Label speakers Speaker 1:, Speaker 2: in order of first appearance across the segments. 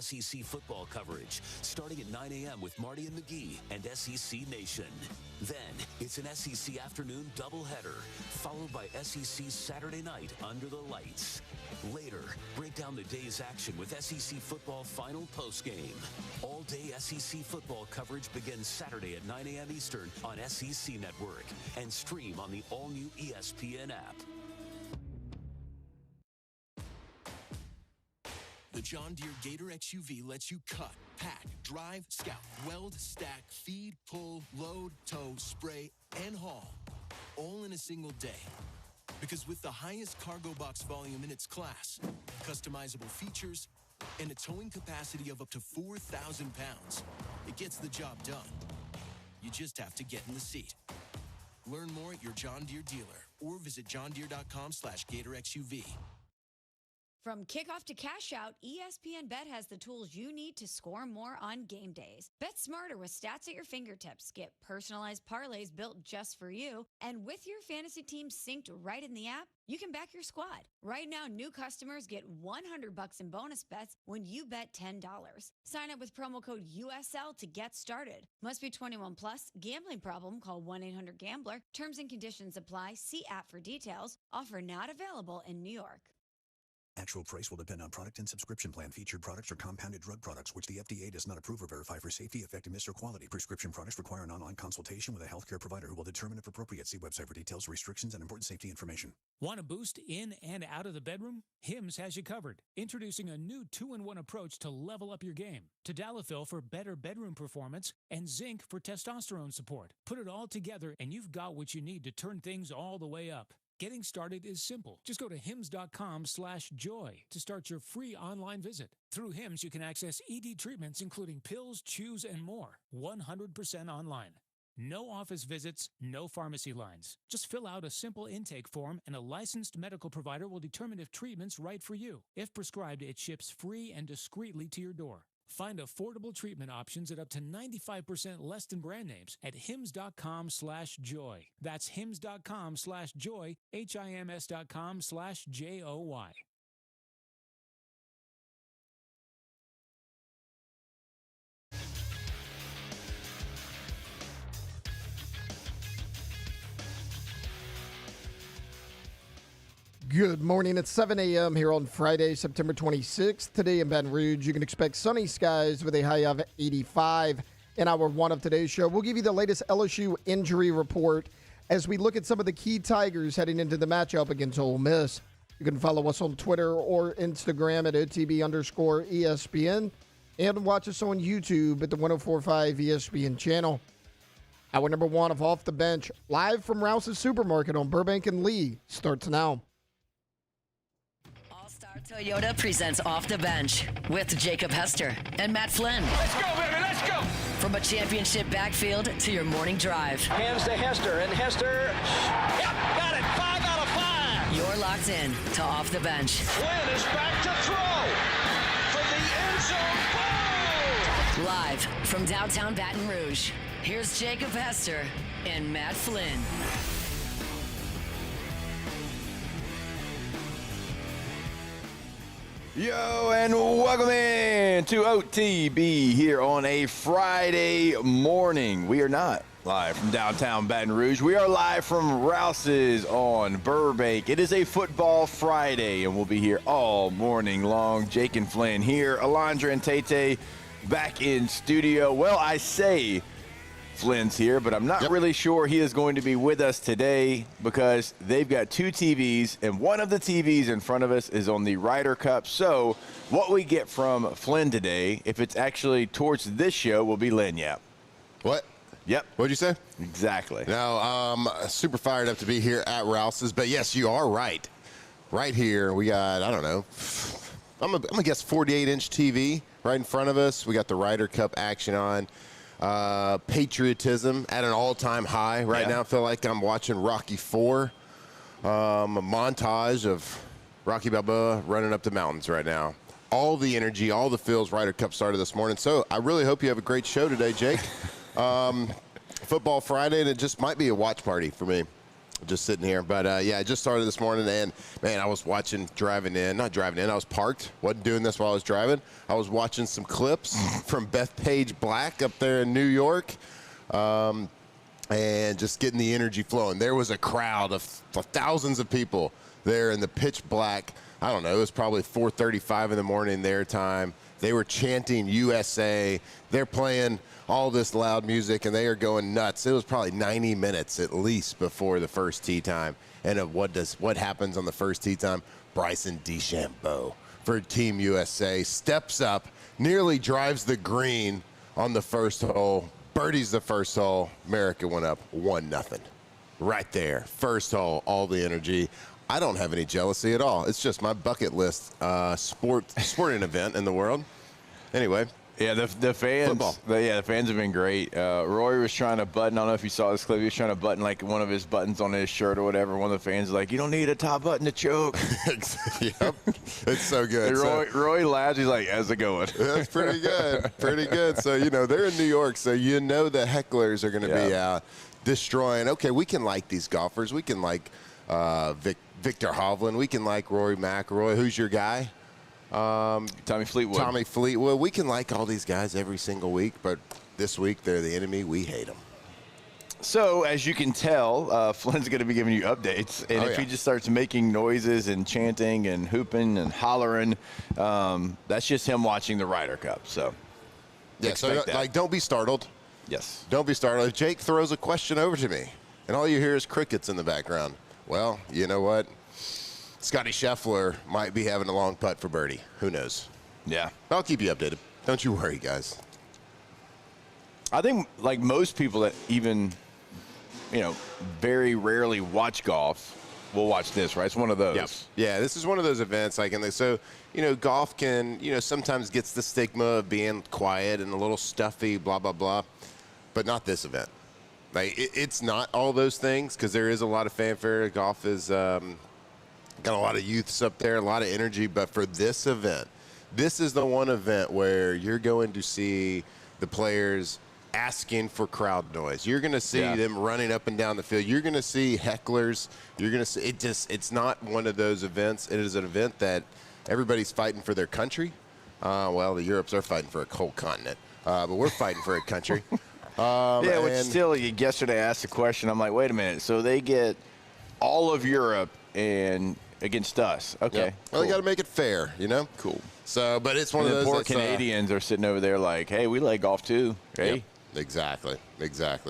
Speaker 1: SEC football coverage, starting at 9 a.m. with Marty and McGee and SEC Nation. Then, it's an SEC afternoon doubleheader, followed by SEC Saturday night under the lights. Later, break down the day's action with SEC football final postgame. All-day SEC football coverage begins Saturday at 9 a.m. Eastern on SEC Network and stream on the all-new ESPN app.
Speaker 2: The John Deere Gator XUV lets you cut, pack, drive, scout, weld, stack, feed, pull, load, tow, spray, and haul, all in a single day. Because with the highest cargo box volume in its class, customizable features, and a towing capacity of up to 4,000 pounds, it gets the job done. You just have to get in the seat. Learn more at your John Deere dealer or visit johndeere.com/GatorXUV.
Speaker 3: From kickoff to cash out, ESPN Bet has the tools you need to score more on game days. Bet smarter with stats at your fingertips. Get personalized parlays built just for you. And with your fantasy team synced right in the app, you can back your squad. Right now, new customers get $100 in bonus bets when you bet $10. Sign up with promo code USL to get started. Must be 21 plus. Gambling problem? Call 1-800-GAMBLER. Terms and conditions apply. See app for details. Offer not available in New York.
Speaker 4: Actual price will depend on product and subscription plan. Featured products are compounded drug products, which the FDA does not approve or verify for safety, effectiveness, or quality. Prescription products require an online consultation with a healthcare provider who will determine if appropriate. See website for details, restrictions, and important safety information.
Speaker 5: Want a boost in and out of the bedroom? Hims has you covered. Introducing a new 2-in-1 approach to level up your game. Tadalafil for better bedroom performance and zinc for testosterone support. Put it all together and you've got what you need to turn things all the way up. Getting started is simple. Just go to hims.com/joy to start your free online visit. Through Hims, you can access ED treatments, including pills, chews, and more. 100% online. No office visits, no pharmacy lines. Just fill out a simple intake form and a licensed medical provider will determine if treatment's right for you. If prescribed, it ships free and discreetly to your door. Find affordable treatment options at up to 95% less than brand names at hims.com/joy. That's hims.com/joy, HIMS.com/JOY.
Speaker 6: Good morning. It's 7 a.m. here on Friday, September 26th. Today in Baton Rouge, you can expect sunny skies with a high of 85. In hour one of today's show, we'll give you the latest LSU injury report as we look at some of the key Tigers heading into the matchup against Ole Miss. You can follow us on Twitter or Instagram at OTB_ESPN and watch us on YouTube at the 104.5 ESPN channel. Hour number one of Off the Bench, live from Rouse's Supermarket on Burbank and Lee, starts now.
Speaker 7: Toyota presents Off the Bench with Jacob Hester and Matt Flynn.
Speaker 8: Let's go, baby, let's go!
Speaker 7: From a championship backfield to your morning drive.
Speaker 8: Hands to Hester, and Hester, yep, got it, 5 out of 5!
Speaker 7: You're locked in to Off the Bench.
Speaker 8: Flynn is back to throw from the end zone, ball!
Speaker 7: Live from downtown Baton Rouge, here's Jacob Hester and Matt Flynn.
Speaker 9: Yo, and welcome in to OTB here on a Friday morning. We are not live from downtown Baton Rouge. We are live from Rouse's on Burbank. It is a football Friday, and we'll be here all morning long. Jake and Flynn here. Alondra and Tate back in studio. Well, I say Flynn's here, but I'm not really sure he is going to be with us today because they've got two TVs, and one of the TVs in front of us is on the Ryder Cup. So what we get from Flynn today, if it's actually towards this show, will be Lanyap.
Speaker 10: What?
Speaker 9: Yep.
Speaker 10: What'd you say?
Speaker 9: Exactly.
Speaker 10: No, super fired up to be here at Rouse's, but yes, you are right. Right here, we got, I don't know, I'm gonna guess 48-inch TV right in front of us. We got the Ryder Cup action on. Patriotism at an all-time high right now. I feel like I'm watching Rocky IV, a montage of Rocky Balboa running up the mountains right now. All the energy, all the feels. Ryder Cup started this morning. So I really hope you have a great show today, Jake. Football Friday, and it just might be a watch party for me. just sitting here. But, yeah, I just started this morning, and, man, I was watching not driving in. I was parked. Wasn't doing this while I was driving. I was watching some clips from Bethpage Black up there in New York. And just getting the energy flowing. There was a crowd of thousands of people there in the pitch black. I don't know, it was probably 4:35 in the morning their time. They were chanting USA. They're playing all this loud music, and they are going nuts. It was probably 90 minutes at least before the first tee time. And what happens on the first tee time? Bryson DeChambeau for Team USA steps up, nearly drives the green on the first hole. Birdie's the first hole. America went up 1-0. Right there. First hole, all the energy. I don't have any jealousy at all. It's just my bucket list sporting event in the world. Anyway.
Speaker 9: Yeah, the fans.
Speaker 10: Football.
Speaker 9: The fans have been great. Roy was trying to button. I don't know if you saw this clip. He was trying to button like one of his buttons on his shirt or whatever. One of the fans was like, "You don't need a top button to choke."
Speaker 10: Yep, it's so good.
Speaker 9: Roy laughs. He's like, "How's it going?"
Speaker 10: That's pretty good. Pretty good. So they're in New York, so the hecklers are going to be out destroying. Okay, we can like these golfers. We can like Victor Hovland. We can like Rory McIlroy. Who's your guy?
Speaker 9: Tommy Fleetwood.
Speaker 10: Tommy Fleetwood. We can like all these guys every single week, but this week they're the enemy. We hate them.
Speaker 9: So, as you can tell, Flynn's going to be giving you updates. And if he just starts making noises and chanting and hooping and hollering, that's just him watching the Ryder Cup. So,
Speaker 10: yeah, so don't be startled.
Speaker 9: Yes.
Speaker 10: Don't be startled. If Jake throws a question over to me and all you hear is crickets in the background, well, you know what? Scotty Scheffler might be having a long putt for birdie. Who knows?
Speaker 9: Yeah.
Speaker 10: I'll keep you updated. Don't you worry, guys.
Speaker 9: I think, like most people that even, very rarely watch golf will watch this, right? It's one of those.
Speaker 10: Yep. Yeah, this is one of those events. Golf can, sometimes gets the stigma of being quiet and a little stuffy, blah, blah, blah. But not this event. Like, it's not all those things because there is a lot of fanfare. Golf is got a lot of youths up there, a lot of energy. But for this event, this is the one event where you're going to see the players asking for crowd noise. You're going to see them running up and down the field. You're going to see hecklers. You're going to see it's not one of those events. It is an event that everybody's fighting for their country. The Europes are fighting for a whole continent, but we're fighting for a country.
Speaker 9: Yesterday I asked a question. I'm like, wait a minute. So they get all of Europe and against us. Okay.
Speaker 10: Yeah. Well, they got to make it fair,
Speaker 9: Cool.
Speaker 10: So, but it's one of those.
Speaker 9: Poor Canadians are sitting over there like, hey, we like golf too. Hey.
Speaker 10: Yep. Exactly.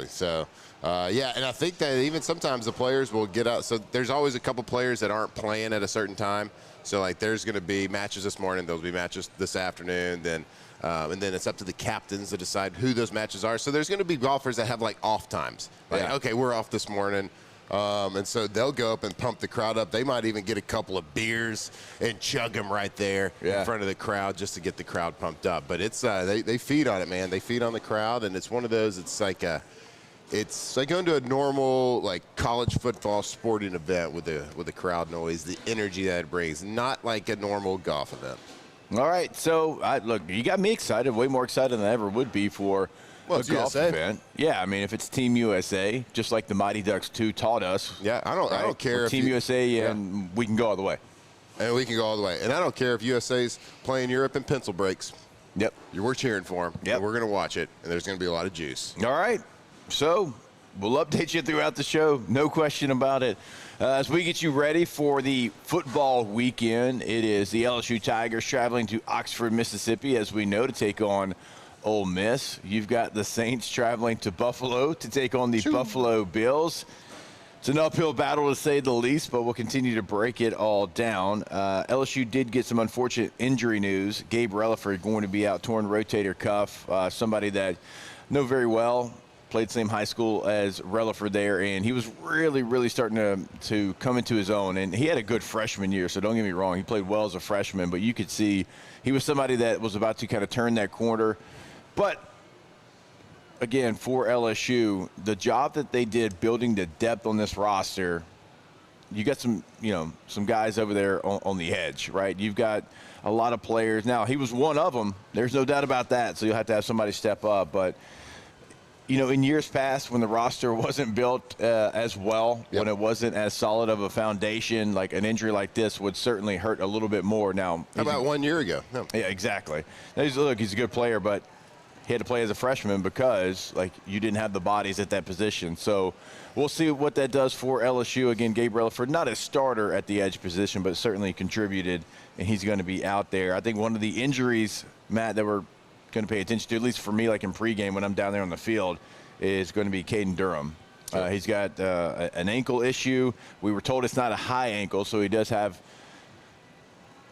Speaker 10: So, and I think that even sometimes the players will get out. So there's always a couple players that aren't playing at a certain time. So, there's going to be matches this morning. There'll be matches this afternoon. Then, and then it's up to the captains to decide who those matches are. So there's going to be golfers that have, off times. Okay, we're off this morning. And so they'll go up and pump the crowd up. They might even get a couple of beers and chug them right there in front of the crowd just to get the crowd pumped up. But it's they feed on it, man. They feed on the crowd, and it's one of those. It's like going to a normal college football sporting event with the crowd noise, the energy that it brings, not like a normal golf event.
Speaker 9: All right, so look, you got me excited, way more excited than I ever would be for.
Speaker 10: Well,
Speaker 9: a golf event. Yeah, I mean, if it's Team USA, just like the Mighty Ducks 2 taught us.
Speaker 10: Yeah, I don't care if
Speaker 9: Team USA and we can go all the way.
Speaker 10: And we can go all the way. And I don't care if USA's playing Europe in pencil breaks.
Speaker 9: Yep.
Speaker 10: We're cheering for them.
Speaker 9: Yep.
Speaker 10: And we're going to watch it. And there's going to be a lot of juice.
Speaker 9: All right. So we'll update you throughout the show. No question about it. As we get you ready for the football weekend, it is the LSU Tigers traveling to Oxford, Mississippi, as we know, to take on Ole Miss. You've got the Saints traveling to Buffalo to take on the Buffalo Bills. It's an uphill battle to say the least, but we'll continue to break it all down. LSU did get some unfortunate injury news. Gabe Relaford going to be out, torn rotator cuff. Somebody that I know very well, played the same high school as Relaford there, and he was really, really starting to come into his own. And he had a good freshman year, so don't get me wrong. He played well as a freshman, but you could see he was somebody that was about to kind of turn that corner. But, again, for LSU, the job that they did building the depth on this roster, you got some guys over there on the edge, right? You've got a lot of players. Now, he was one of them. There's no doubt about that, so you'll have to have somebody step up. But, in years past when the roster wasn't built as well, when it wasn't as solid of a foundation, like an injury like this would certainly hurt a little bit more. Now,
Speaker 10: how about 1 year ago? No.
Speaker 9: Yeah, exactly. Now, he's a good player, but he had to play as a freshman because, you didn't have the bodies at that position. So we'll see what that does for LSU. Again, Gabe Relaford, not a starter at the edge position, but certainly contributed, and he's going to be out there. I think one of the injuries, Matt, that we're going to pay attention to, at least for me, in pregame when I'm down there on the field, is going to be Caden Durham. He's got an ankle issue. We were told it's not a high ankle, so he does have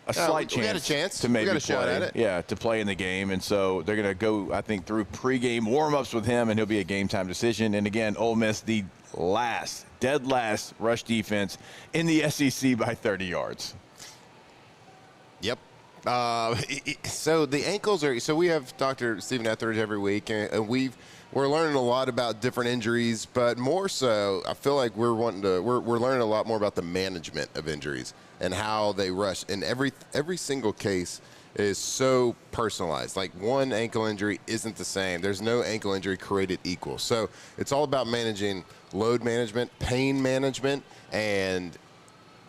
Speaker 9: a slight chance to maybe play. Yeah, to play in the game. And so they're going to go, I think, through pregame warm-ups with him, and he'll be a game-time decision. And again, Ole Miss, the dead last rush defense in the SEC by 30 yards.
Speaker 10: Yep. So the ankles are. So we have Dr. Stephen Etheridge every week, and we're learning a lot about different injuries, but more so, I feel like we're learning a lot more about the management of injuries and how they rush. And every single case is so personalized. Like, one ankle injury isn't the same. There's no ankle injury created equal. So it's all about managing load management, pain management, and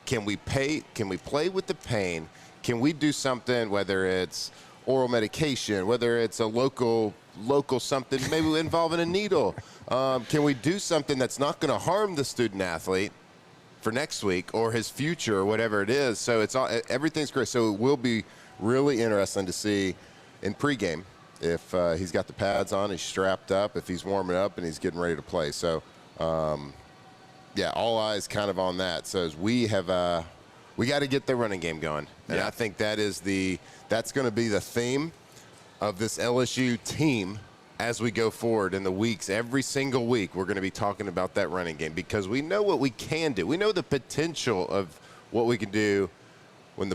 Speaker 10: can we play with the pain? Can we do something, whether it's oral medication, whether it's a local something, maybe involving a needle? Can we do something that's not going to harm the student athlete for next week or his future or whatever it is? So everything's great. So it will be really interesting to see in pregame if he's got the pads on, he's strapped up, if he's warming up and he's getting ready to play. So, all eyes kind of on that. So as we have we got to get the running game going. And I think that's going to be the theme of this LSU team as we go forward in the weeks. Every single week we're going to be talking about that running game because we know what we can do. We know the potential of what we can do when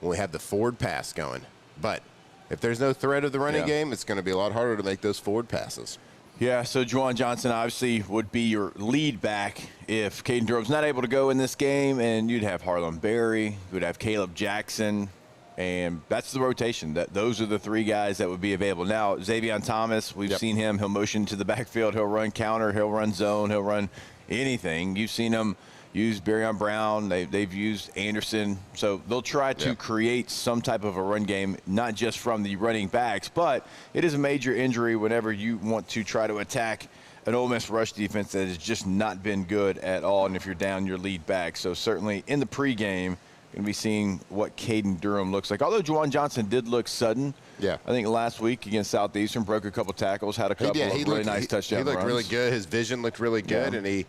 Speaker 10: we have the forward pass going. But if there's no threat of the running game, it's going to be a lot harder to make those forward passes.
Speaker 9: Yeah, so Juwan Johnson obviously would be your lead back if Caden Durham's not able to go in this game, and you'd have Harlem Berry, you'd have Caleb Jackson, and that's the rotation. Those are the three guys that would be available. Now, Xavion Thomas, we've seen him. He'll motion to the backfield. He'll run counter. He'll run zone. He'll run anything. You've seen him use Barryon Brown. They've used Anderson. So they'll try to create some type of a run game, not just from the running backs, but it is a major injury whenever you want to try to attack an Ole Miss rush defense that has just not been good at all, and if you're down your lead back. So certainly in the pregame, going to be seeing what Caden Durham looks like. Although Juwan Johnson did look sudden. Yeah. I think last week against Southeastern, broke a couple tackles, had a couple of really nice touchdown runs.
Speaker 10: He looked really good. His vision looked really good, and he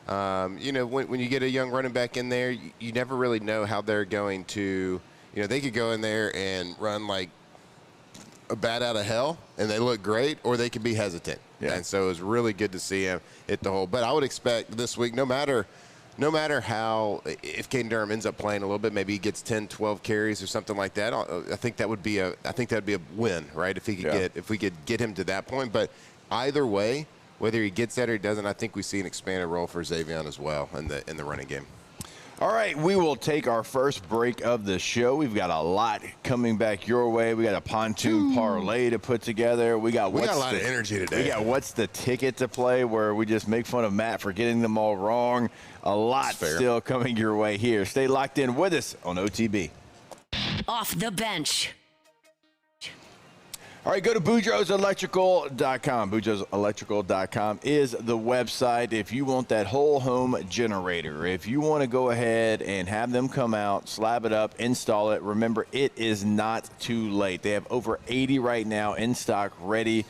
Speaker 10: when you get a young running back in there, you never really know how they're going to, they could go in there and run like a bat out of hell, and they look great, or they could be hesitant. Yeah. And so it was really good to see him hit the hole. But I would expect this week, no matter how, if Caden Durham ends up playing a little bit, maybe he gets 10, 12 carries or something like that. I think that'd be a win, right? If we could get him to that point. But either way, whether he gets that or he doesn't, I think we see an expanded role for Xavion as well in the running game.
Speaker 9: All right, we will take our first break of the show. We've got a lot coming back your way. We got a pontoon parlay to put together. We got a lot
Speaker 10: of energy today.
Speaker 9: We got what's the ticket to play, where we just make fun of Matt for getting them all wrong. A lot still coming your way here. Stay locked in with us on OTB.
Speaker 7: Off the bench.
Speaker 1: All right, go to BoudreauxElectrical.com. BoudreauxElectrical.com is the website. If you want that whole home generator, if you want to go ahead and have them come out, slab it up, install it, remember, it is not too late. They have over 80 right now in stock, ready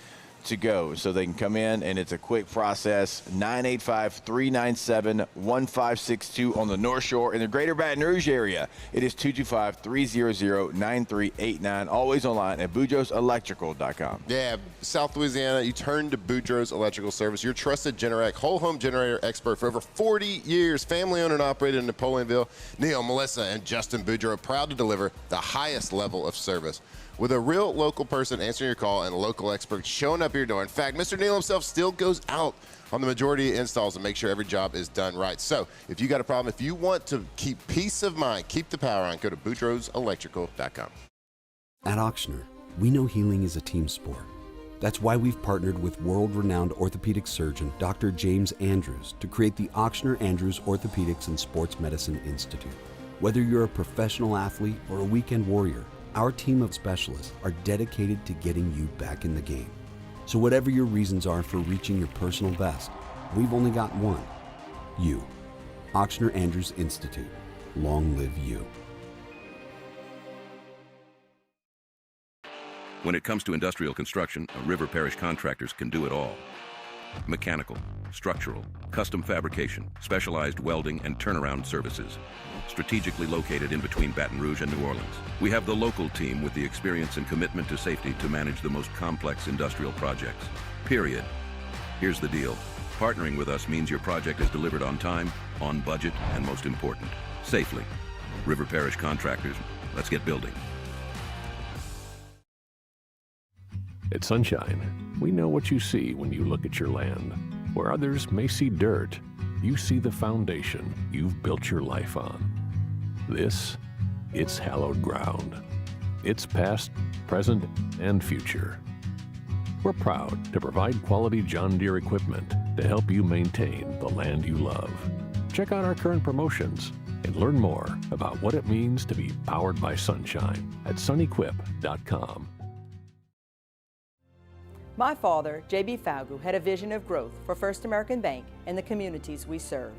Speaker 1: to go. So they can come in, and it's a quick process. 985-397-1562 on the North Shore. In the greater Baton Rouge area, it is 225-300-9389. Always online at BoudreauxElectrical.com.
Speaker 10: Yeah, South Louisiana, you turn to Boudreaux's Electrical Service, your trusted Generac whole home generator expert for over 40 years. Family owned and operated in Napoleonville. Neil, Melissa, and Justin Boudreaux proud to deliver the highest level of service, with a real local person answering your call and a local expert showing up at your door. In fact, Mr. Neal himself still goes out on the majority of installs to make sure every job is done right. So if you got a problem, if you want to keep peace of mind, keep the power on, go to BoudreauxElectrical.com.
Speaker 11: At Auctioner, we know healing is a team sport. That's why we've partnered with world-renowned orthopedic surgeon Dr. James Andrews to create the Ochsner Andrews Orthopedics and Sports Medicine Institute. Whether you're a professional athlete or a weekend warrior, our team of specialists are dedicated to getting you back in the game. So whatever your reasons are for reaching your personal best, we've only got one: you. Ochsner Andrews Institute. Long live you.
Speaker 12: When it comes to industrial construction, River Parish Contractors can do it all. Mechanical, structural, custom fabrication, specialized welding and turnaround services. Strategically located in between Baton Rouge and New Orleans, we have the local team with the experience and commitment to safety to manage the most complex industrial projects. Period. Here's the deal. Partnering with us means your project is delivered on time, on budget, and most important, safely. River Parish Contractors, let's get building.
Speaker 13: At Sunshine, we know what you see when you look at your land. Where others may see dirt, you see the foundation you've built your life on. It's hallowed ground. It's past, present, and future. We're proud to provide quality John Deere equipment to help you maintain the land you love. Check out our current promotions and learn more about what it means to be powered by sunshine at sunequip.com.
Speaker 14: My father, J.B. Falgu, had a vision of growth for First American Bank and the communities we serve.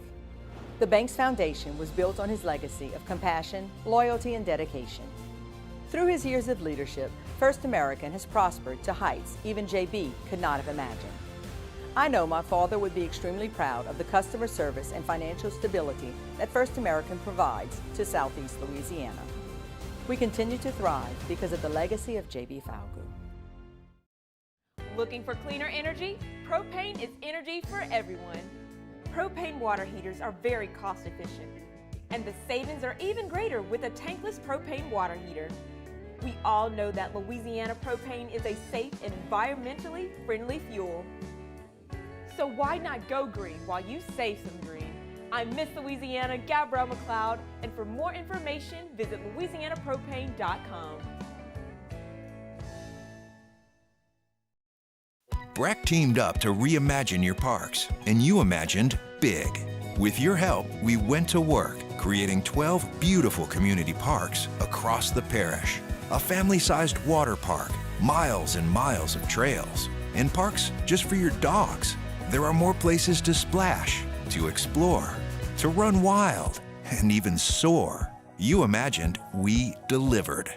Speaker 14: The bank's foundation was built on his legacy of compassion, loyalty, and dedication. Through his years of leadership, First American has prospered to heights even J.B. could not have imagined. I know my father would be extremely proud of the customer service and financial stability that First American provides to Southeast Louisiana. We continue to thrive because of the legacy of J.B. Falgu.
Speaker 15: Looking for cleaner energy? Propane is energy for everyone. Propane water heaters are very cost efficient, and the savings are even greater with a tankless propane water heater. We all know that Louisiana propane is a safe and environmentally friendly fuel. So why not go green while you save some green? I'm Miss Louisiana, Gabrielle McLeod, and for more information, visit louisianapropane.com.
Speaker 16: BRAC teamed up to reimagine your parks, and you imagined big. With your help, we went to work, creating 12 beautiful community parks across the parish. A family-sized water park, miles and miles of trails, and parks just for your dogs. There are more places to splash, to explore, to run wild, and even soar. You imagined, we delivered.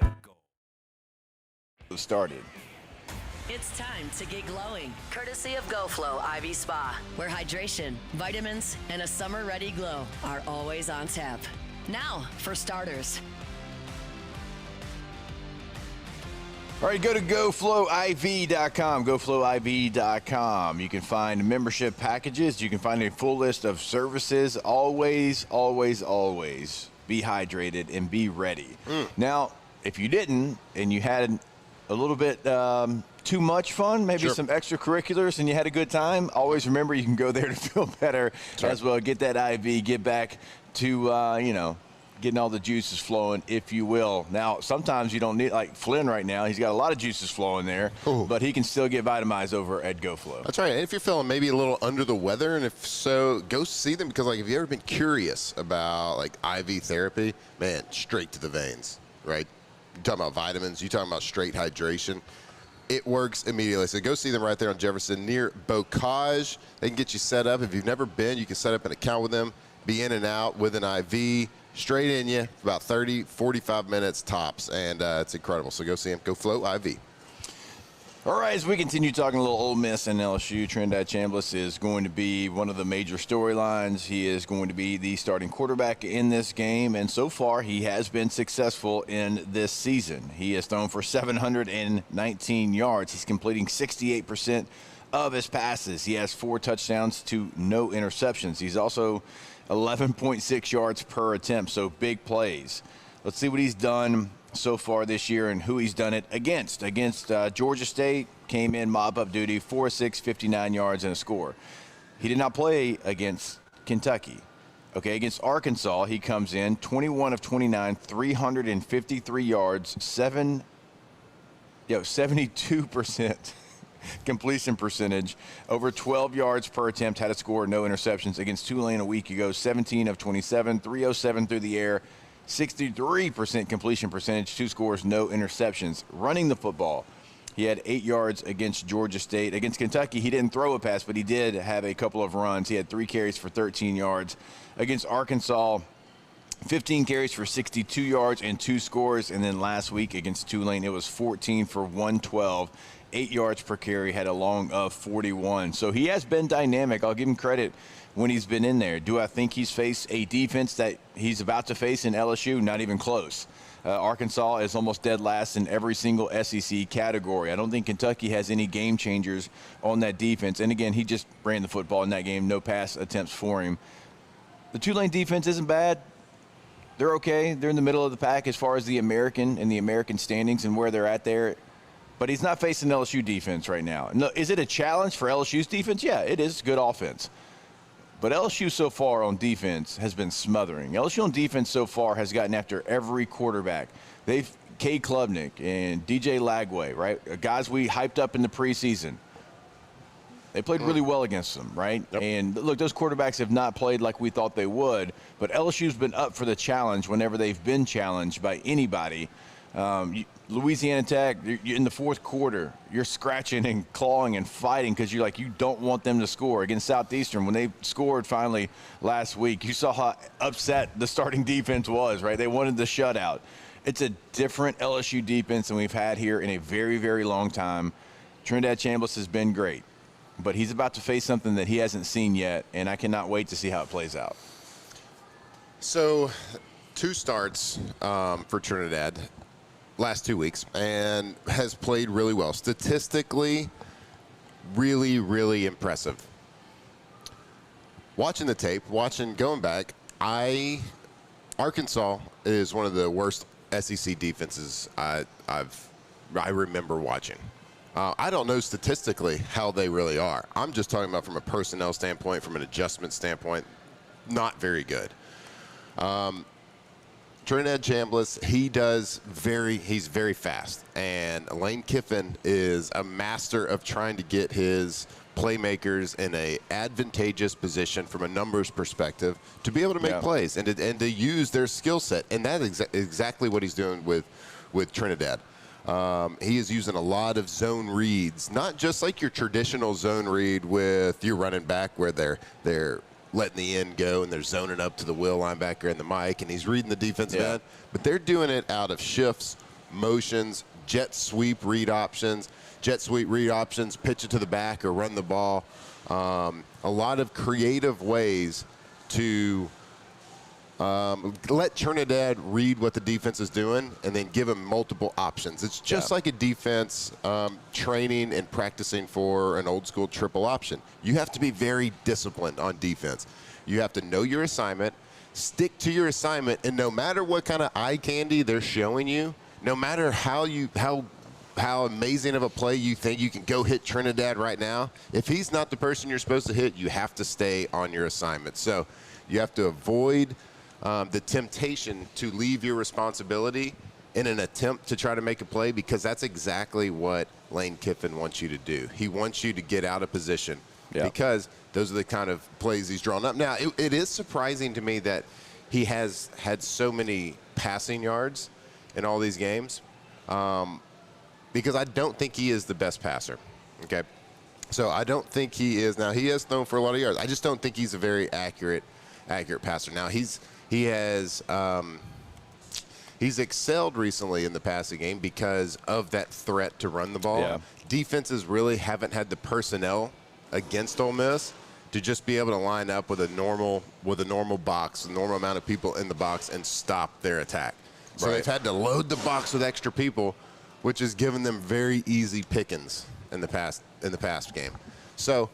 Speaker 9: Started.
Speaker 7: It's time to get glowing, courtesy of GoFlow IV Spa, where hydration, vitamins, and a summer-ready glow are always on tap. Now, for starters.
Speaker 9: All right, go to GoFlowIV.com, GoFlowIV.com. You can find membership packages. You can find a full list of services. Always, always, always be hydrated and be ready. Now, if you didn't and you had a little bit too much fun, maybe some extracurriculars, and you had a good time, always remember you can go there to feel better as well. Get that IV, get back to, getting all the juices flowing, if you will. Now, sometimes you don't need, like Flynn right now, he's got a lot of juices flowing there, but he can still get vitamized over at GoFlow.
Speaker 10: That's right. And if you're feeling maybe a little under the weather, and if so, go see them, because, like, if you've ever been curious about, like, IV therapy, man, straight to the veins, right? You're talking about vitamins, you're talking about straight hydration. It works immediately. So go see them right there on Jefferson near Bocage. They can get you set up. If you've never been, you can set up an account with them, be in and out with an IV, straight in you, about 30, 45 minutes tops, and it's incredible. So go see them. GoFlow IV.
Speaker 9: All right, as we continue talking a little Ole Miss and LSU, Trinidad Chambliss is going to be one of the major storylines. He is going to be the starting quarterback in this game, and so far he has been successful in this season. He has thrown for 719 yards. He's completing 68% of his passes. He has 4 touchdowns to no interceptions. He's also 11.6 yards per attempt, so big plays. Let's see what he's done so far this year and who he's done it against. Against Georgia State, came in mop-up duty, 4-6, 59 yards and a score. He did not play against Kentucky. Okay, against Arkansas, he comes in 21 of 29, 353 yards, 72% completion percentage. Over 12 yards per attempt, had a score, no interceptions. Against Tulane a week ago, 17 of 27, 307 through the air, 63% completion percentage, 2 scores, no interceptions. Running the football, he had 8 yards against Georgia State. Against Kentucky, he didn't throw a pass, but he did have a couple of runs. He had 3 carries for 13 yards. Against Arkansas, 15 carries for 62 yards and 2 scores. And then last week against Tulane, it was 14 for 112, 8 yards per carry, had a long of 41. So he has been dynamic. I'll give him credit when he's been in there. Do I think he's faced a defense that he's about to face in LSU? Not even close. Arkansas is almost dead last in every single SEC category. I don't think Kentucky has any game changers on that defense. And again, he just ran the football in that game. No pass attempts for him. The Tulane defense isn't bad. They're okay. They're in the middle of the pack as far as the American standings and where they're at there. But he's not facing LSU defense right now. No, is it a challenge for LSU's defense? Yeah, it is. Good offense. But LSU so far on defense has been smothering. LSU on defense so far has gotten after every quarterback. Cade Klubnik and DJ Lagway, right? Guys we hyped up in the preseason. They played really well against them, right? Yep. And look, those quarterbacks have not played like we thought they would, but LSU's been up for the challenge whenever they've been challenged by anybody. Louisiana Tech, in the fourth quarter, you're scratching and clawing and fighting because you don't want them to score. Against Southeastern, when they scored finally last week, you saw how upset the starting defense was, right? They wanted the shutout. It's a different LSU defense than we've had here in a very, very long time. Trinidad Chambliss has been great, but he's about to face something that he hasn't seen yet, and I cannot wait to see how it plays out.
Speaker 10: So 2 starts for Trinidad last 2 weeks and has played really well. Statistically, really, really impressive. Watching the tape, going back, Arkansas is one of the worst SEC defenses I remember watching. I don't know statistically how they really are. I'm just talking about from a personnel standpoint, from an adjustment standpoint, not very good. Trinidad Chambliss, he's very fast. And Lane Kiffin is a master of trying to get his playmakers in a advantageous position from a numbers perspective to be able to make plays and to use their skill set. And that is exactly what he's doing with Trinidad. He is using a lot of zone reads, not just like your traditional zone read with your running back where they're letting the end go and they're zoning up to the will linebacker and the mic and he's reading the defensive end, but they're doing it out of shifts, motions, jet sweep read options, pitch it to the back or run the ball. A lot of creative ways to let Trinidad read what the defense is doing and then give them multiple options. It's just like a defense training and practicing for an old school triple option. You have to be very disciplined on defense. You have to know your assignment, stick to your assignment, and no matter what kind of eye candy they're showing you, no matter how amazing of a play you think you can go hit Trinidad right now, if he's not the person you're supposed to hit, you have to stay on your assignment. So you have to avoid the temptation to leave your responsibility in an attempt to try to make a play, because that's exactly what Lane Kiffin wants you to do. He wants you to get out of position because those are the kind of plays he's drawn up. Now, it is surprising to me that he has had so many passing yards in all these games because I don't think he is the best passer, okay? So I don't think he is. Now, he has thrown for a lot of yards. I just don't think he's a very accurate passer. Now, he's excelled recently in the passing game because of that threat to run the ball. Yeah. Defenses really haven't had the personnel against Ole Miss to just be able to line up with a normal box, a normal amount of people in the box, and stop their attack. So they've had to load the box with extra people, which has given them very easy pickings in the past game. So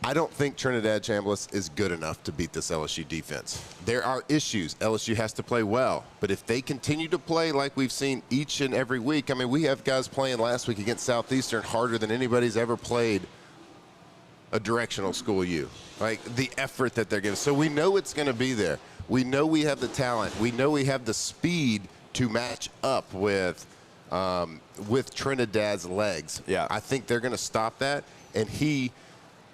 Speaker 10: I don't think Trinidad Chambliss is good enough to beat this LSU defense. There are issues. LSU has to play well. But if they continue to play like we've seen each and every week, I mean, we have guys playing last week against Southeastern harder than anybody's ever played a directional school U. Like, the effort that they're giving. So we know it's going to be there. We know we have the talent. We know we have the speed to match up with with Trinidad's legs.
Speaker 9: Yeah.
Speaker 10: I think they're going to stop that, and he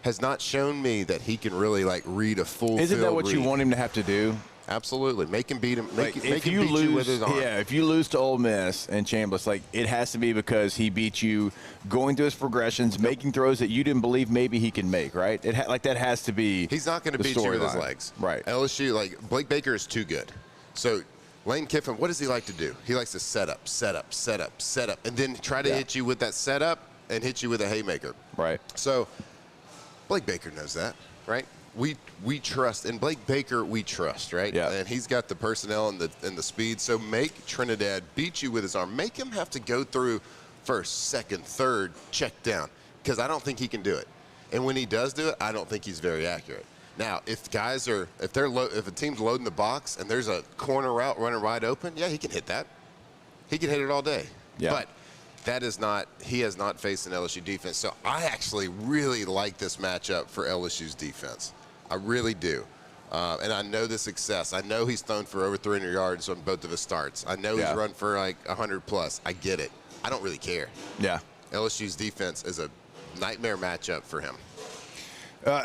Speaker 10: has not shown me that he can really read a full.
Speaker 9: Isn't that what you want him to have to do?
Speaker 10: Absolutely, make him beat him. Make him beat
Speaker 9: lose,
Speaker 10: you with his arm.
Speaker 9: Yeah, if you lose to Ole Miss and Chambliss, it has to be because he beat you going through his progressions, making throws that you didn't believe maybe he can make. Right? That has to be.
Speaker 10: He's not going to beat you with his legs.
Speaker 9: Right.
Speaker 10: LSU, Blake Baker is too good. So Lane Kiffin, what does he like to do? He likes to set up, and then try to hit you with that setup and hit you with a haymaker.
Speaker 9: Right.
Speaker 10: So Blake Baker knows that, right? We trust, and Blake Baker we trust, right?
Speaker 9: Yeah.
Speaker 10: And he's got the personnel and the speed. So make Trinidad beat you with his arm. Make him have to go through first, second, third, check down, because I don't think he can do it. And when he does do it, I don't think he's very accurate. Now, if a team's loading the box and there's a corner route running wide open, yeah, he can hit that. He can hit it all day.
Speaker 9: Yeah.
Speaker 10: But he has not faced an LSU defense. So I actually really like this matchup for LSU's defense. I really do. And I know the success. I know he's thrown for over 300 yards on both of his starts. I know he's run for 100 plus. I get it. I don't really care.
Speaker 9: Yeah.
Speaker 10: LSU's defense is a nightmare matchup for him.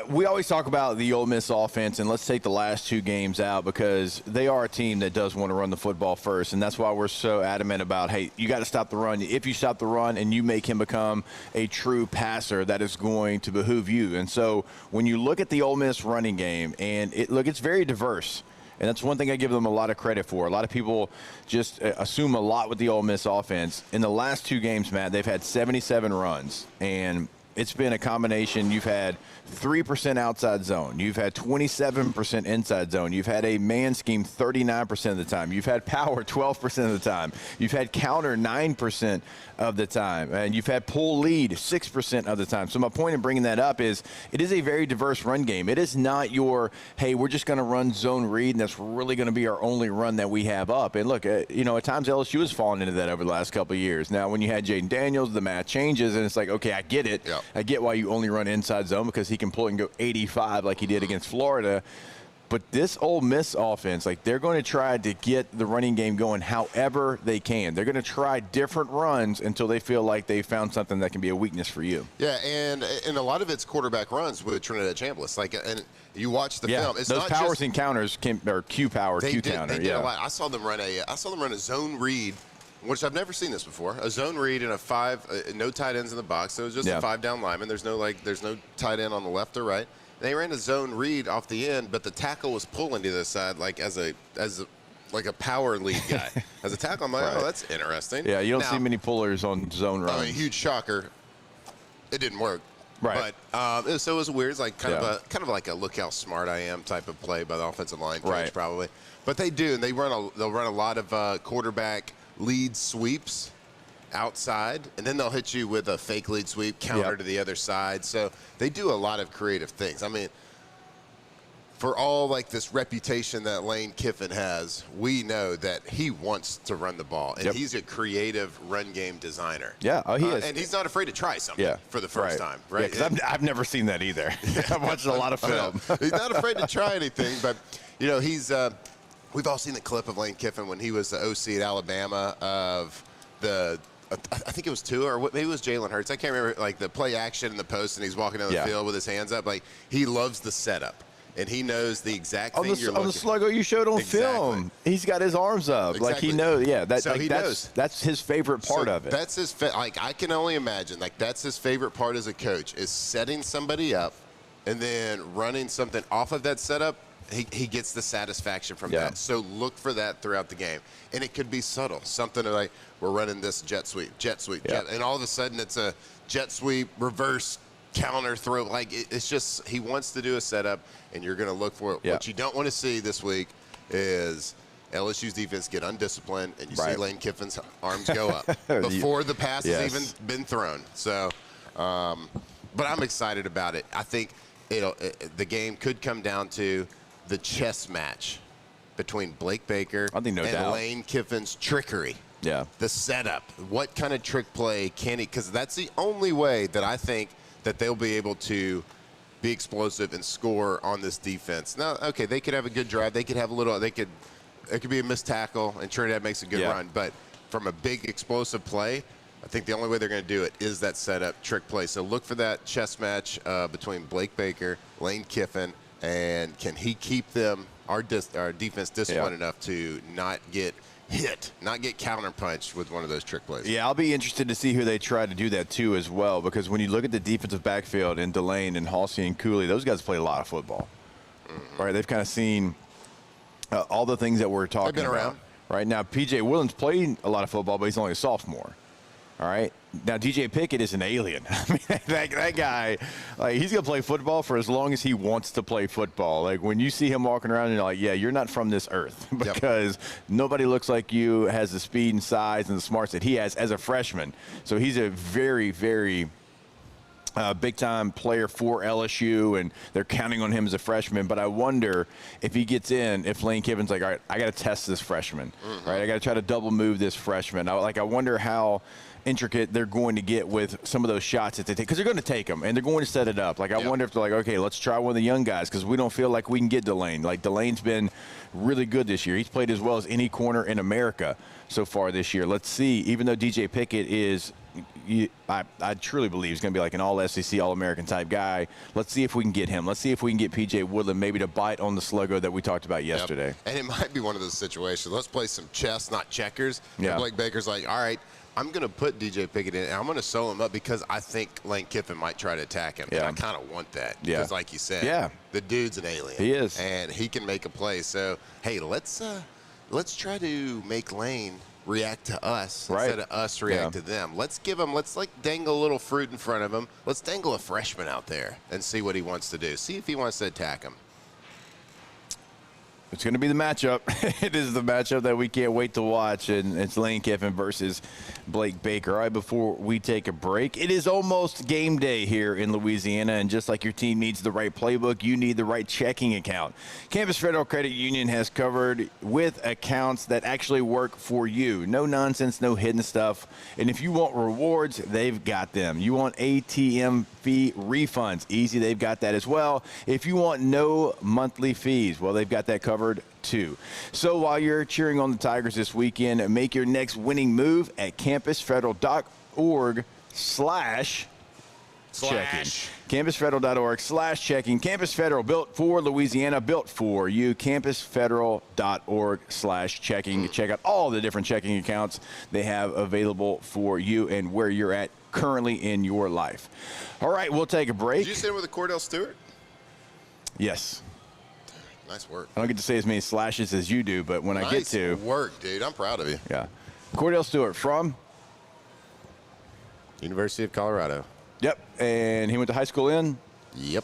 Speaker 9: We always talk about the Ole Miss offense, and let's take the last two games out because they are a team that does want to run the football first, and that's why we're so adamant about, hey, you got to stop the run. If you stop the run and you make him become a true passer, that is going to behoove you. And so when you look at the Ole Miss running game, and it's very diverse. And that's one thing I give them a lot of credit for. A lot of people just assume a lot with the Ole Miss offense. In the last two games, Matt, they've had 77 runs, and it's been a combination. You've had 3% outside zone. You've had 27% inside zone. You've had a man scheme 39% of the time. You've had power 12% of the time. You've had counter 9% of the time. And you've had pull lead 6% of the time. So my point in bringing that up is it is a very diverse run game. It is not your, hey, we're just going to run zone read, and that's really going to be our only run that we have up. And look, at times LSU has fallen into that over the last couple of years. Now, when you had Jaden Daniels, the math changes, and it's like, okay, I get it.
Speaker 10: Yep.
Speaker 9: I get why you only run inside zone because he can pull it and go 85 like he did against Florida. But this Ole Miss offense, they're going to try to get the running game going however they can. They're going to try different runs until they feel like they found something that can be a weakness for you.
Speaker 10: Yeah, and a lot of it's quarterback runs with Trinidad Chambliss. And you watch the film. It's
Speaker 9: those
Speaker 10: not
Speaker 9: powers
Speaker 10: just,
Speaker 9: and counters or Q power,
Speaker 10: they
Speaker 9: Q
Speaker 10: did,
Speaker 9: counter.
Speaker 10: They did a lot. I saw them run a zone read, which I've never seen this before. A zone read and no tight ends in the box. So it was just a 5-down lineman. There's no tight end on the left or right. They ran a zone read off the end, but the tackle was pulling to the side as a power lead guy. As a tackle, I'm like, oh, that's interesting.
Speaker 9: Yeah, you don't see many pullers on zone runs.
Speaker 10: I mean, huge shocker. It didn't work.
Speaker 9: Right.
Speaker 10: But so it was weird. It's kind of like a look how smart I am type of play by the offensive line coach probably. But they do, and they'll run a lot of quarterback lead sweeps outside, and then they'll hit you with a fake lead sweep counter to the other side. So they do a lot of creative things. I mean, for all this reputation that Lane Kiffin has, we know that he wants to run the ball, and he's a creative run game designer.
Speaker 9: Yeah, he is,
Speaker 10: and he's not afraid to try something for the first time. Right?
Speaker 9: Yeah, because I've never seen that either. I've watched a lot of film.
Speaker 10: He's not afraid to try anything, but he's. We've all seen the clip of Lane Kiffin when he was the OC at Alabama of the. I think it was Tua, or maybe it was Jalen Hurts. I can't remember, the play action in the post, and he's walking down the field with his hands up. He loves the setup, and he knows the exact thing you're looking for.
Speaker 9: On the sluggo you showed on film, he's got his arms up.
Speaker 10: Exactly.
Speaker 9: He knows. Yeah,
Speaker 10: he knows.
Speaker 9: That's his favorite part of it.
Speaker 10: That's his I can only imagine, that's his favorite part as a coach, is setting somebody up and then running something off of that setup. He gets the satisfaction from that. So look for that throughout the game. And it could be subtle. Something like, we're running this jet sweep, jet. And all of a sudden it's a jet sweep, reverse, counter throw. It's just, he wants to do a setup, and you're going to look for it. What you don't want to see this week is LSU's defense get undisciplined, and you see Lane Kiffin's arms go up before the pass has even been thrown. So, but I'm excited about it. I think the game could come down to the chess match between Blake Baker and Lane Kiffin's trickery.
Speaker 9: Yeah.
Speaker 10: The setup. What kind of trick play can he? Because that's the only way that I think that they'll be able to be explosive and score on this defense. Now, okay, they could have a good drive. They could have it could be a missed tackle, and Trinidad makes a good run. But from a big explosive play, I think the only way they're going to do it is that setup trick play. So look for that chess match between Blake Baker, Lane Kiffin, and can he keep them, our defense disciplined enough to not get hit, not get counterpunched with one of those trick plays.
Speaker 9: Yeah, I'll be interested to see who they try to do that to as well, because when you look at the defensive backfield in Delane and Halsey and Cooley, those guys play a lot of football. Right? They've kind of seen all the things that we're talking
Speaker 10: They've been
Speaker 9: about.
Speaker 10: around.
Speaker 9: Right now, P.J. Williams played a lot of football, but he's only a sophomore. All right. Now, DJ Pickett is an alien. I mean, that guy, like, he's going to play football for as long as he wants to play football. Like, when you see him walking around, you're like, yeah, you're not from this earth, because nobody looks like you, has the speed and size and the smarts that he has as a freshman. So he's a very, very big-time player for LSU, and they're counting on him as a freshman. But I wonder if he gets in, if Lane Kiffin's like, all right, I got to test this freshman. Right? I got to try to double move this freshman. I wonder how intricate they're going to get with some of those shots that they take, because they're going to take them and they're going to set it up. Like, I wonder if they're like, okay, let's try one of the young guys, because we don't feel like we can get Delane. Like, Delane's been really good this year. He's played as well as any corner in America so far this year. Let's see, even though DJ Pickett is, I truly believe he's going to be like an all-SEC, all-American type guy. Let's see if we can get him. Let's see if we can get P.J. Woodland maybe to bite on the sluggo that we talked about yesterday.
Speaker 10: And it might be one of those situations. Let's play some chess, not checkers. And Blake Baker's like, all right, I'm going to put DJ Pickett in, and I'm going to sew him up because I think Lane Kiffin might try to attack him. And I kind of want that because, like you said, the dude's an alien.
Speaker 9: He is.
Speaker 10: And he can make a play. So, hey, let's try to make Lane react to us instead of us react to them. Let's like dangle a little fruit in front of him. Let's dangle a freshman out there and see what he wants to do. See if he wants to attack him.
Speaker 9: It's going to be the matchup. It is the matchup that we can't wait to watch, and it's Lane Kiffin versus Blake Baker. All right, before we take a break, it is almost game day here in Louisiana, and just like your team needs the right playbook, you need the right checking account. Campus Federal Credit Union has covered with accounts that actually work for you. No nonsense, no hidden stuff. And if you want rewards, they've got them. You want ATM fee refunds, easy, they've got that as well. If you want no monthly fees, well, they've got that covered too. So while you're cheering on the Tigers this weekend, make your next winning move at campusfederal.org/checking. campusfederal.org/checking. Campus Federal, built for Louisiana, built for you. campusfederal.org/checking. Check out all the different checking accounts they have available for you and where you're at currently in your life. All right, we'll take a break.
Speaker 10: Did you sit with a Cordell Stewart?
Speaker 9: Yes.
Speaker 10: Nice work.
Speaker 9: I don't get to say as many slashes as you do, but when I get to.
Speaker 10: Nice work, dude. I'm proud of you.
Speaker 9: Yeah. Cordell Stewart from?
Speaker 10: University of Colorado.
Speaker 9: Yep. And he went to high school in?
Speaker 10: Yep.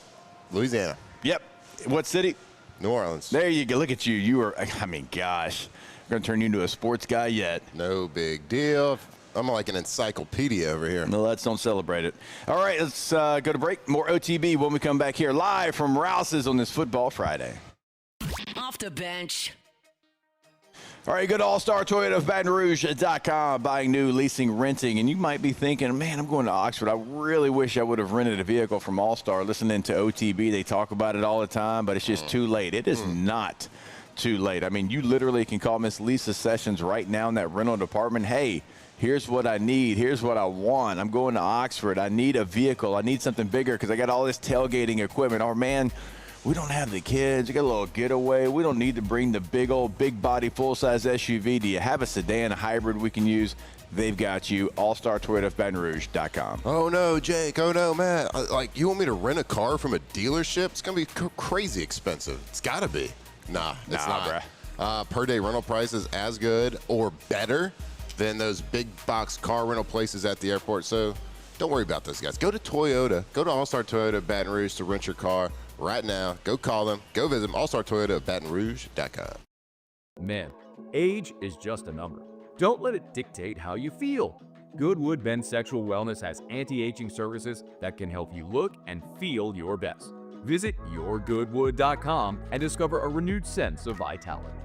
Speaker 10: Louisiana.
Speaker 9: Yep. What city?
Speaker 10: New Orleans.
Speaker 9: There you go. Look at you. You were, I mean, gosh. We're going to turn you into a sports guy yet.
Speaker 10: No big deal. I'm like an encyclopedia over here.
Speaker 9: No, let's don't celebrate it. All right, let's go to break. More OTB when we come back here live from Rouse's on this Football Friday.
Speaker 7: Off the bench.
Speaker 9: All right, go to All-Star Toyota of Baton Rouge.com, buying new, leasing, renting. And you might be thinking, man, I'm going to Oxford. I really wish I would have rented a vehicle from All-Star. Listening to OTB, they talk about it all the time, but it's just too late. It is not too late. I mean, you literally can call Miss Lisa Sessions right now in that rental department. Hey, here's what I need. Here's what I want. I'm going to Oxford. I need a vehicle. I need something bigger because I got all this tailgating equipment. Or, man, we don't have the kids. We got a little getaway. We don't need to bring the big old, big body, full-size SUV. Do you have a sedan, a hybrid we can use? They've got you. All-Star Toyota of Baton Rouge.com.
Speaker 10: Oh, no, Jake. Oh, no, Matt. Like, you want me to rent a car from a dealership? It's going to be crazy expensive. It's got to be. Nah, it's not. Bruh. Per day rental prices as good or better than those big box car rental places at the airport. So don't worry about those guys. Go to Toyota. Go to All-Star Toyota Baton Rouge to rent your car right now. Go call them. Go visit them. All-Star Toyota Baton Rouge.com.
Speaker 17: Man, age is just a number. Don't let it dictate how you feel. Goodwood Men's Sexual Wellness has anti-aging services that can help you look and feel your best. Visit yourgoodwood.com and discover a renewed sense of vitality.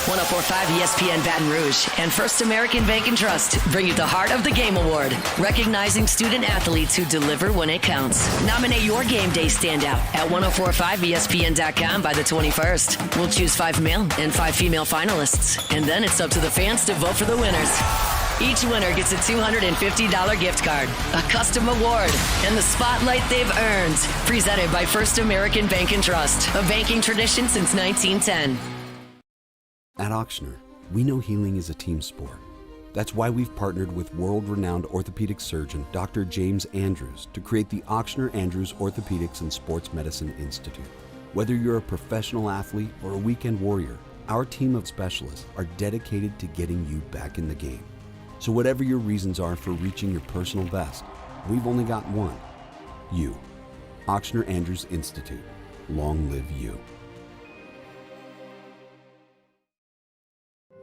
Speaker 7: 104.5 ESPN Baton Rouge and First American Bank and Trust bring you the Heart of the Game Award, recognizing student athletes who deliver when it counts. Nominate your game day standout at 1045ESPN.com by the 21st. We'll choose 5 male and 5 female finalists, and then it's up to the fans to vote for the winners. Each winner gets a $250 gift card, a custom award, and the spotlight they've earned. Presented by First American Bank and Trust, a banking tradition since 1910.
Speaker 11: At Auctioner, we know healing is a team sport. That's why we've partnered with world-renowned orthopedic surgeon Dr. James Andrews to create the Auctioner Andrews Orthopedics and Sports Medicine Institute. Whether you're a professional athlete or a weekend warrior, our team of specialists are dedicated to getting you back in the game. So whatever your reasons are for reaching your personal best, we've only got one. You. Auctioner Andrews Institute. Long live you.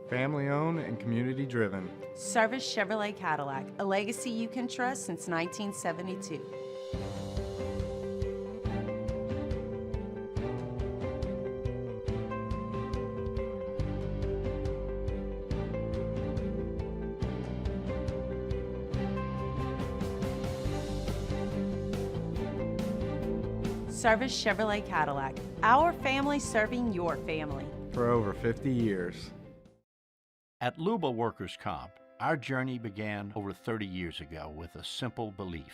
Speaker 18: Family owned and community driven.
Speaker 19: Service Chevrolet Cadillac, a legacy you can trust since 1972. Service Chevrolet Cadillac, our family serving your family.
Speaker 18: For over 50 years.
Speaker 20: At Luba Workers' Comp, our journey began over 30 years ago with a simple belief: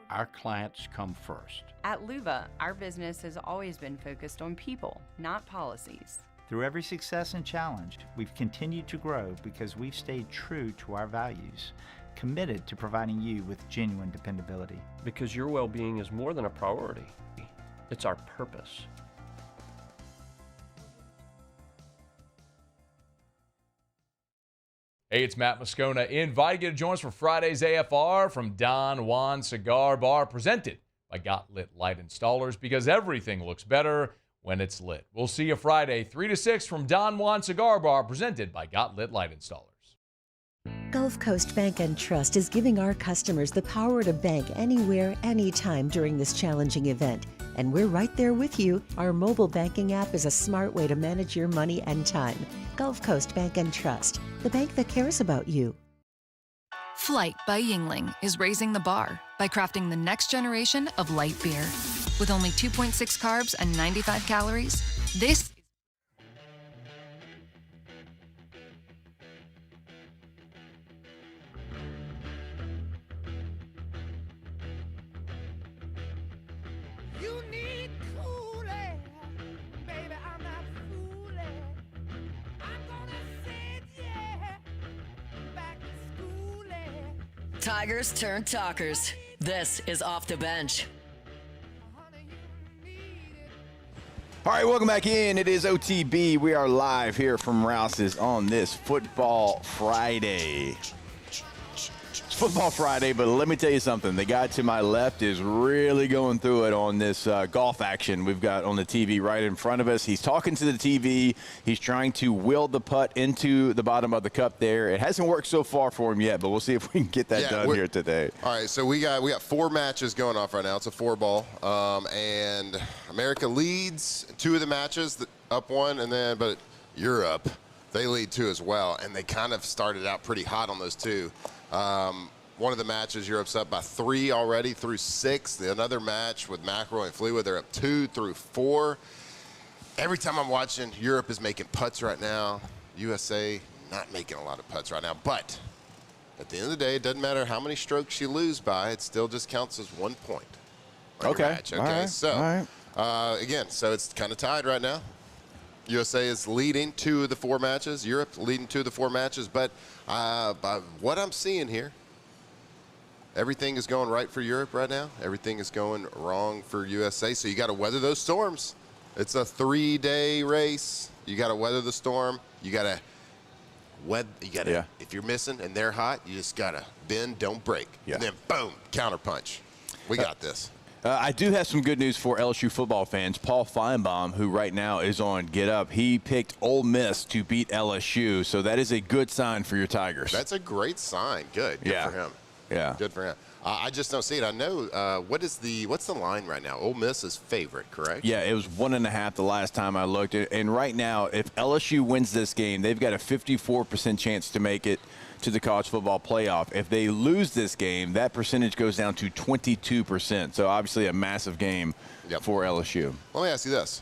Speaker 20: our clients come first.
Speaker 21: At Luba, our business has always been focused on people, not policies.
Speaker 22: Through every success and challenge, we've continued to grow because we've stayed true to our values, committed to providing you with genuine dependability.
Speaker 23: Because your well-being is more than a priority. It's our purpose.
Speaker 24: Hey, it's Matt Moscona inviting you to join us for Friday's AFR from Don Juan Cigar Bar, presented by Got Lit Light Installers, because everything looks better when it's lit. We'll see you Friday, 3 to 6 from Don Juan Cigar Bar, presented by Got Lit Light Installers.
Speaker 25: Gulf Coast Bank and Trust is giving our customers the power to bank anywhere, anytime during this challenging event. And we're right there with you. Our mobile banking app is a smart way to manage your money and time. Gulf Coast Bank and Trust, the bank that cares about you.
Speaker 26: Flight by Yingling is raising the bar by crafting the next generation of light beer. With only 2.6 carbs and 95 calories, this
Speaker 7: Tigers turn talkers. This is Off the Bench.
Speaker 9: All right, welcome back in. It is OTB. We are live here from Rouse's on this Football Friday. It's Football Friday, but let me tell you something. The guy to my left is really going through it on this golf action we've got on the TV right in front of us. He's talking to the TV. He's trying to will the putt into the bottom of the cup there. It hasn't worked so far for him yet, but we'll see if we can get that done here today.
Speaker 10: All right, so we got 4 matches going off right now. It's a 4-ball, and America leads 2 of the matches, up 1, and then but Europe, they lead 2 as well, and they kind of started out pretty hot on those 2. One of the matches, Europe's up by 3 already through 6. Another match with McElroy and Fleetwood, they're up 2 through 4. Every time I'm watching, Europe is making putts right now. USA not making a lot of putts right now. But at the end of the day, it doesn't matter how many strokes you lose by. It still just counts as 1 point.
Speaker 9: Okay.
Speaker 10: Match. Okay.
Speaker 9: All right.
Speaker 10: So, again, so it's kind of tied right now. USA is leading 2 of the 4 matches. Europe leading 2 of the 4 matches. But by what I'm seeing here, everything is going right for Europe right now. Everything is going wrong for USA. So you got to weather those storms. It's a 3-day race. You got to weather the storm. You got to if you're missing and they're hot, you just got to bend, don't break.
Speaker 9: Yeah.
Speaker 10: And then boom, counterpunch. We got this.
Speaker 9: I do have some good news for LSU football fans. Paul Feinbaum, who right now is on Get Up, he picked Ole Miss to beat LSU, so that is a good sign for your Tigers.
Speaker 10: That's a great sign. Good for him.
Speaker 9: Yeah.
Speaker 10: Good for him. I just don't see it. I know. What's the line right now? Ole Miss is favorite, correct?
Speaker 9: Yeah, it was 1.5 the last time I looked. And right now, if LSU wins this game, they've got a 54% chance to make it to the college football playoff. If they lose this game, that percentage goes down to 22%. So obviously a massive game for LSU.
Speaker 10: Let me ask you this.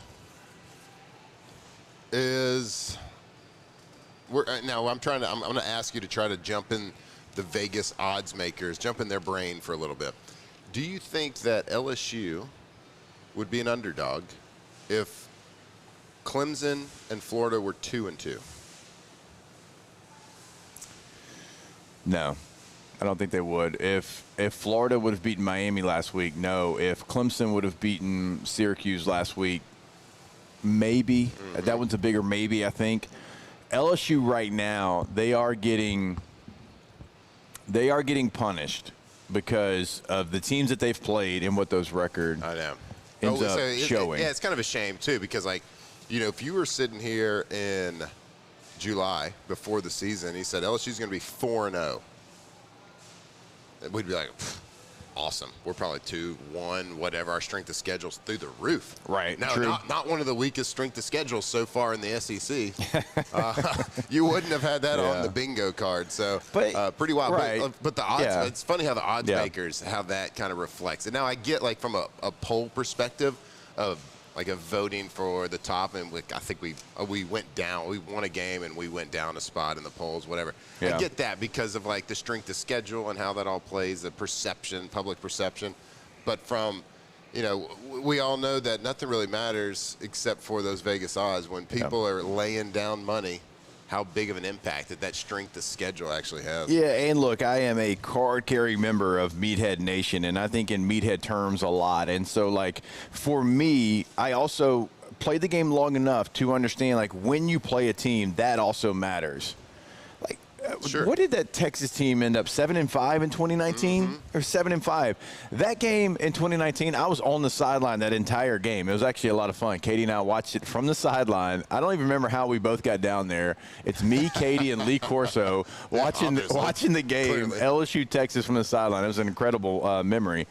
Speaker 10: Now I'm going to ask you to try to jump in the Vegas odds makers, jump in their brain for a little bit. Do you think that LSU would be an underdog if Clemson and Florida were 2-2?
Speaker 9: No, I don't think they would. If Florida would have beaten Miami last week, no. If Clemson would have beaten Syracuse last week, maybe. Mm-hmm. That one's a bigger maybe, I think. LSU right now, they are getting punished because of the teams that they've played and what those records ends up showing.
Speaker 10: Yeah, it's kind of a shame, too, because, if you were sitting here in July before the season, he said LSU's going to be 4-0. We'd be like, awesome. We're probably 2-1, whatever. Our strength of schedule's through the roof.
Speaker 9: Right.
Speaker 10: No,
Speaker 9: true.
Speaker 10: not one of the weakest strength of schedules so far in the SEC. You wouldn't have had that on the bingo card. So pretty wild.
Speaker 9: Right.
Speaker 10: But the odds, it's funny how the odds makers, how that kind of reflects. And now I get from a poll perspective of a voting for the top, and I think we went down. We won a game and we went down a spot in the polls, whatever.
Speaker 9: Yeah.
Speaker 10: I get that because of the strength of schedule and how that all plays, the perception, public perception. But from, we all know that nothing really matters except for those Vegas odds. When people are laying down money, how big of an impact that strength of schedule actually has.
Speaker 9: Yeah, and look, I am a card-carrying member of Meathead Nation, and I think in Meathead terms a lot. And so, for me, I also played the game long enough to understand, when you play a team, that also matters.
Speaker 10: Sure.
Speaker 9: What did that Texas team end up, 7-5 in 2019 or 7-5? That game in 2019, I was on the sideline that entire game. It was actually a lot of fun. Katie and I watched it from the sideline. I don't even remember how we both got down there. It's me, Katie, and Lee Corso watching the game, clearly. LSU Texas from the sideline. It was an incredible memory.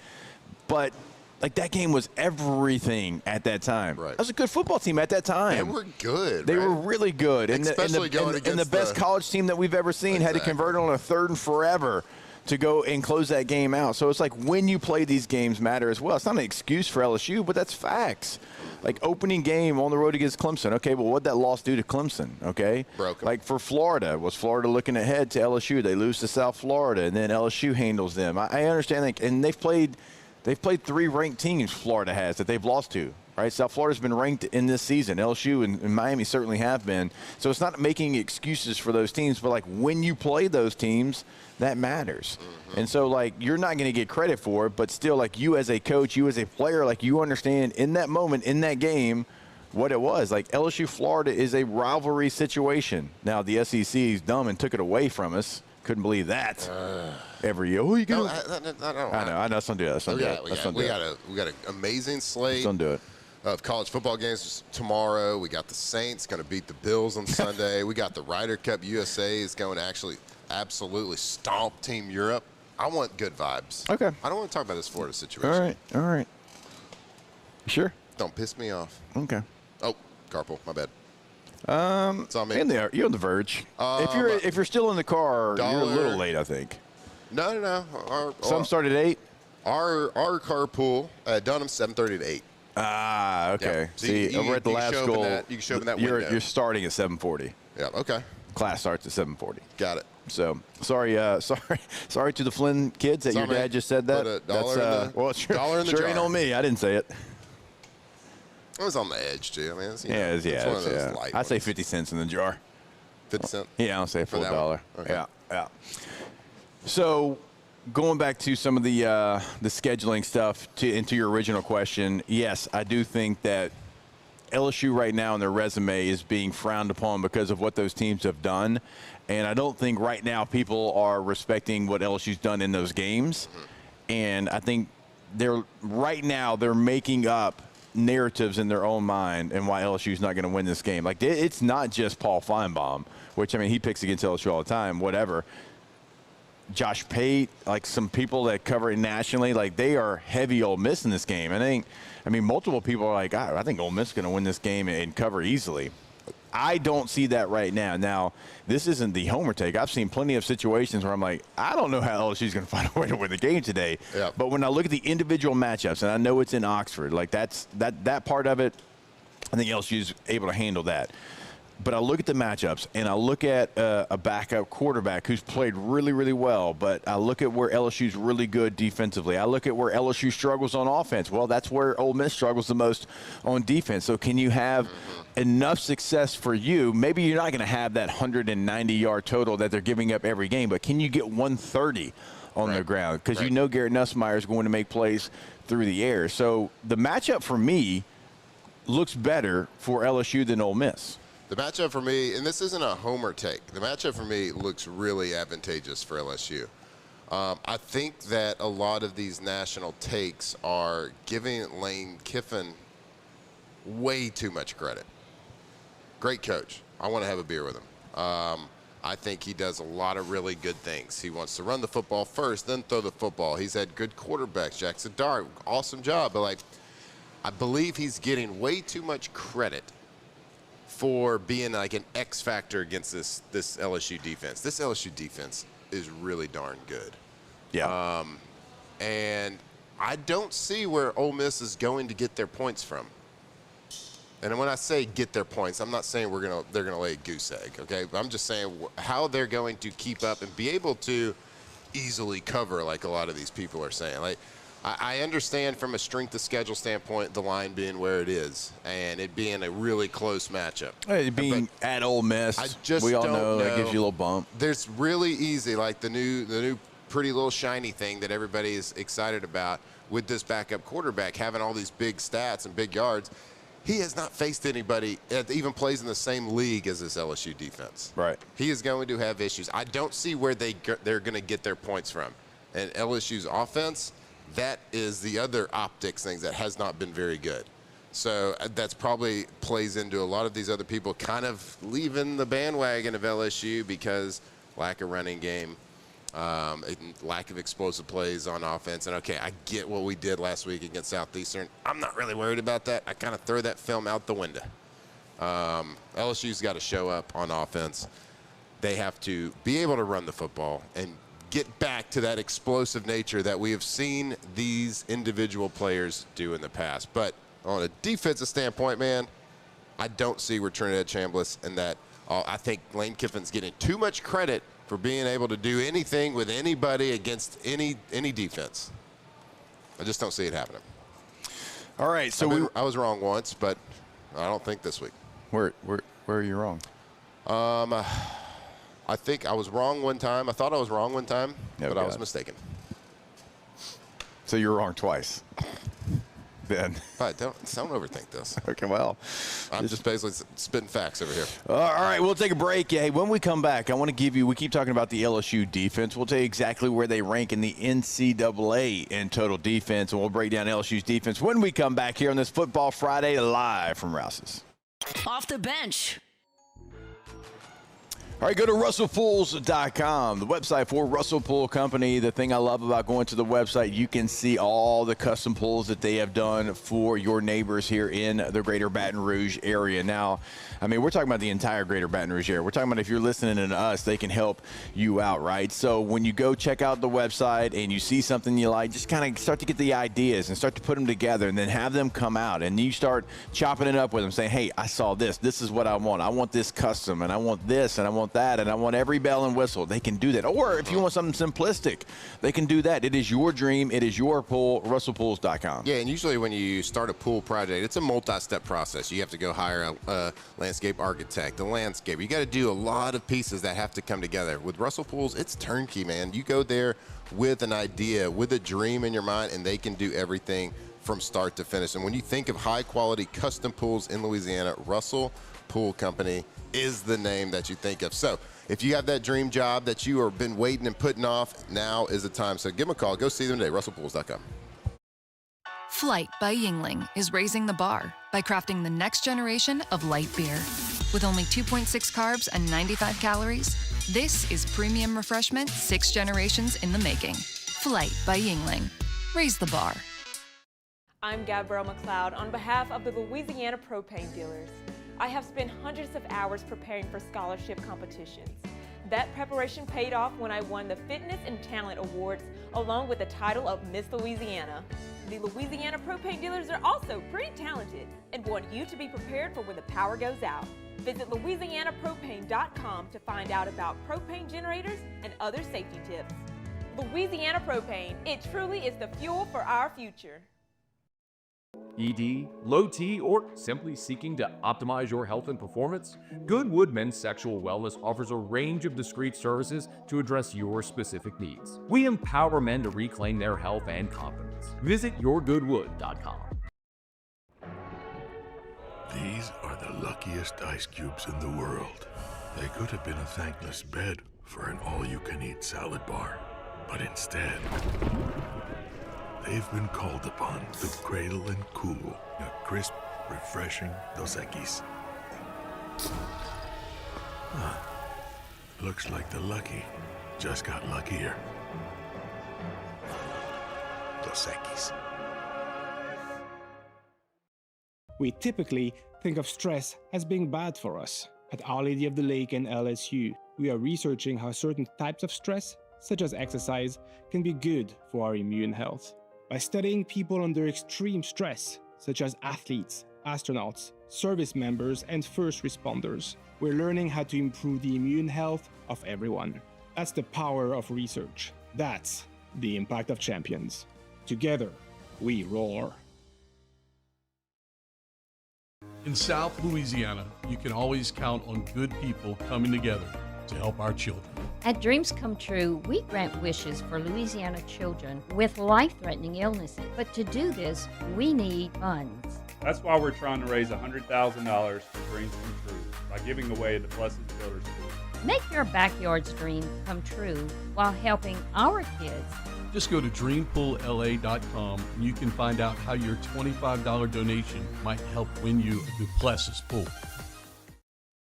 Speaker 9: But that game was everything at that time.
Speaker 10: Right.
Speaker 9: That was a good football team at that time.
Speaker 10: They were good.
Speaker 9: They were really good.
Speaker 10: Especially going against
Speaker 9: the best college team that we've ever seen had to convert on a 3rd and forever to go and close that game out. So it's when you play these games matter as well. It's not an excuse for LSU, but that's facts. Opening game on the road against Clemson. Okay, well, what'd that loss do to Clemson? Okay?
Speaker 10: Broken.
Speaker 9: For Florida, was Florida looking ahead to LSU? They lose to South Florida, and then LSU handles them. I understand, and they've played 3 ranked teams, Florida has, that they've lost to, right? South Florida's been ranked in this season. LSU and Miami certainly have been. So it's not making excuses for those teams, but, when you play those teams, that matters. Mm-hmm. And so, you're not going to get credit for it, but still, you as a coach, you as a player, you understand in that moment, in that game, what it was. LSU-Florida is a rivalry situation. Now, the SEC is dumb and took it away from us. Couldn't believe that. Every year. I know. Let's don't do that.
Speaker 10: We got an amazing slate.
Speaker 9: Let's don't do it.
Speaker 10: Of college football games tomorrow. We got the Saints going to beat the Bills on Sunday. We got the Ryder Cup. USA is going to actually absolutely stomp Team Europe. I want good vibes.
Speaker 9: Okay.
Speaker 10: I don't want to talk about this Florida situation.
Speaker 9: All right. You sure?
Speaker 10: Don't piss me off.
Speaker 9: Okay.
Speaker 10: Oh, carpool. My bad.
Speaker 9: It's on me. You're on the verge. If you're still in the car, you're a little late, I think.
Speaker 10: No.
Speaker 9: Some start at 8.
Speaker 10: Our carpool at Dunham 7:30 to 8.
Speaker 9: Ah, okay.
Speaker 10: Yeah.
Speaker 9: See, over at the lab school,
Speaker 10: you can show them that window.
Speaker 9: You're starting at 7:40.
Speaker 10: Yeah. Okay.
Speaker 9: Class starts at 7:40.
Speaker 10: Got it.
Speaker 9: So sorry to the Flynn kids that your dad just said that. Sure ain't on me. I didn't say it.
Speaker 10: It was on the edge, too. I mean, it's one of those light
Speaker 9: I'd say 50 cents in the jar.
Speaker 10: 50 cents?
Speaker 9: Yeah, I'll say for $1.
Speaker 10: Okay.
Speaker 9: Yeah. So going back to some of the scheduling stuff into your original question, yes, I do think that LSU right now in their resume is being frowned upon because of what those teams have done. And I don't think right now people are respecting what LSU's done in those games. Mm-hmm. And I think they're making up narratives in their own mind and why LSU's not going to win this game. It's not just Paul Feinbaum, which, he picks against LSU all the time, whatever. Josh Pate, like some people that cover it nationally, like they are heavy Ole Miss in this game. I mean, multiple people are like, I think Ole Miss is going to win this game and cover easily. I don't see that right now. Now, this isn't the homer take. I've seen plenty of situations where I'm like, I don't know how LSU is going to find a way to win the game today.
Speaker 10: Yeah.
Speaker 9: But when I look at the individual matchups, and I know it's in Oxford, like that part of it, I think LSU is able to handle that. But I look at the matchups, and I look at a backup quarterback who's played really, really well. But I look at where LSU's really good defensively. I look at where LSU struggles on offense. Well, that's where Ole Miss struggles the most on defense. So can you have enough success for you? Maybe you're not going to have that 190-yard total that they're giving up every game, but can you get 130 on the ground? Because you know Garrett Nussmeier is going to make plays through the air. So the matchup for me looks better for LSU than Ole Miss.
Speaker 10: The matchup for me, and this isn't a homer take, the matchup for me looks really advantageous for LSU. I think that a lot of these national takes are giving Lane Kiffin way too much credit. Great coach. I want to have a beer with him. I think he does a lot of really good things. He wants to run the football first, then throw the football. He's had good quarterbacks. Jackson Dart, awesome job. But, I believe he's getting way too much credit for being like an X factor against this LSU defense. This LSU defense is really darn good.
Speaker 9: Yeah.
Speaker 10: And I don't see where Ole Miss is going to get their points from. And when I say get their points, I'm not saying they're gonna lay a goose egg, okay? But I'm just saying how they're going to keep up and be able to easily cover, like a lot of these people are saying. Like, I understand from a strength of schedule standpoint, the line being where it is, and it being a really close matchup.
Speaker 9: It being at Ole Miss, we all know that gives you a little bump.
Speaker 10: There's really easy, like the new pretty little shiny thing that everybody is excited about with this backup quarterback having all these big stats and big yards. He has not faced anybody that even plays in the same league as this LSU defense.
Speaker 9: Right.
Speaker 10: He is going to have issues. I don't see where they're going to get their points from. And LSU's offense, that is the other optics things that has not been very good. So that's probably plays into a lot of these other people kind of leaving the bandwagon of LSU because lack of running game, lack of explosive plays on offense. And, okay, I get what we did last week against Southeastern. I'm not really worried about that. I kind of throw that film out the window. LSU's got to show up on offense. They have to be able to run the football and get back to that explosive nature that we have seen these individual players do in the past. But on a defensive standpoint, man, I don't see where Trinidad Chambliss and that I think Lane Kiffin's getting too much credit for being able to do anything with anybody against any defense. I just don't see it happening.
Speaker 9: All right, so
Speaker 10: I was wrong once, but I don't think this week.
Speaker 9: Where are you wrong?
Speaker 10: I think I was wrong one time. I thought I was wrong one time, but I was mistaken.
Speaker 9: So you're wrong twice. Ben.
Speaker 10: Don't overthink this.
Speaker 9: Okay, well.
Speaker 10: I'm just basically spitting facts over here.
Speaker 9: All right, we'll take a break. Hey, when we come back, I want to give you, we keep talking about the LSU defense. We'll tell you exactly where they rank in the NCAA in total defense, and we'll break down LSU's defense when we come back here on this Football Friday live from Rouse's.
Speaker 7: Off the bench.
Speaker 9: All right, go to RussellPools.com, the website for Russell Pool Company. The thing I love about going to the website, you can see all the custom pools that they have done for your neighbors here in the greater Baton Rouge area. Now, I mean, we're talking about the entire greater Baton Rouge area. We're talking about if you're listening to us, they can help you out, right? So when you go check out the website and you see something you like, just kind of start to get the ideas and start to put them together and then have them come out. And you start chopping it up with them, saying, hey, I saw this. This is what I want. I want this custom, and I want this, and I want that, and I want every bell and whistle. They can do that. Or if you want something simplistic, they can do that. It is your dream. It is your pool, RussellPools.com.
Speaker 10: Yeah, and usually when you start a pool project, it's a multi-step process. You have to go hire a landscape architect, a landscaper. You got to do a lot of pieces that have to come together. With Russell Pools, it's turnkey, man. You go there with an idea, with a dream in your mind, and they can do everything from start to finish. And when you think of high-quality custom pools in Louisiana, Russell Pool Company is the name that you think of. So if you have that dream job that you have been waiting and putting off, now is the time. So give them a call. Go see them today, russellpools.com.
Speaker 26: Flight by Yingling is raising the bar by crafting the next generation of light beer. With only 2.6 carbs and 95 calories, This is premium refreshment 6 generations in the making. Flight by Yingling. Raise the bar.
Speaker 15: I'm Gabrielle McLeod on behalf of the Louisiana Propane Dealers. I have spent hundreds of hours preparing for scholarship competitions. That preparation paid off when I won the Fitness and Talent Awards along with the title of Miss Louisiana. The Louisiana Propane Dealers are also pretty talented and want you to be prepared for when the power goes out. Visit louisianapropane.com to find out about propane generators and other safety tips. Louisiana Propane, it truly is the fuel for our future.
Speaker 17: ED, low T, or simply seeking to optimize your health and performance? Goodwood Men's Sexual Wellness offers a range of discreet services to address your specific needs. We empower men to reclaim their health and confidence. Visit yourgoodwood.com.
Speaker 2: These are the luckiest ice cubes in the world. They could have been a thankless bed for an all-you-can-eat salad bar, but instead, they've been called upon to cradle and cool a crisp, refreshing Dos Equis. Looks like the lucky just got luckier. Dos Equis.
Speaker 3: We typically think of stress as being bad for us. At Our Lady of the Lake and LSU, we are researching how certain types of stress, such as exercise, can be good for our immune health. By studying people under extreme stress, such as athletes, astronauts, service members, and first responders, we're learning how to improve the immune health of everyone. That's the power of research. That's the impact of champions. Together, we roar.
Speaker 4: In South Louisiana, you can always count on good people coming together to help our children.
Speaker 5: At Dreams Come True, we grant wishes for Louisiana children with life-threatening illnesses. But to do this, we need funds.
Speaker 6: That's why we're trying to raise $100,000 for Dreams Come True by giving away the Blessed Children's School.
Speaker 5: Make your backyard's dream come true while helping our kids.
Speaker 4: Just go to dreampoolla.com and you can find out how your $25 donation might help win you a Duplessis pool.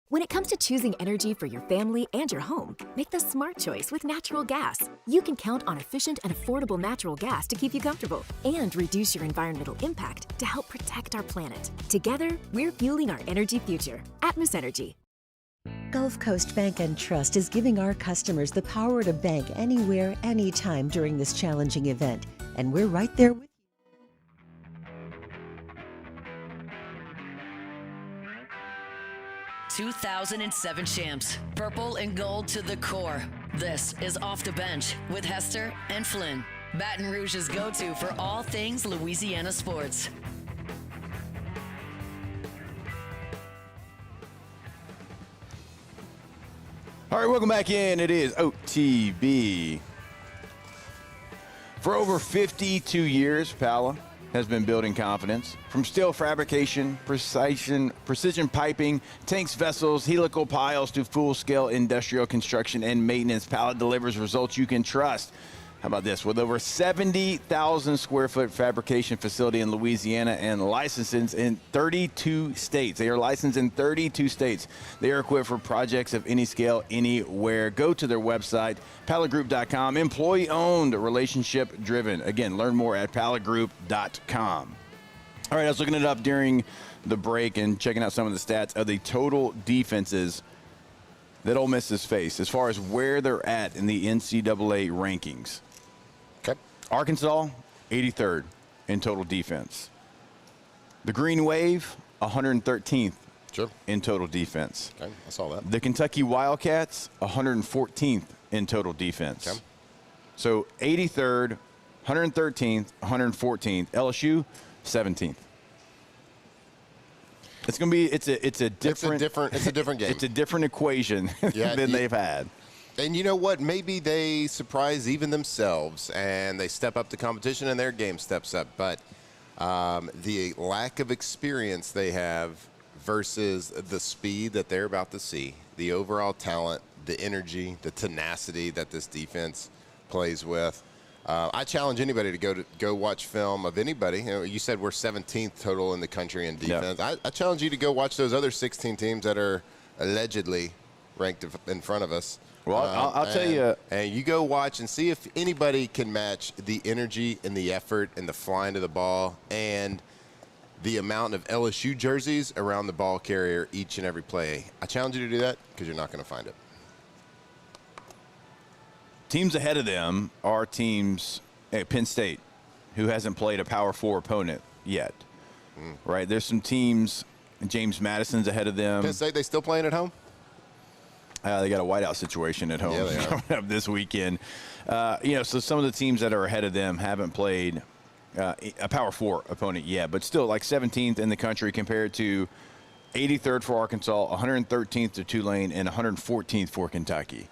Speaker 8: When it comes to choosing energy for your family and your home, make the smart choice with natural gas. You can count on efficient and affordable natural gas to keep you comfortable and reduce your environmental impact to help protect our planet. Together, we're fueling our energy future. Atmos Energy.
Speaker 25: Gulf Coast Bank and Trust is giving our customers the power to bank anywhere, anytime during this challenging event. And we're right there with you.
Speaker 7: 2007 champs, purple and gold to the core. This is Off the Bench with Hester and Flynn, Baton Rouge's go-to for all things Louisiana sports.
Speaker 9: All right, welcome back in. It is OTB. For over 52 years, Pala has been building confidence. From steel fabrication, precision piping, tanks, vessels, helical piles to full-scale industrial construction and maintenance, Pala delivers results you can trust. How about this? With over 70,000 square foot fabrication facility in Louisiana and licenses in 32 states. They are licensed in 32 states. They are equipped for projects of any scale, anywhere. Go to their website, palagroup.com. Employee-owned, relationship-driven. Again, learn more at palagroup.com. All right, I was looking it up during the break and checking out some of the stats of the total defenses that Ole Miss has faced as far as where they're at in the NCAA rankings.
Speaker 10: Okay.
Speaker 9: Arkansas, 83rd in total defense. The Green Wave, 113th in total defense.
Speaker 10: Okay, I saw that.
Speaker 9: The Kentucky Wildcats, 114th in total defense.
Speaker 10: Okay.
Speaker 9: So 83rd, 113th, 114th. LSU, 17th. It's going to be it's a different game. It's a different equation than they've had.
Speaker 10: And you know what? Maybe they surprise even themselves and they step up the competition and their game steps up. But the lack of experience they have versus the speed that they're about to see, the overall talent, the energy, the tenacity that this defense plays with. I challenge anybody to go watch film of anybody. You said we're 17th total in the country in defense. Yeah. I challenge you to go watch those other 16 teams that are allegedly ranked in front of us.
Speaker 9: Well, I'll tell you.
Speaker 10: And you go watch and see if anybody can match the energy and the effort and the flying to the ball and the amount of LSU jerseys around the ball carrier each and every play. I challenge you to do that because you're not going to find it.
Speaker 9: Teams ahead of them are teams at Penn State, who hasn't played a Power 4 opponent yet. Right? There's some teams, James Madison's ahead of them.
Speaker 10: Penn State, they still playing at home?
Speaker 9: They got a whiteout situation at home coming up this weekend. So some of the teams that are ahead of them haven't played a Power 4 opponent yet, but still like 17th in the country compared to 83rd for Arkansas, 113th to Tulane, and 114th for Kentucky.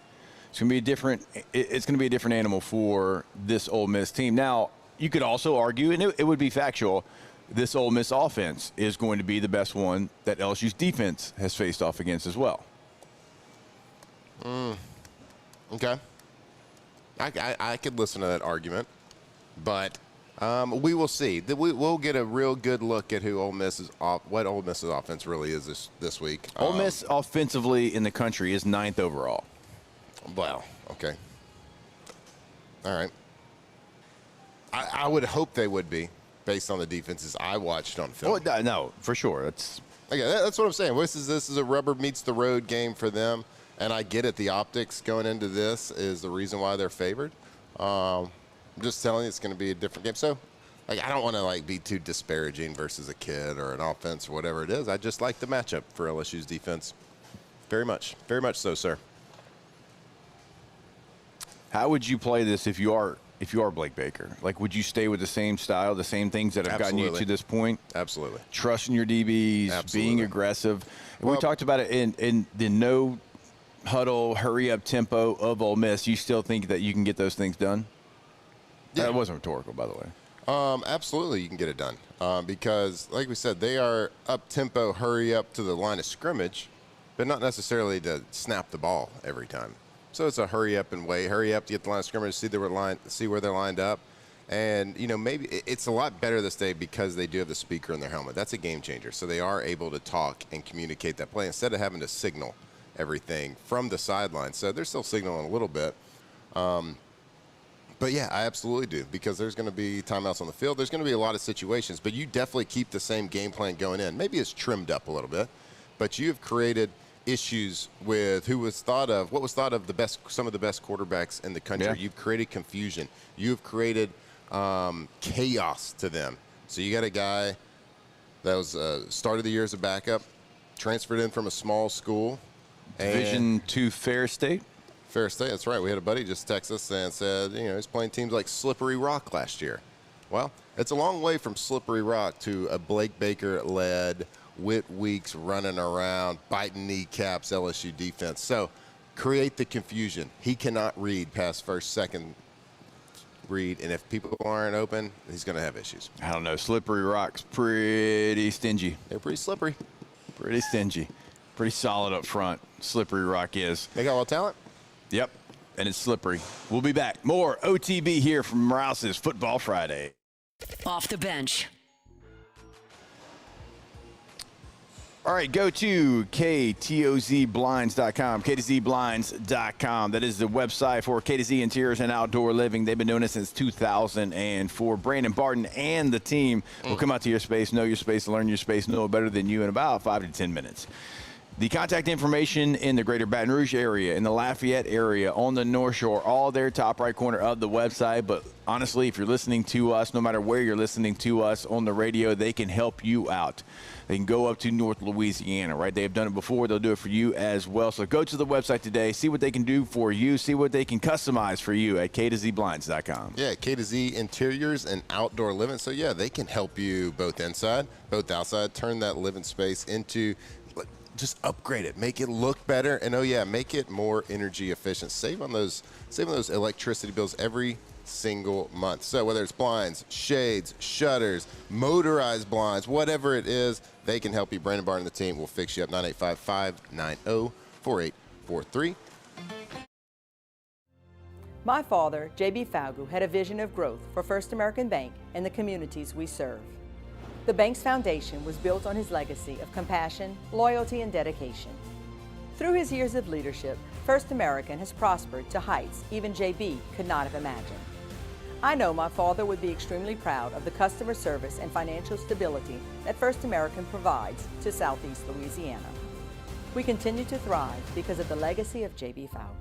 Speaker 9: It's going to be a different animal for this Ole Miss team. Now, you could also argue, and it would be factual, this Ole Miss offense is going to be the best one that LSU's defense has faced off against as well.
Speaker 10: Okay. I could listen to that argument, but we will see. We'll get a real good look at what Ole Miss's offense really is this week.
Speaker 9: Ole Miss offensively in the country is 9th overall.
Speaker 10: Well, okay. All right. I would hope they would be, based on the defenses I watched on film.
Speaker 9: Oh, no, for sure. That's
Speaker 10: what I'm saying. This is a rubber meets the road game for them. And I get it. The optics going into this is the reason why they're favored. I'm just telling you, it's going to be a different game. So, I don't want to be too disparaging versus a kid or an offense or whatever it is. I just like the matchup for LSU's defense. Very much so, sir.
Speaker 9: How would you play this if you are Blake Baker? Would you stay with the same style, the same things that have gotten you to this point?
Speaker 10: Absolutely.
Speaker 9: Trusting your DBs, being aggressive. And we talked about it in the no huddle, hurry up tempo of Ole Miss. You still think that you can get those things done? Yeah. That wasn't rhetorical, by the way.
Speaker 10: Absolutely, you can get it done because, like we said, they are up tempo, hurry up to the line of scrimmage, but not necessarily to snap the ball every time. So it's a hurry up and wait, hurry up to get the line of scrimmage, see where they're lined up, and maybe it's a lot better this day because they do have the speaker in their helmet. That's a game changer. So they are able to talk and communicate that play instead of having to signal everything from the sideline. So they're still signaling a little bit. But, yeah, I absolutely do because there's going to be timeouts on the field. There's going to be a lot of situations, but you definitely keep the same game plan going in. Maybe it's trimmed up a little bit, but you have created issues with what was thought of some of the best quarterbacks in the country. Yeah. You've created confusion. You've created chaos to them. So you got a guy that was started the year as a backup, transferred in from a small school.
Speaker 9: Division II Fair State?
Speaker 10: Fair State, that's right. We had a buddy just text us and said, he's playing teams like Slippery Rock last year. Well, it's a long way from Slippery Rock to a Blake Baker-led, Whit Weeks running around, biting kneecaps LSU defense. So create the confusion. He cannot read past first, second read, and if people aren't open, he's going to have issues.
Speaker 9: I don't know. Slippery Rock's pretty stingy.
Speaker 10: They're pretty slippery.
Speaker 9: Pretty stingy. Pretty solid up front. Slippery Rock is.
Speaker 10: They got a lot of talent?
Speaker 9: Yep, and it's slippery. We'll be back. More OTB here from Rouse's Football Friday.
Speaker 7: Off the bench.
Speaker 9: All right, go to ktozblinds.com, ktozblinds.com. That is the website for K2Z Interiors and Outdoor Living. They've been doing it since 2004. Brandon Barton and the team will come out to your space, know your space, learn your space, know it better than you in about 5 to 10 minutes. The contact information in the greater Baton Rouge area, in the Lafayette area, on the North Shore, all there, top right corner of the website. But honestly, if you're listening to us, no matter where you're listening to us on the radio, they can help you out. They can go up to North Louisiana, right? They have done it before. They'll do it for you as well. So go to the website today, see what they can do for you, see what they can customize for you at ktozblinds.com.
Speaker 10: Yeah, K2Z Interiors and Outdoor Living. So, yeah, they can help you both inside, both outside, turn that living space into – just upgrade it, make it look better, and make it more energy efficient. Save on those electricity bills every single month. So whether it's blinds, shades, shutters, motorized blinds, whatever it is, they can help you. Brandon Barton and the team will fix you up. 985-590-4843.
Speaker 1: My father, J.B. Falgu, had a vision of growth for First American Bank and the communities we serve. The bank's foundation was built on his legacy of compassion, loyalty, and dedication. Through his years of leadership, First American has prospered to heights even JB could not have imagined. I know my father would be extremely proud of the customer service and financial stability that First American provides to Southeast Louisiana. We continue to thrive because of the legacy of JB Falgout.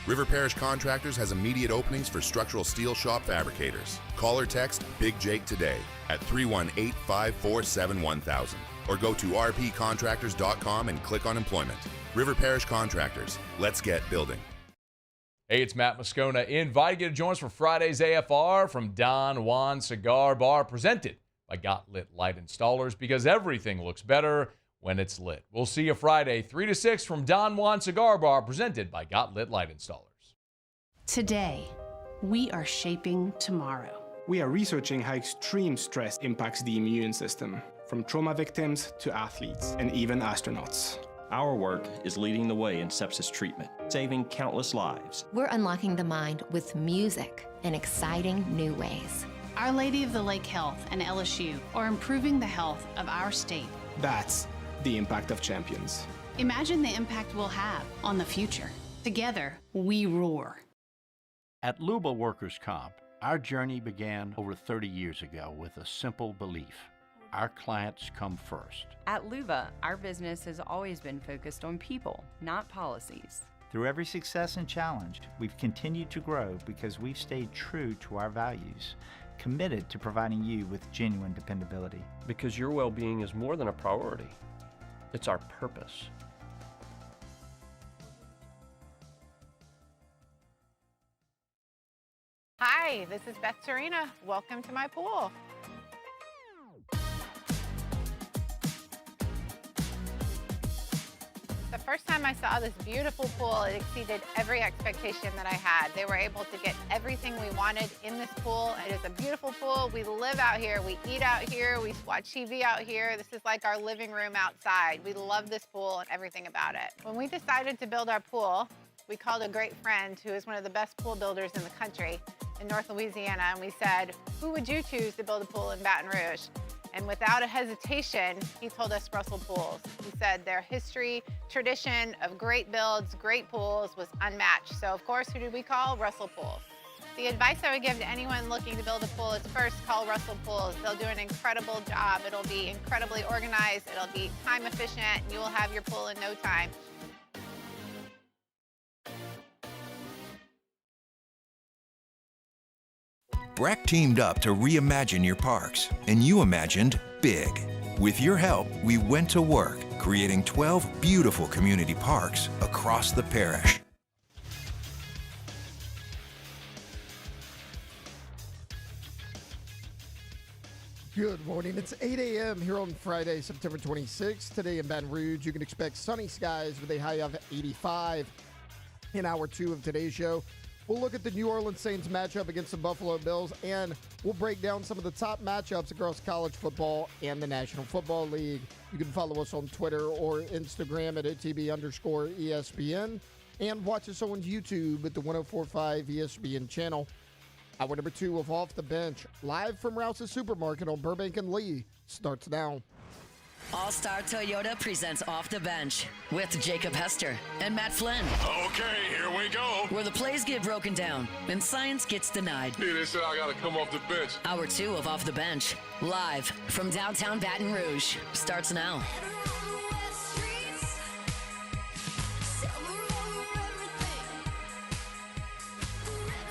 Speaker 11: River Parish Contractors has immediate openings for structural steel shop fabricators. Call or text Big Jake today at 318-547-1000 or go to rpcontractors.com and click on employment. River Parish Contractors. Let's get building.
Speaker 24: Hey, it's Matt Moscona inviting you to join us for Friday's AFR from Don Juan Cigar Bar, presented by Got Lit Light Installers, because everything looks better when it's lit. We'll see you Friday, 3 to 6 from Don Juan Cigar Bar, presented by Got Lit Light Installers.
Speaker 12: Today, we are shaping tomorrow.
Speaker 3: We are researching how extreme stress impacts the immune system, from trauma victims to athletes and even astronauts.
Speaker 13: Our work is leading the way in sepsis treatment, saving countless lives.
Speaker 14: We're unlocking the mind with music in exciting new ways.
Speaker 12: Our Lady of the Lake Health and LSU are improving the health of our state.
Speaker 3: That's the impact of champions.
Speaker 12: Imagine the impact we'll have on the future. Together, we roar.
Speaker 20: At Luba Workers' Comp, our journey began over 30 years ago with a simple belief. Our clients come first.
Speaker 21: At Luba, our business has always been focused on people, not policies.
Speaker 22: Through every success and challenge, we've continued to grow because we've stayed true to our values, committed to providing you with genuine dependability.
Speaker 23: Because your well-being is more than a priority. It's our purpose.
Speaker 16: Hi, this is Beth Serena. Welcome to my pool. The first time I saw this beautiful pool, it exceeded every expectation that I had. They were able to get everything we wanted in this pool. It is a beautiful pool. We live out here, we eat out here, we watch TV out here. This is like our living room outside. We love this pool and everything about it. When we decided to build our pool, we called a great friend who is one of the best pool builders in the country in North Louisiana, and we said, who would you choose to build a pool in Baton Rouge? And without a hesitation, he told us Russell Pools. He said their history, tradition of great builds, great pools was unmatched. So of course, who did we call? Russell Pools. The advice I would give to anyone looking to build a pool is first call Russell Pools. They'll do an incredible job. It'll be incredibly organized. It'll be time efficient, and you will have your pool in no time.
Speaker 19: BRAC teamed up to reimagine your parks, and you imagined big. With your help, we went to work, creating 12 beautiful community parks across the parish.
Speaker 27: Good morning. It's 8 a.m. here on Friday, September 26th. Today in Baton Rouge, you can expect sunny skies with a high of 85. In hour two of today's show, we'll look at the New Orleans Saints matchup against the Buffalo Bills, and we'll break down some of the top matchups across college football and the National Football League. You can follow us on Twitter or Instagram at OTB_ESPN, and watch us on YouTube at the 104.5 ESPN channel. Hour number two of Off the Bench, live from Rouse's Supermarket on Burbank and Lee, starts now.
Speaker 7: All-Star Toyota presents Off the Bench with Jacob Hester and Matt Flynn.
Speaker 2: Okay, here we go.
Speaker 7: Where the plays get broken down and science gets denied.
Speaker 2: Hey, they said I gotta come off the bench.
Speaker 7: Hour two of Off the Bench, live from downtown Baton Rouge, starts now.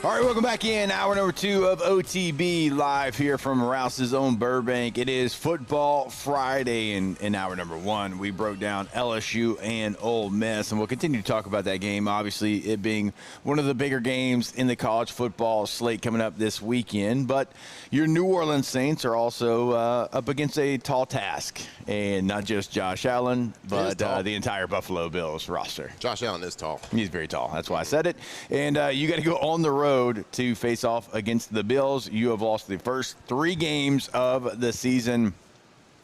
Speaker 9: All right, welcome back in. Hour number two of OTB, live here from Rouse's own Burbank. It is Football Friday, and in hour number one, we broke down LSU and Ole Miss, and we'll continue to talk about that game, obviously it being one of the bigger games in the college football slate coming up this weekend. But your New Orleans Saints are also up against a tall task, and not just Josh Allen, but the entire Buffalo Bills roster.
Speaker 10: Josh Allen is tall.
Speaker 9: He's very tall. That's why I said it. And you got to go on the road to face off against the Bills. You have lost the first 3 games of the season.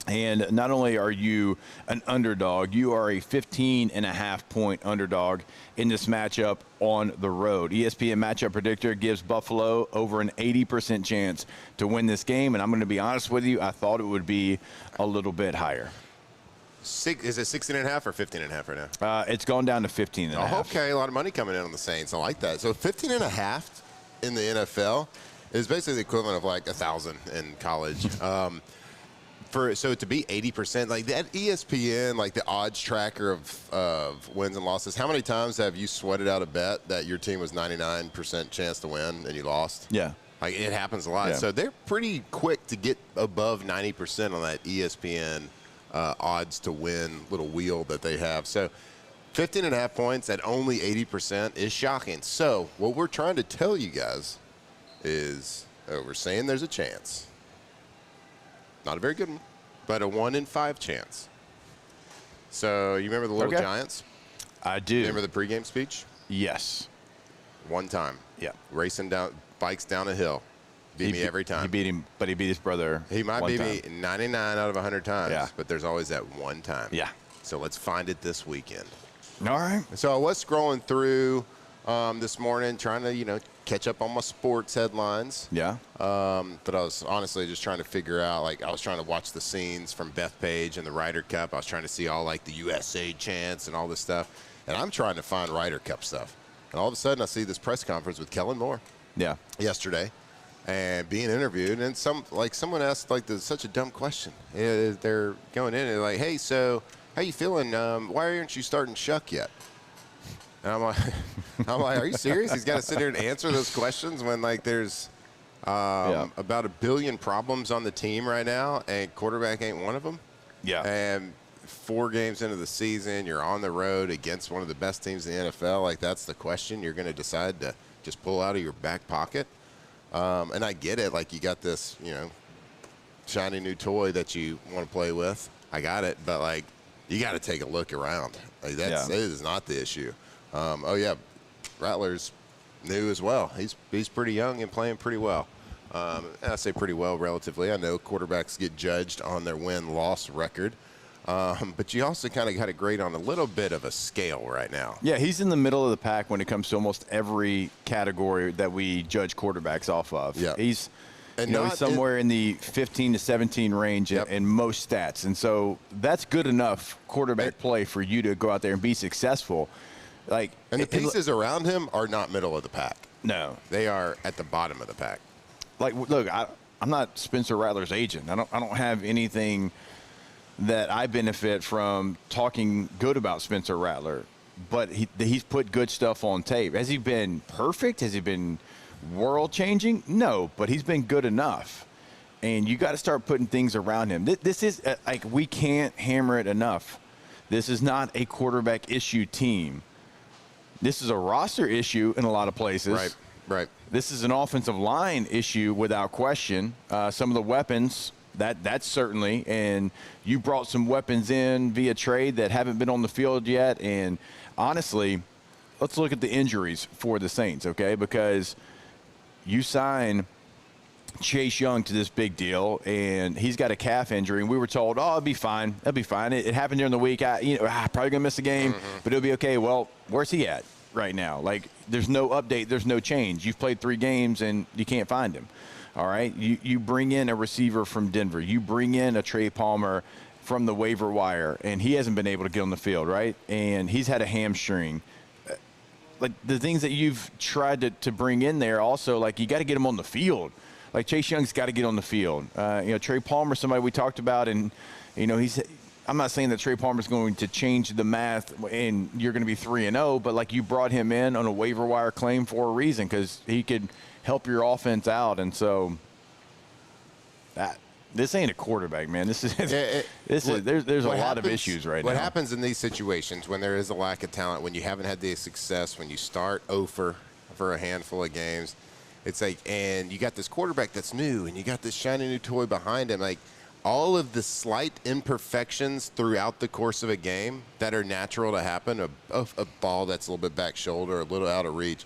Speaker 9: And not only are you an underdog, you are a 15.5-point underdog in this matchup on the road. ESPN Matchup Predictor gives Buffalo over an 80% chance to win this game. And I'm going to be honest with you, I thought it would be a little bit higher.
Speaker 10: Is it 16.5 or 15.5 right now?
Speaker 9: It's gone down to 15.5.
Speaker 10: Oh, okay, a lot of money coming in on the Saints. I like that. So 15.5 in the NFL is basically the equivalent of like 1,000 in college. So to be 80%, like that ESPN, like the odds tracker of wins and losses, how many times have you sweated out a bet that your team was 99% chance to win and you lost?
Speaker 9: Yeah.
Speaker 10: Like it happens a lot.
Speaker 9: Yeah.
Speaker 10: So they're pretty quick to get above 90% on that ESPN odds to win little wheel that they have. So 15.5 points at only 80% is shocking. So what we're trying to tell you guys is we're saying there's a chance. Not a very good one, but a 1 in 5 chance. So you remember the Little Giants?
Speaker 9: I do.
Speaker 10: Remember the pregame speech?
Speaker 9: Yes.
Speaker 10: One time.
Speaker 9: Yeah.
Speaker 10: Racing down bikes down a hill. Beat me every time.
Speaker 9: He beat him, but he beat his brother.
Speaker 10: He might beat me 99 out of 100 times,
Speaker 9: Yeah.
Speaker 10: but there's always that one time.
Speaker 9: Yeah.
Speaker 10: So let's find it this weekend.
Speaker 9: All right.
Speaker 10: So I was scrolling through this morning, trying to, catch up on my sports headlines.
Speaker 9: Yeah.
Speaker 10: But I was honestly just trying to figure out, I was trying to watch the scenes from Bethpage and the Ryder Cup. I was trying to see all, the USA chants and all this stuff. And I'm trying to find Ryder Cup stuff. And all of a sudden, I see this press conference with Kellen Moore.
Speaker 9: Yeah.
Speaker 10: Yesterday. And being interviewed. And someone asked, such a dumb question. They're going in and like, hey, so how you feeling? Why aren't you starting Shuck yet? And I'm like, are you serious? He's got to sit here and answer those questions when there's about 1 billion problems on the team right now, and quarterback ain't one of them.
Speaker 9: Yeah.
Speaker 10: And 4 games into the season, you're on the road against one of the best teams in the NFL. That's the question you're going to decide to just pull out of your back pocket. And I get it. You got this, shiny new toy that you want to play with. I got it, but you got to take a look around. It is not the issue. Rattler's new as well. He's pretty young and playing pretty well. And I say pretty well relatively. I know quarterbacks get judged on their win-loss record. But you also kind of got to grade on a little bit of a scale right now.
Speaker 9: Yeah, he's in the middle of the pack when it comes to almost every category that we judge quarterbacks off of.
Speaker 10: Yeah.
Speaker 9: He's he's somewhere in the 15 to 17 range in most stats. And so that's good enough quarterback play for you to go out there and be successful.
Speaker 10: And the pieces around him are not middle of the pack.
Speaker 9: No.
Speaker 10: They are at the bottom of the pack.
Speaker 9: Look, I'm not Spencer Rattler's agent. I don't have anything that I benefit from talking good about Spencer Rattler, but he's put good stuff on tape. Has he been perfect? Has he been world-changing? No, but he's been good enough. And you got to start putting things around him. This is we can't hammer it enough. This is not a quarterback issue team. This is a roster issue in a lot of places.
Speaker 10: Right.
Speaker 9: This is an offensive line issue without question. Some of the weapons, that's certainly. And you brought some weapons in via trade that haven't been on the field yet. And honestly, let's look at the injuries for the Saints, okay? Because you sign Chase Young to this big deal, and he's got a calf injury, and we were told, it'll be fine. It'll be fine. It happened during the week. Probably going to miss a game, but it'll be okay. Well, where's he at right now? There's no update. There's no change. You've played 3 games, and you can't find him. All right? You bring in a receiver from Denver. You bring in a Trey Palmer from the waiver wire, and he hasn't been able to get on the field, right? And he's had a hamstring. The things that you've tried to bring in there also, you got to get him on the field. Chase Young's got to get on the field. Trey Palmer, somebody we talked about, and, I'm not saying that Trey Palmer's going to change the math and you're going to be 3-0, but you brought him in on a waiver wire claim for a reason because he could help your offense out. And so this ain't a quarterback, man. This is there's a lot of issues right now.
Speaker 10: What happens in these situations when there is a lack of talent, when you haven't had the success, when you start over for a handful of games, it's and you got this quarterback that's new and you got this shiny new toy behind him, all of the slight imperfections throughout the course of a game that are natural to happen, a ball that's a little bit back shoulder, a little out of reach,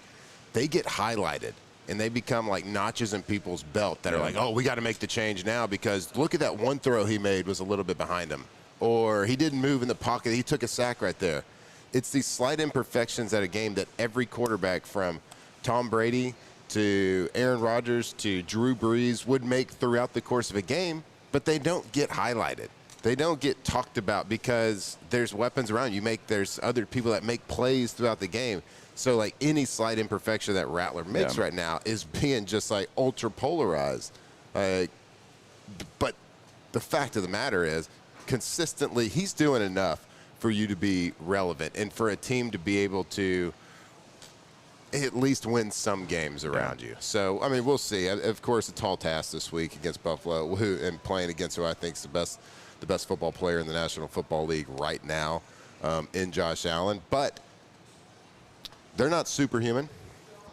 Speaker 10: they get highlighted. And they become notches in people's belt that are we got to make the change now because look at that one throw he made was a little bit behind him. Or he didn't move in the pocket. He took a sack right there. It's these slight imperfections at a game that every quarterback from Tom Brady to Aaron Rodgers to Drew Brees would make throughout the course of a game, but they don't get highlighted. they don't get talked about because there's weapons around you. There's other people that make plays throughout the game. So, like, any slight imperfection that Rattler makes right now is being just, like, ultra polarized. But the fact of the matter is, consistently, he's doing enough for you to be relevant and for a team to be able to at least win some games around you. So, I mean, we'll see. Of course, a tall task this week against Buffalo and playing against who I think is the best football player in the National Football League right now in Josh Allen. But they're not superhuman.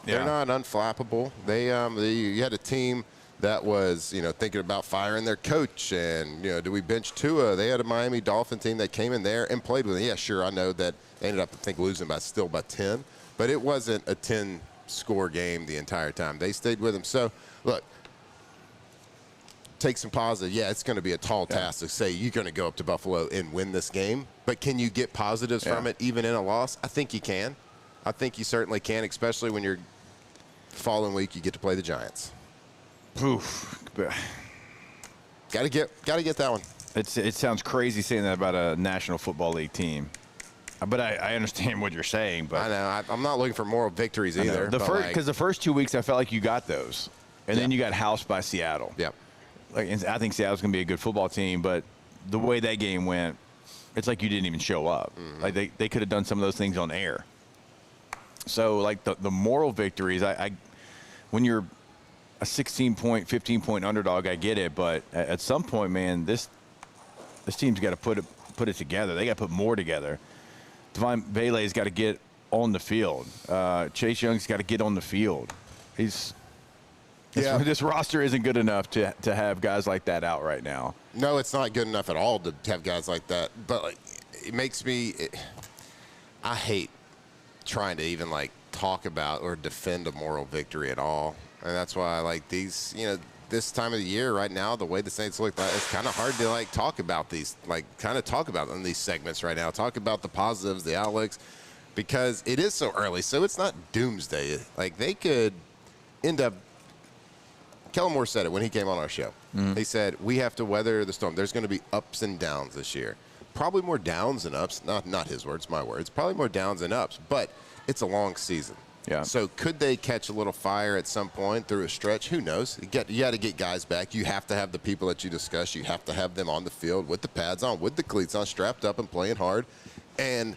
Speaker 10: They're not unflappable. You had a team that was, thinking about firing their coach and, do we bench Tua? They had a Miami Dolphin team that came in there and played with him. Yeah, sure, I know that they ended up, I think, losing by 10. But it wasn't a 10-score game the entire time. They stayed with him. So, look, take some positive. Yeah, it's going to be a tall task to say you're going to go up to Buffalo and win this game. But can you get positives from it even in a loss? I think you can. I think you certainly can, especially when you're following week you get to play the Giants.
Speaker 4: Oof.
Speaker 10: Got to get that one.
Speaker 4: It sounds crazy saying that about a National Football League team. But I understand what you're saying. But
Speaker 10: I know. I'm not looking for moral victories either.
Speaker 4: Because the first 2 weeks I felt like you got those. And then you got housed by Seattle.
Speaker 10: Yep.
Speaker 4: I think Seattle's going to be a good football team. But the way that game went, it's like you didn't even show up. Mm-hmm. Like they could have done some of those things on air. So, like, the moral victories, when you're a 16-point, 15-point underdog, I get it. But at some point, man, this team's got to put it together. They got to put more together. Devine Bailey's got to get on the field. Chase Young's got to get on the field. This roster isn't good enough to have guys like that out right now.
Speaker 10: No, it's not good enough at all to have guys like that. But it makes me I hate trying to even talk about or defend a moral victory at all. And that's why I like these, this time of the year right now, the way the Saints look, it's kind of hard to talk about these, talk about in these segments right now. Talk about the positives, the outlooks, because it is so early. So it's not doomsday. They could end up. Kellen Moore said it when he came on our show. Mm-hmm. He said, we have to weather the storm. There's going to be ups and downs this year. Probably more downs than ups. Not his words, my words. Probably more downs than ups. But it's a long season.
Speaker 4: Yeah.
Speaker 10: So could they catch a little fire at some point through a stretch? Who knows? You got to get guys back. You have to have the people that you discuss. You have to have them on the field with the pads on, with the cleats on, strapped up and playing hard. And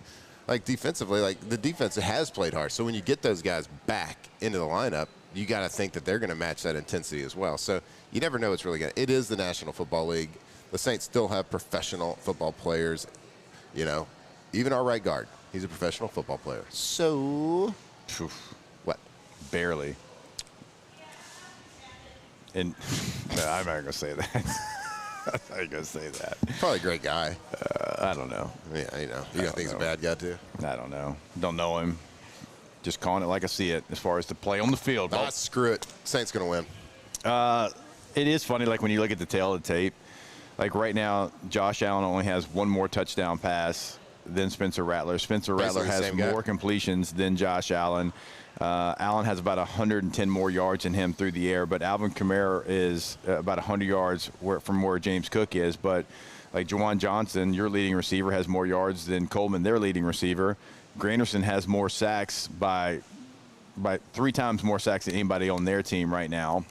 Speaker 10: defensively, the defense has played hard. So when you get those guys back into the lineup, you got to think that they're going to match that intensity as well. So you never know what's really going to. It is the National Football League. The Saints still have professional football players. Even our right guard, he's a professional football player. So. What?
Speaker 4: Barely. And no, I'm not going to say that. I'm not going to say that.
Speaker 10: Probably a great guy.
Speaker 4: I don't know.
Speaker 10: Yeah, you don't think he's a bad guy, too?
Speaker 4: I don't know. Don't know him. Just calling it like I see it as far as the play on the field.
Speaker 10: Screw it. Saints going to
Speaker 4: win. It is funny, when you look at the tail of the tape, right now, Josh Allen only has one more touchdown pass than Spencer Rattler. Spencer Rattler has more completions than Josh Allen. Allen has about 110 more yards than him through the air, but Alvin Kamara is about 100 yards from where James Cook is. But Juwan Johnson, your leading receiver, has more yards than Coleman, their leading receiver. Granderson has more sacks by 3 times more sacks than anybody on their team right now.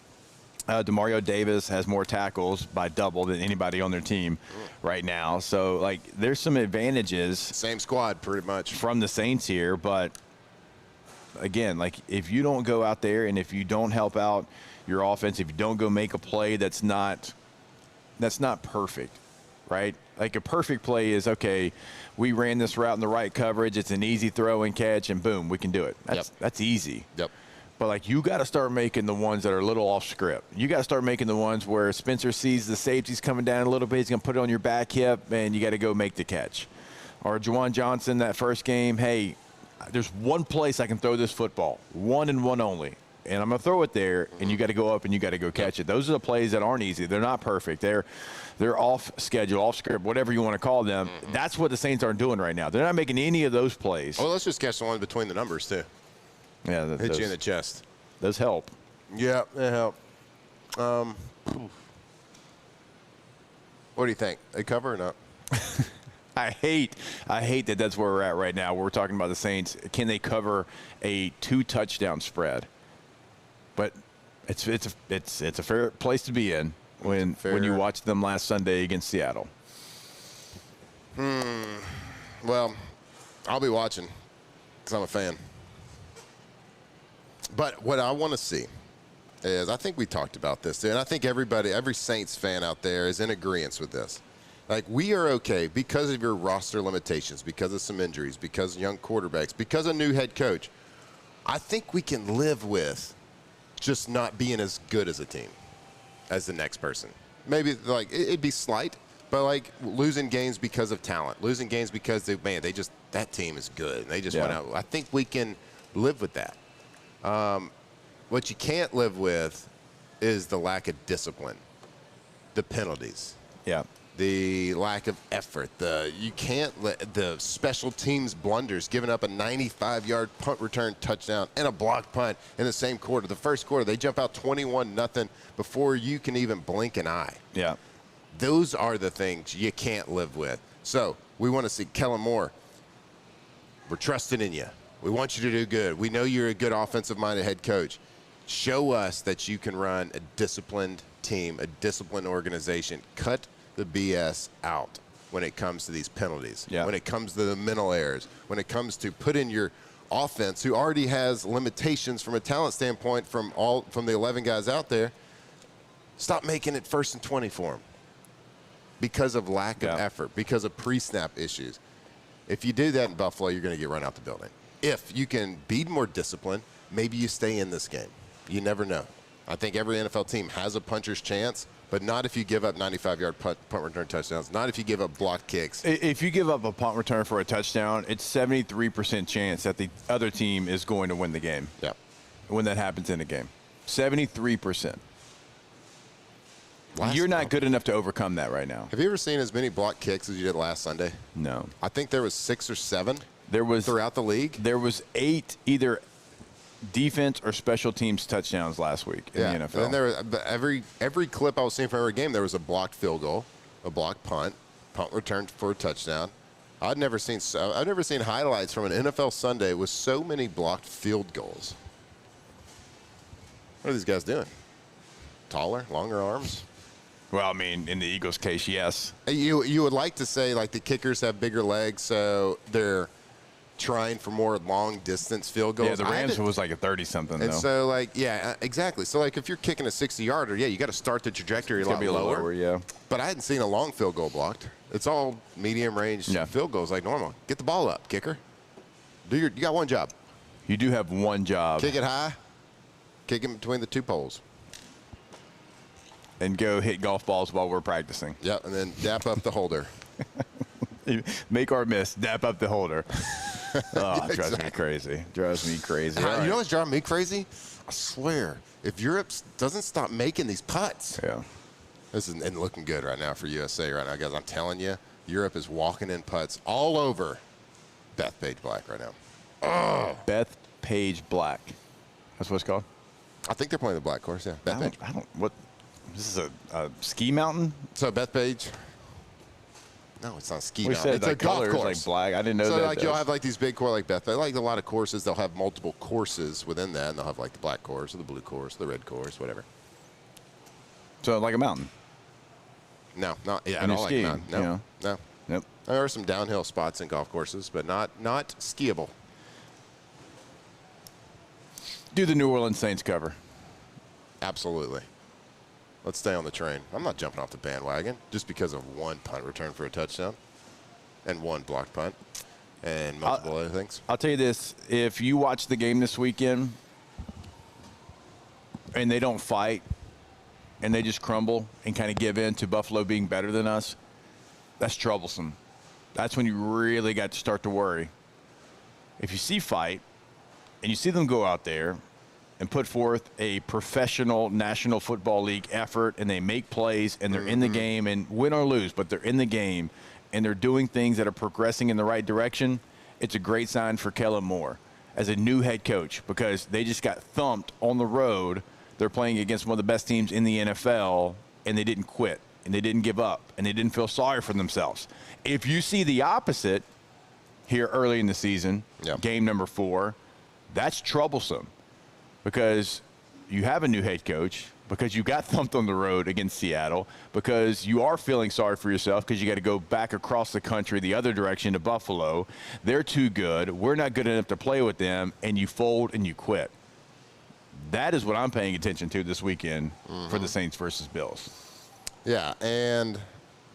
Speaker 4: Demario Davis has more tackles by double than anybody on their team right now. So, there's some advantages.
Speaker 10: Same squad, pretty much.
Speaker 4: From the Saints here. But, again, if you don't go out there and if you don't help out your offense, if you don't go make a play that's not perfect, right? A perfect play is, okay, we ran this route in the right coverage. It's an easy throw and catch, and boom, we can do it. That's easy.
Speaker 10: Yep.
Speaker 4: But, you got to start making the ones that are a little off script. You got to start making the ones where Spencer sees the safety's coming down a little bit. He's going to put it on your back hip, and you got to go make the catch. Or Juwan Johnson, that first game, hey, there's one place I can throw this football, one and one only. And I'm going to throw it there, and you got to go up and you got to go catch it. Those are the plays that aren't easy. They're not perfect. They're off schedule, off script, whatever you want to call them. Mm-hmm. That's what the Saints aren't doing right now. They're not making any of those plays.
Speaker 10: Well, let's just catch the one between the numbers, too.
Speaker 4: Yeah,
Speaker 10: hit you in the chest.
Speaker 4: Those help.
Speaker 10: Yeah, they help. What do you think? They cover or not?
Speaker 4: I hate that that's where we're at right now. We're talking about the Saints. Can they cover a 2-touchdown spread? But it's a fair place to be in when you watch them last Sunday against Seattle.
Speaker 10: Well, I'll be watching because I'm a fan. But what I want to see is, I think we talked about this, and I think every Saints fan out there is in agreement with this. Like, we are okay because of your roster limitations, because of some injuries, because of young quarterbacks, because of new head coach. I think we can live with just not being as good as a team as the next person. Maybe, like, it'd be slight, but, like, losing games because of talent, losing games because, that team is good, and they just went out. I think we can live with that. What you can't live with is the lack of discipline, the penalties.
Speaker 4: Yeah.
Speaker 10: The lack of effort. You can't let the special teams blunders, giving up a 95-yard punt return touchdown and a blocked punt in the same quarter. The first quarter, they jump out 21-0 before you can even blink an eye.
Speaker 4: Yeah.
Speaker 10: Those are the things you can't live with. So we want to see Kellen Moore. We're trusting in you. We want you to do good. We know you're a good offensive-minded head coach. Show us that you can run a disciplined team, a disciplined organization. Cut the BS out when it comes to these penalties, when it comes to the mental errors, when it comes to put in your offense, who already has limitations from a talent standpoint from the 11 guys out there. Stop making it 1st and 20 for them because of lack of effort, because of pre-snap issues. If you do that in Buffalo, you're going to get run out the building. If you can be more disciplined, maybe you stay in this game. You never know. I think every NFL team has a puncher's chance, but not if you give up 95-yard punt return touchdowns, not if you give up blocked kicks.
Speaker 4: If you give up a punt return for a touchdown, it's 73% chance that the other team is going to win the game.
Speaker 10: Yeah.
Speaker 4: When that happens in a game. 73%. You're not good enough to overcome that right now.
Speaker 10: Have you ever seen as many blocked kicks as you did last Sunday?
Speaker 4: No.
Speaker 10: I think there was 6 or 7 throughout the league.
Speaker 4: There was 8 either defense or special teams touchdowns last week in the NFL.
Speaker 10: And then every clip I was seeing for every game, there was a blocked field goal, a blocked punt returned for a touchdown. I've never seen highlights from an NFL Sunday with so many blocked field goals. What are these guys doing? Taller, longer arms?
Speaker 4: Well, I mean, in the Eagles' case, yes.
Speaker 10: You would like to say, like, the kickers have bigger legs, so they're trying for more long-distance field goals.
Speaker 4: Yeah, the Rams was like a 30-something, though.
Speaker 10: And so, like, exactly. So, like, if you're kicking a 60-yarder, you got to start the trajectory a lot lower.
Speaker 4: Yeah.
Speaker 10: But I hadn't seen a long field goal blocked. It's all medium-range field goals like normal. Get the ball up, kicker. You got one job.
Speaker 4: You do have one job.
Speaker 10: Kick it high. Kick it between the 2 poles.
Speaker 4: And go hit golf balls while we're practicing.
Speaker 10: Yep, and then dap up the holder.
Speaker 4: Make or miss, dap up the holder. Oh, it drives me crazy. Drives me crazy.
Speaker 10: You know what's driving me crazy? I swear, if Europe doesn't stop making these putts.
Speaker 4: Yeah.
Speaker 10: This is looking good right now for USA right now, guys. I'm telling you, Europe is walking in putts all over Bethpage Black right now. Oh.
Speaker 4: Bethpage Black. That's what it's called?
Speaker 10: I think they're playing the black course, yeah. Bethpage.
Speaker 4: What? This is a ski mountain?
Speaker 10: So Bethpage. No, it's not a ski mountain.
Speaker 4: It's
Speaker 10: like
Speaker 4: a golf course. Like black. I didn't know that.
Speaker 10: So like you'll have like these big courses like Bethpage. Like a lot of courses, they'll have multiple courses within that, and they'll have like the black course or the blue course, the red course, whatever.
Speaker 4: So like a mountain?
Speaker 10: No, not yeah.
Speaker 4: And
Speaker 10: I don't like a mountain. No,
Speaker 4: you know?
Speaker 10: no.
Speaker 4: Nope.
Speaker 10: There are some downhill spots in golf courses, but not skiable.
Speaker 4: Do the New Orleans Saints cover?
Speaker 10: Absolutely. Let's stay on the train. I'm not jumping off the bandwagon just because of one punt return for a touchdown and one blocked punt and multiple other things.
Speaker 4: I'll tell you this. If you watch the game this weekend and they don't fight and they just crumble and kind of give in to Buffalo being better than us, that's troublesome. That's when you really got to start to worry. If you see fight and you see them go out there and put forth a professional National Football League effort, and they make plays, and they're in the game, and win or lose, but they're in the game, and they're doing things that are progressing in the right direction, it's a great sign for Kellen Moore as a new head coach, because they just got thumped on the road. They're playing against one of the best teams in the NFL, and they didn't quit. and they didn't give up, and they didn't feel sorry for themselves. If you see the opposite here early in the season, game number 4, that's troublesome because you have a new head coach, because you got thumped on the road against Seattle, because you are feeling sorry for yourself because you got to go back across the country the other direction to Buffalo. They're too good. We're not good enough to play with them, and you fold and you quit. That is what I'm paying attention to this weekend for the Saints versus Bills.
Speaker 10: Yeah, and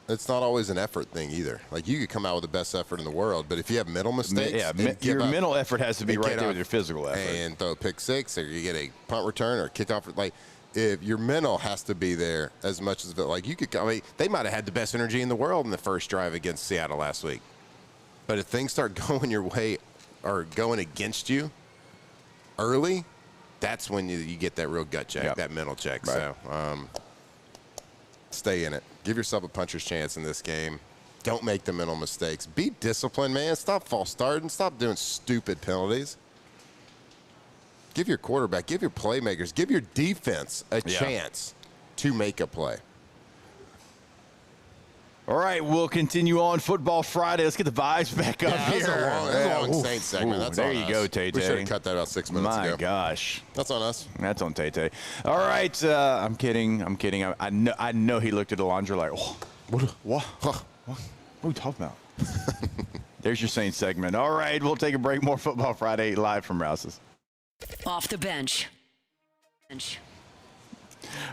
Speaker 10: it's not always an effort thing either. Like, you could come out with the best effort in the world, but if you have mental mistakes,
Speaker 4: your mental effort has to be right there with your physical effort.
Speaker 10: And throw a pick six, or you get a punt return or kickoff, like, if your mental has to be there as much as, like, you could, I mean, they might have had the best energy in the world in the first drive against Seattle last week. But if things start going your way or going against you early, that's when you get that real gut check, that mental check. Right. So stay in it. Give yourself a puncher's chance in this game. Don't make the mental mistakes. Be disciplined, man. Stop false starting. Stop doing stupid penalties. Give your quarterback, give your playmakers, give your defense a chance to make a play.
Speaker 4: All right, we'll continue on Football Friday. Let's get the vibes back up here.
Speaker 10: That's a long Saints segment. That's
Speaker 4: there
Speaker 10: on
Speaker 4: you
Speaker 10: us.
Speaker 4: go, Tay-Tay.
Speaker 10: We should have cut that about 6 minutes ago.
Speaker 4: My gosh.
Speaker 10: That's on us.
Speaker 4: That's on Tay-Tay. All right, I'm kidding. I know he looked at Alondra like, what are we talking about? There's your Saints segment. All right, we'll take a break. More Football Friday live from Rouse's.
Speaker 7: Off the bench.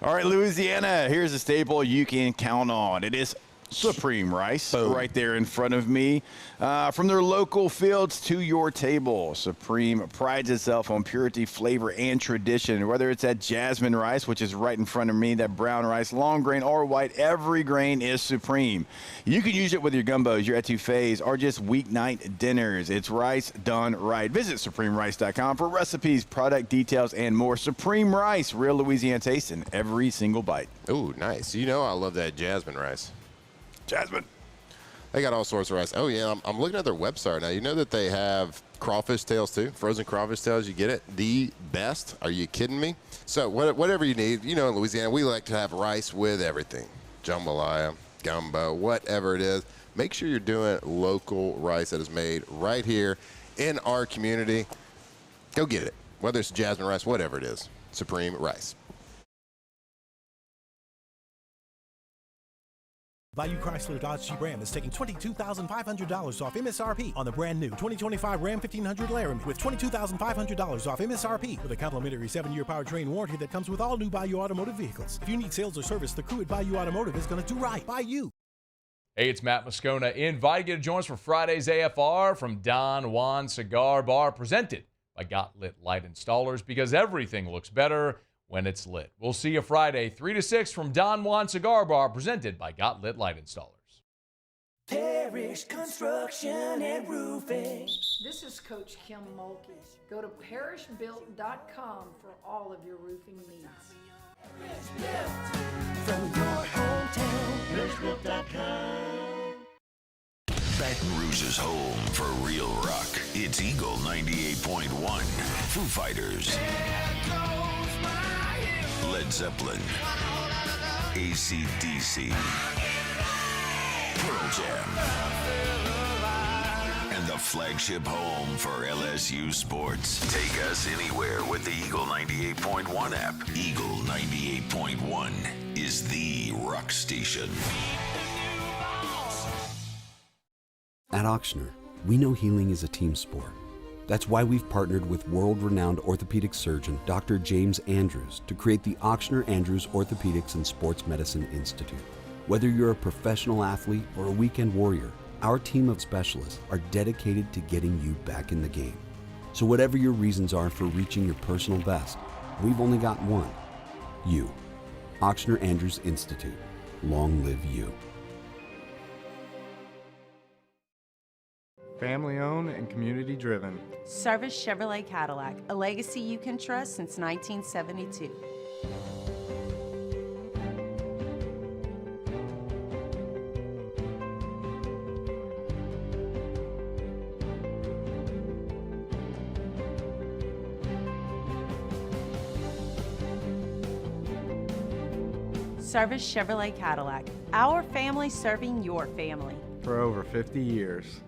Speaker 4: All right, Louisiana, here's a staple you can count on. It is Supreme Rice right there in front of me. From their local fields to your table, Supreme prides itself on purity, flavor, and tradition. Whether it's that jasmine rice, which is right in front of me, that brown rice, long grain or white, every grain is Supreme. You can use it with your gumbos, your etouffees, or just weeknight dinners. It's rice done right. Visit SupremeRice.com for recipes, product details, and more. Supreme Rice, real Louisiana taste in every single bite.
Speaker 10: Ooh, nice. You know I love that jasmine rice.
Speaker 4: Jasmine.
Speaker 10: They got all sorts of rice. Oh, yeah, I'm looking at their website now. You know that they have crawfish tails, too? Frozen crawfish tails, you get it? The best. Are you kidding me? So whatever you need, you know, in Louisiana, we like to have rice with everything. Jambalaya, gumbo, whatever it is. Make sure you're doing local rice that is made right here in our community. Go get it. Whether it's jasmine rice, whatever it is. Supreme Rice.
Speaker 5: Bayou Chrysler Dodge Jeep Ram is taking $22,500 off MSRP on the brand new 2025 Ram 1500 Laramie with $22,500 off MSRP with a complimentary 7-year powertrain warranty that comes with all new Bayou Automotive vehicles. If you need sales or service, the crew at Bayou Automotive is going to do right by you.
Speaker 24: Hey, it's Matt Moscona. Inviting you to join us for Friday's AFR from Don Juan Cigar Bar, presented by Got Lit Light Installers, because everything looks better when it's lit. We'll see you Friday, 3 to 6 from Don Juan Cigar Bar, presented by Got Lit Light Installers.
Speaker 6: Parish Construction and Roofing.
Speaker 8: This is Coach Kim Mulkey. Go to parishbuilt.com for all of your roofing needs.
Speaker 6: From your hometown, parishbuilt.com.
Speaker 15: Baton Rouge's home for real rock. It's Eagle 98.1. Foo Fighters. Led Zeppelin. AC/DC. Pearl Jam. And the flagship home for LSU sports. Take us anywhere with the Eagle 98.1 app. Eagle 98.1 is the rock station.
Speaker 17: At Auctioner, we know healing is a team sport. That's why we've partnered with world-renowned orthopedic surgeon Dr. James Andrews to create the Auctioner Andrews Orthopedics and Sports Medicine Institute. Whether you're a professional athlete or a weekend warrior, our team of specialists are dedicated to getting you back in the game. So whatever your reasons are for reaching your personal best, we've only got one: you. Auctioner Andrews Institute. Long live you.
Speaker 18: Family owned and community driven.
Speaker 21: Service Chevrolet Cadillac, a legacy you can trust since 1972.
Speaker 1: Service Chevrolet Cadillac. Our family serving your family.
Speaker 18: For over 50 years.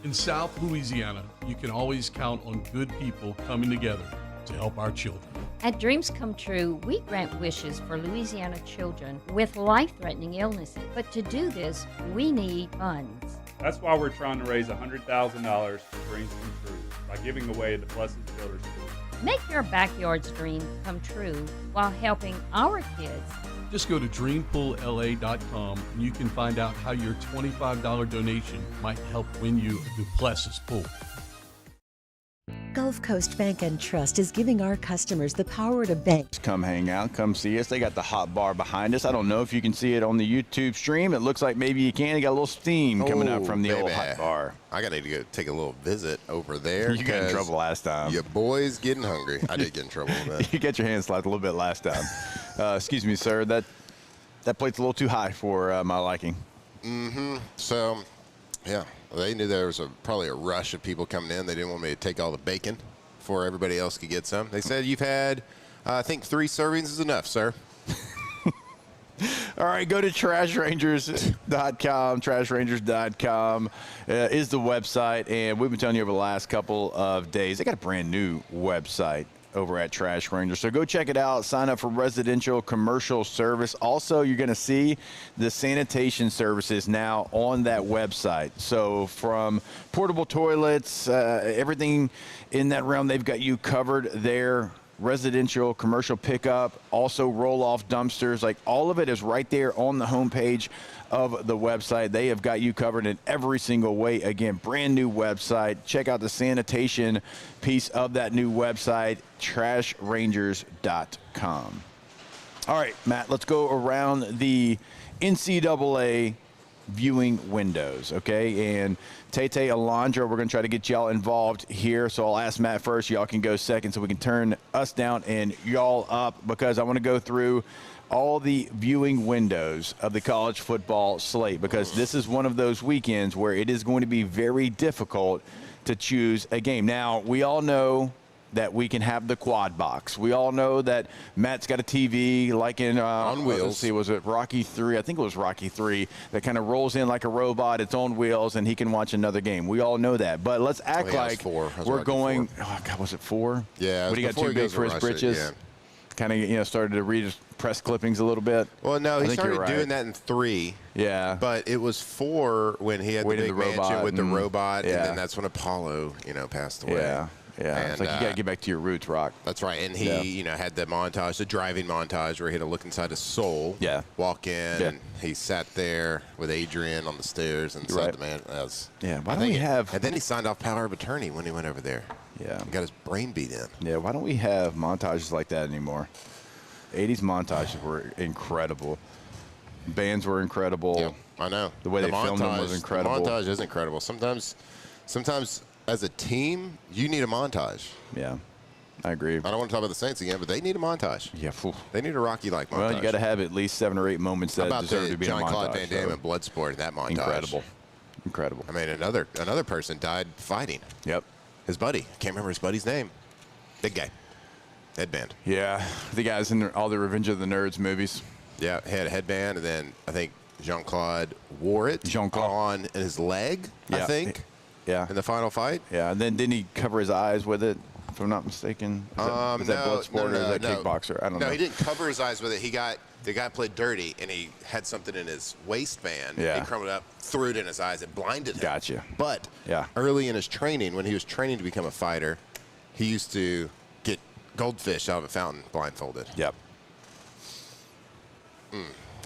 Speaker 3: In South Louisiana, you can always count on good people coming together to help our children.
Speaker 11: At Dreams Come True, we grant wishes for Louisiana children with life-threatening illnesses. But to do this, we need funds.
Speaker 13: That's why we're trying to raise $100,000 for Dreams Come True by giving away the Blessed Builder School.
Speaker 11: Make your backyard's dream come true while helping our kids.
Speaker 3: Just go to dreampoolla.com and you can find out how your $25 donation might help win you a Duplessis pool.
Speaker 14: Gulf Coast Bank and Trust is giving our customers the power to bank.
Speaker 4: Come hang out, come see us. They got the hot bar behind us. I don't know if you can see it on the YouTube stream. It looks like maybe you can. You got a little steam coming up from the old hot bar.
Speaker 10: I got to go take a little visit over there.
Speaker 4: You got in trouble last time.
Speaker 10: Your boy's getting hungry. I did get in trouble with that.
Speaker 4: You got your hand slapped a little bit last time. Excuse me, sir. That plate's a little too high for my liking.
Speaker 10: Mm-hmm. So, yeah. They knew there was probably a rush of people coming in. They didn't want me to take all the bacon before everybody else could get some. They said, you've had, I think 3 servings is enough, sir.
Speaker 4: All right, go to trashrangers.com. Trashrangers.com is the website, and we've been telling you over the last couple of days, they got a brand new website over at Trash Rangers. So go check it out. Sign up for residential commercial service. Also, you're going to see the sanitation services now on that website. So from portable toilets, everything in that realm, they've got you covered there. Residential commercial pickup, also roll-off dumpsters, like all of it is right there on the homepage of the website. They have got you covered in every single way. Again, brand new website. Check out the sanitation piece of that new website, trashrangers.com. All right, Matt, let's go around the NCAA viewing windows, okay? And Tete Alondra, we're going to try to get y'all involved here. So I'll ask Matt first. Y'all can go second so we can turn us down and y'all up, because I want to go through all the viewing windows of the college football slate, because this is one of those weekends where it is going to be very difficult to choose a game. Now, we all know that we can have the quad box. We all know that Matt's got a TV like in
Speaker 10: on wheels.
Speaker 4: Let's see, was it Rocky 3? I think it was Rocky 3 that kind of rolls in like a robot. It's on wheels, and he can watch another game. We all know that. But let's act like we're going. Oh God, was it 4?
Speaker 10: Yeah.
Speaker 4: What do you got? Too big for his britches.
Speaker 10: Yeah.
Speaker 4: Kind of, started to read his press clippings a little bit.
Speaker 10: Well, no, he started doing that in 3.
Speaker 4: Yeah.
Speaker 10: But it was 4 when he had the big mansion with the robot, and then that's when Apollo, passed away.
Speaker 4: Yeah. Yeah,
Speaker 10: and,
Speaker 4: it's like you got to get back to your roots, Rock.
Speaker 10: That's right. And he, had the montage, the driving montage where he had to look inside his soul.
Speaker 4: Yeah.
Speaker 10: Walk in, and he sat there with Adrian on the stairs and said, "Man, that's."
Speaker 4: Yeah. Why don't we have?
Speaker 10: And then he signed off power of attorney when he went over there.
Speaker 4: Yeah.
Speaker 10: He got his brain beat in.
Speaker 4: Yeah. Why don't we have montages like that anymore? 80s montages were incredible. Bands were incredible.
Speaker 10: Yeah, I know.
Speaker 4: The way they filmed them was incredible.
Speaker 10: The montage is incredible. Sometimes. As a team, you need a montage.
Speaker 4: Yeah, I agree.
Speaker 10: I don't want to talk about the Saints again, but they need a montage.
Speaker 4: Yeah,
Speaker 10: they need a Rocky-like montage.
Speaker 4: Well, you got to have at least 7 or 8 moments that deserve to be a montage.
Speaker 10: John Claude Van Damme and Bloodsport, that montage.
Speaker 4: Incredible.
Speaker 10: I mean, another person died fighting.
Speaker 4: Yep.
Speaker 10: His buddy. Can't remember his buddy's name. Big guy. Headband.
Speaker 4: Yeah, the guys in all the Revenge of the Nerds movies.
Speaker 10: Yeah, he had a headband, and then I think Jean-Claude wore it on his leg, I think.
Speaker 4: Yeah.
Speaker 10: In the final fight?
Speaker 4: Yeah, and then didn't he cover his eyes with it, if I'm not mistaken? Is that Bloodsport or is that Kickboxer? I don't know.
Speaker 10: No, he didn't cover his eyes with it. The guy played dirty, and he had something in his waistband.
Speaker 4: Yeah.
Speaker 10: He crumbled it up, threw it in his eyes, and blinded him.
Speaker 4: Gotcha.
Speaker 10: But early in his training, when he was training to become a fighter, he used to get goldfish out of a fountain blindfolded.
Speaker 4: Yep.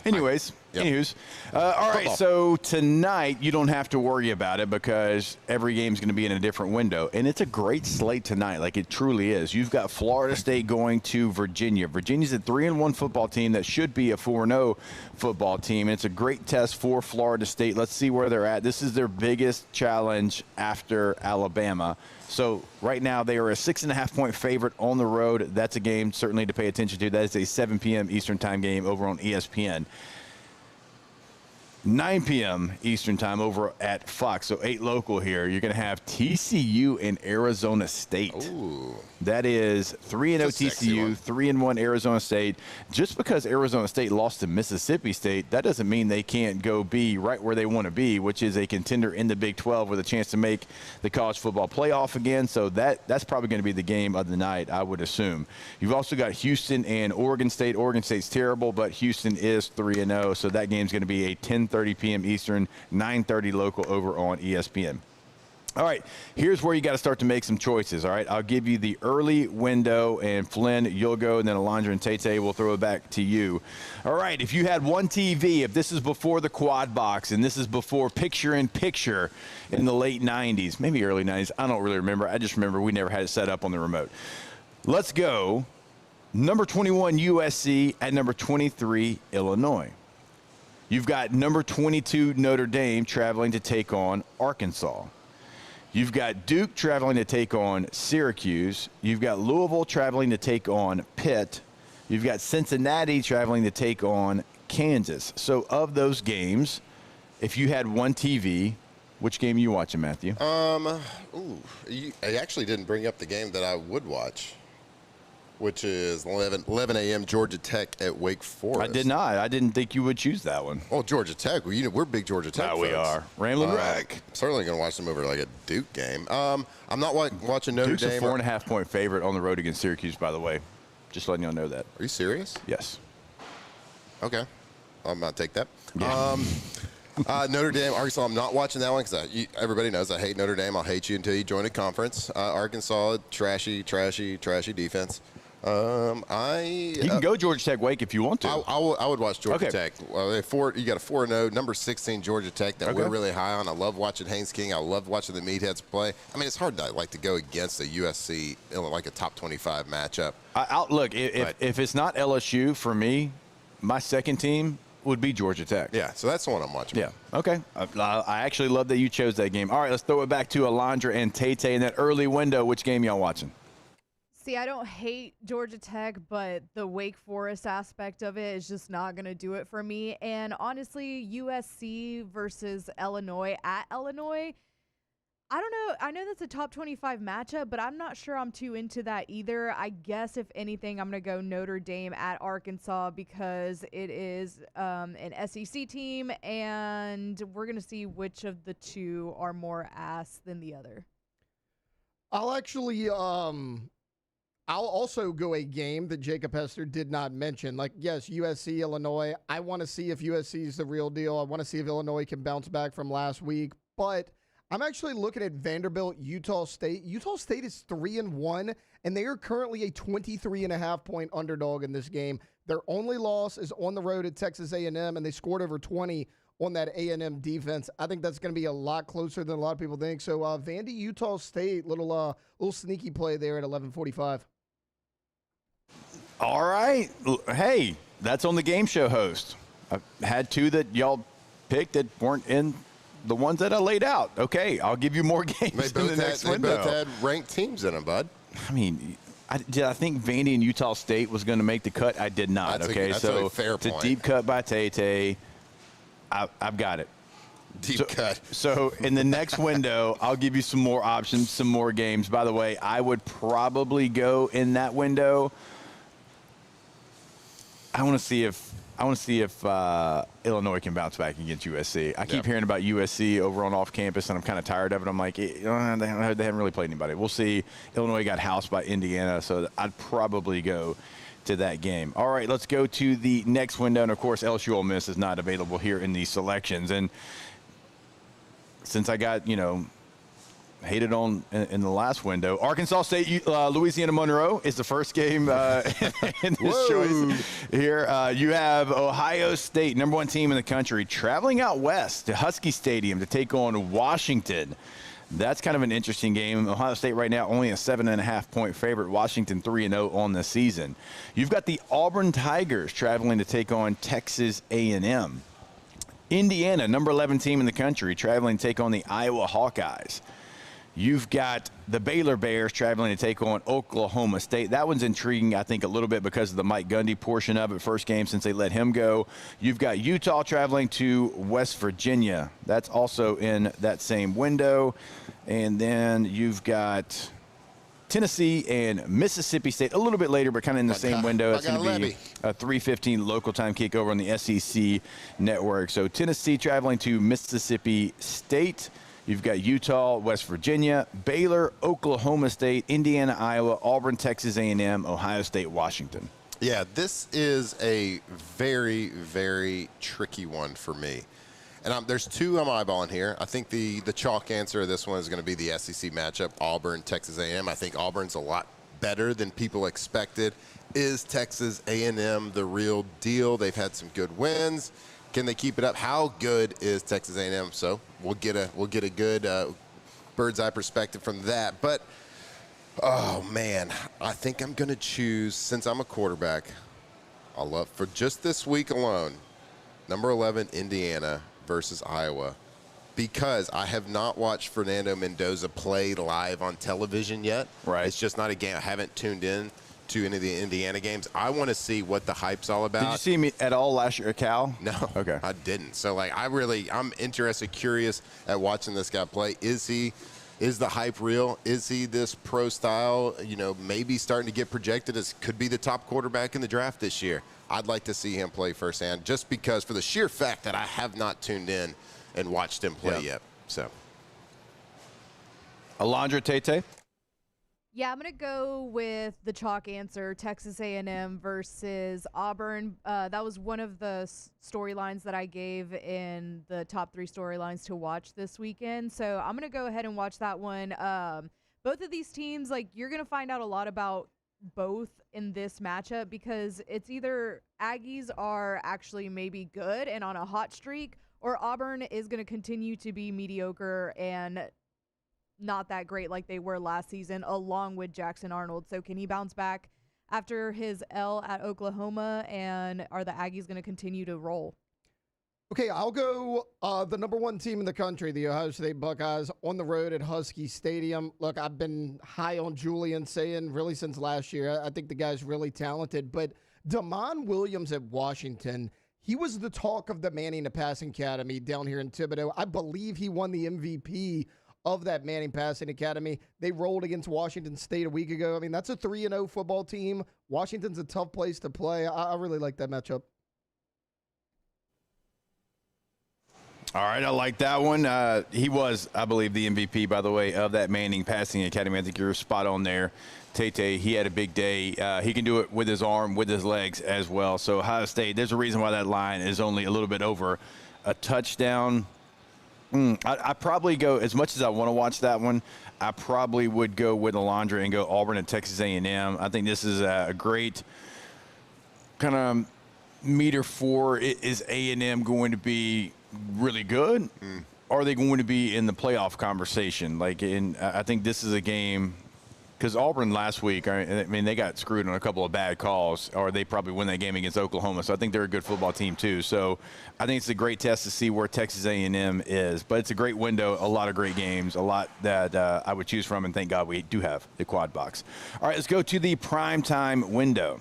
Speaker 4: Anyways,
Speaker 10: Yep.
Speaker 4: Anywho's. All right, so tonight you don't have to worry about it because every game's going to be in a different window. And it's a great slate tonight, like it truly is. You've got Florida State going to Virginia. Virginia's a 3-1 football team that should be a 4-0 football team. And it's a great test for Florida State. Let's see where they're at. This is their biggest challenge after Alabama. So right now they are a 6.5-point favorite on the road. That's a game certainly to pay attention to. That is a 7 p.m. Eastern time game over on ESPN. 9 p.m. Eastern time over at Fox. So 8 local here. You're going to have TCU and Arizona State.
Speaker 10: Ooh.
Speaker 4: That is 3-0 TCU, 3-1 Arizona State. Just because Arizona State lost to Mississippi State, that doesn't mean they can't go be right where they want to be, which is a contender in the Big 12 with a chance to make the college football playoff again. So that's probably going to be the game of the night, I would assume. You've also got Houston and Oregon State. Oregon State's terrible, but Houston is 3-0. So that game's going to be a 10:30 p.m. Eastern, 9:30 local over on ESPN. All right, here's where you got to start to make some choices, all right? I'll give you the early window, and Flynn, you'll go, and then Alondra and Tate will throw it back to you. All right, if you had one TV, if this is before the quad box, and this is before picture-in-picture in the late 90s, maybe early 90s, I don't really remember. I just remember we never had it set up on the remote. Let's go. Number 21, USC, at number 23, Illinois. You've got number 22, Notre Dame, traveling to take on Arkansas. You've got Duke traveling to take on Syracuse. You've got Louisville traveling to take on Pitt. You've got Cincinnati traveling to take on Kansas. So of those games, if you had one TV, which game are you watching, Matthew?
Speaker 10: I actually didn't bring up the game that I would watch, which is 11 a.m. Georgia Tech at Wake Forest.
Speaker 4: I did not. I didn't think you would choose that one.
Speaker 10: Oh, Georgia Tech. Well, we're big Georgia Tech fans.
Speaker 4: We are. Ramblin' Wreck.
Speaker 10: Certainly going to watch them over like a Duke game. I'm not watching Notre
Speaker 4: Duke's
Speaker 10: Dame.
Speaker 4: Duke's a 4.5-point favorite on the road against Syracuse, by the way. Just letting y'all know that.
Speaker 10: Are you serious?
Speaker 4: Yes.
Speaker 10: Okay. I'm going to take that.
Speaker 4: Yeah.
Speaker 10: Notre Dame, Arkansas, I'm not watching that one because everybody knows I hate Notre Dame. I'll hate you until you join a conference. Arkansas, trashy defense. You
Speaker 4: can go Georgia Tech Wake if you want to.
Speaker 10: I would watch Georgia
Speaker 4: Okay.
Speaker 10: Tech. Well, you got a 4-0, number 16 Georgia Tech that
Speaker 4: Okay.
Speaker 10: we're really high on. I love watching Haynes King. I love watching the Meatheads play. I mean, it's hard to go against a USC, like a top 25 matchup.
Speaker 4: Look, if it's not LSU, for me, my second team would be Georgia Tech.
Speaker 10: Yeah, so that's the one I'm watching.
Speaker 4: Yeah, okay. I actually love that you chose that game. All right, let's throw it back to Alondra and Tate in that early window. Which game y'all watching?
Speaker 12: See, I don't hate Georgia Tech, but the Wake Forest aspect of it is just not going to do it for me. And honestly, USC versus Illinois at Illinois, I don't know. I know that's a top 25 matchup, but I'm not sure I'm too into that either. I guess, if anything, I'm going to go Notre Dame at Arkansas because it is an SEC team, and we're going to see which of the two are more ass than the other.
Speaker 27: I'll actually I'll also go a game that Jacob Hester did not mention. Like, yes, USC, Illinois. I want to see if USC is the real deal. I want to see if Illinois can bounce back from last week. But I'm actually looking at Vanderbilt, Utah State. Utah State is 3-1, and they are currently a 23.5-point underdog in this game. Their only loss is on the road at Texas A&M, and they scored over 20 on that A&M defense. I think that's going to be a lot closer than a lot of people think. So, Vandy, Utah State, little sneaky play there at 11:45.
Speaker 4: All right. Hey, that's on the game show host. I had two that y'all picked that weren't in the ones that I laid out. Okay, I'll give you more games in the next window.
Speaker 10: They both had ranked teams in them, bud.
Speaker 4: I mean, did I think Vandy and Utah State was going to make the cut? I did not.
Speaker 10: That's
Speaker 4: okay,
Speaker 10: a
Speaker 4: so
Speaker 10: fair
Speaker 4: it's a
Speaker 10: point.
Speaker 4: deep cut by Tay. I've got it.
Speaker 10: Deep cut.
Speaker 4: So in the next window, I'll give you some more options, some more games. By the way, I would probably go in that window. I want to see if Illinois can bounce back against USC. I keep hearing about USC over on off campus, and I'm kind of tired of it. I'm like, they haven't really played anybody. We'll see. Illinois got housed by Indiana, so I'd probably go to that game. All right, let's go to the next window, and of course, LSU-Ole Miss is not available here in these selections. And since I got hated on in the last window, Arkansas State, Louisiana Monroe is the first game in this choice here. You have Ohio State, number one team in the country, traveling out west to Husky Stadium to take on Washington. That's kind of an interesting game. Ohio State right now only a 7.5-point favorite. Washington 3-0 on the season. You've got the Auburn Tigers traveling to take on Texas A&M. Indiana, number 11 team in the country, traveling to take on the Iowa Hawkeyes. You've got the Baylor Bears traveling to take on Oklahoma State. That one's intriguing, I think, a little bit because of the Mike Gundy portion of it. First game since they let him go. You've got Utah traveling to West Virginia. That's also in that same window. And then you've got Tennessee and Mississippi State a little bit later, but kind of in the same window. It's going to be a 3:15 local time kick over on the SEC network. So Tennessee traveling to Mississippi State. You've got Utah, West Virginia, Baylor, Oklahoma State, Indiana, Iowa, Auburn, Texas A&M, Ohio State, Washington.
Speaker 10: Yeah, this is a very, very tricky one for me. And there's two I'm eyeballing here. I think the chalk answer of this one is going to be the SEC matchup, Auburn, Texas A&M. I think Auburn's a lot better than people expected. Is Texas A&M the real deal? They've had some good wins. Can they keep it up? How good is Texas A&M? So we'll get a good bird's eye perspective from that. But oh man, I think I'm going to choose, since I'm a quarterback, I'll love for just this week alone, number 11 Indiana versus Iowa, because I have not watched Fernando Mendoza play live on television yet.
Speaker 4: Right.
Speaker 10: It's just not a game. I haven't tuned in to any of the Indiana games. I want to see what the hype's all about.
Speaker 4: Did you see me at all last year at Cal?
Speaker 10: No.
Speaker 4: Okay.
Speaker 10: I didn't. So, like, I'm interested, curious at watching this guy play. Is the hype real? Is he this pro style, maybe starting to get projected as could be the top quarterback in the draft this year? I'd like to see him play firsthand just because for the sheer fact that I have not tuned in and watched him play yet. So,
Speaker 4: Alondra Tate?
Speaker 12: Yeah, I'm going to go with the chalk answer, Texas A&M versus Auburn. That was one of the storylines that I gave in the top 3 storylines to watch this weekend. So I'm going to go ahead and watch that one. Both of these teams, you're going to find out a lot about both in this matchup because it's either Aggies are actually maybe good and on a hot streak, or Auburn is going to continue to be mediocre and not that great like they were last season, along with Jackson Arnold. So can he bounce back after his L at Oklahoma, and are the Aggies going to continue to roll?
Speaker 27: Okay, I'll go the number 1 team in the country, the Ohio State Buckeyes, on the road at Husky Stadium. Look, I've been high on Julian saying really since last year. I think the guy's really talented. But Damon Williams at Washington, he was the talk of the Manning Passing Academy down here in Thibodaux. I believe he won the MVP of that Manning Passing Academy. They rolled against Washington State a week ago. I mean, that's a 3-0 football team. Washington's a tough place to play. I really like that matchup.
Speaker 4: All right, I like that one. He was, I believe, the MVP, by the way, of that Manning Passing Academy. I think you're spot on there. Tate, he had a big day. He can do it with his arm, with his legs as well. So Ohio State, there's a reason why that line is only a little bit over a touchdown. I probably go, as much as I want to watch that one, I probably would go with Alondra and go Auburn and Texas A&M. I think this is a great kind of meter for, is A&M going to be really good? Are they going to be in the playoff conversation? I think this is a game, because Auburn last week, I mean, they got screwed on a couple of bad calls, or they probably win that game against Oklahoma. So I think they're a good football team too. So I think it's a great test to see where Texas A&M is. But it's a great window, a lot of great games, a lot that I would choose from, and thank God we do have the quad box. All right, let's go to the primetime window.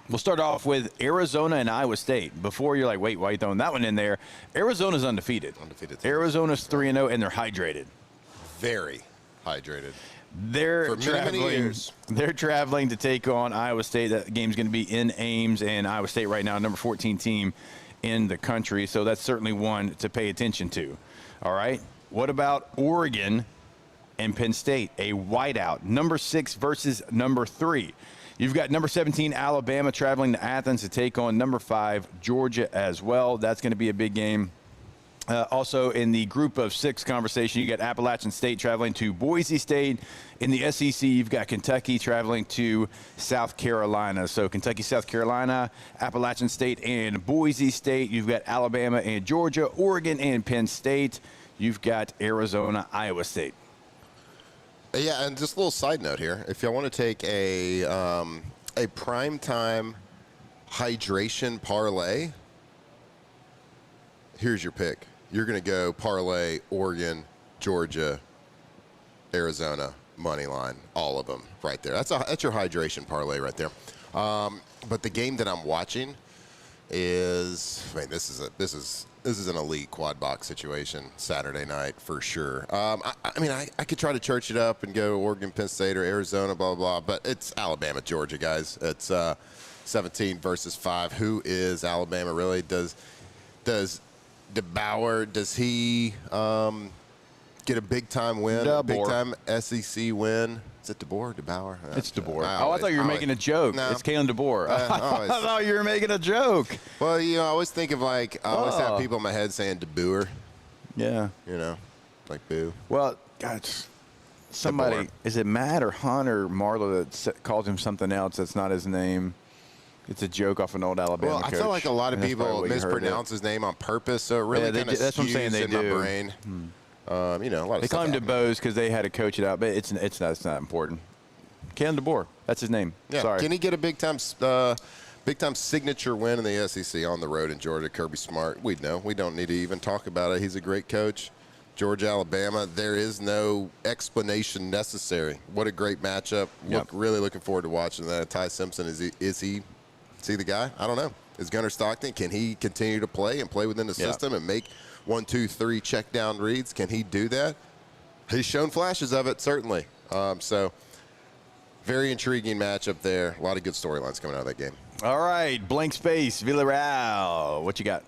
Speaker 4: We'll start off with Arizona and Iowa State. Before you're like, wait, why are you throwing that one in there? Arizona's undefeated. Arizona's 3-0, and they're hydrated.
Speaker 10: Very hydrated.
Speaker 4: They're
Speaker 10: for many years.
Speaker 4: They're traveling to take on Iowa State. That game's going to be in Ames, and Iowa State right now, number 14 team in the country. So that's certainly one to pay attention to. All right. What about Oregon and Penn State? A whiteout. Number 6 versus number 3. You've got number 17, Alabama, traveling to Athens to take on number 5, Georgia as well. That's going to be a big game. Also, in the group of 6 conversation, you got Appalachian State traveling to Boise State. In the SEC, you've got Kentucky traveling to South Carolina. So Kentucky, South Carolina, Appalachian State, and Boise State. You've got Alabama and Georgia, Oregon and Penn State. You've got Arizona, Iowa State.
Speaker 10: Yeah, and just a little side note here. If y'all want to take a primetime hydration parlay, here's your pick. You're going to go parlay Oregon, Georgia, Arizona money line, all of them right there. That's your hydration parlay right there. But the game that I'm watching is, I mean, this is an elite quad box situation Saturday night for sure. I could try to church it up and go Oregon, Penn State, or Arizona, blah, blah, blah, but it's Alabama, Georgia, guys. It's 17 versus 5. Who is Alabama really? Does DeBauer, does he get a big-time win, a big-time SEC win? Is it DeBoer or DeBauer?
Speaker 4: It's DeBoer. I thought you were making a joke. No. It's Kalen DeBoer. I thought you were making a joke.
Speaker 10: Well, I always think of I always have people in my head saying DeBoer.
Speaker 4: Yeah.
Speaker 10: Like boo.
Speaker 4: Well, God, somebody, DeBoer. Is it Matt or Hunt or Marlo that calls him something else that's not his name? It's a joke off an old Alabama coach.
Speaker 10: I feel like a lot of people mispronounce his name on purpose, so it really kind of
Speaker 4: that's what I'm saying they
Speaker 10: in
Speaker 4: do.
Speaker 10: my brain. A lot of
Speaker 4: they call him DeBose because they had to coach it out, but it's not important. Kalen DeBoer, that's his name.
Speaker 10: Yeah.
Speaker 4: Sorry.
Speaker 10: Can he get a big time signature win in the SEC on the road in Georgia? Kirby Smart, we know. We don't need to even talk about it. He's a great coach. Georgia, Alabama, there is no explanation necessary. What a great matchup. Really looking forward to watching that. Ty Simpson, is he the guy? I don't know. Is Gunnar Stockton, can he continue to play within the system and make 1, 2, 3 check down reads? Can he do that? He's shown flashes of it, certainly. So very intriguing matchup there. A lot of good storylines coming out of that game.
Speaker 4: All right, blank space, Villarreal. What you got?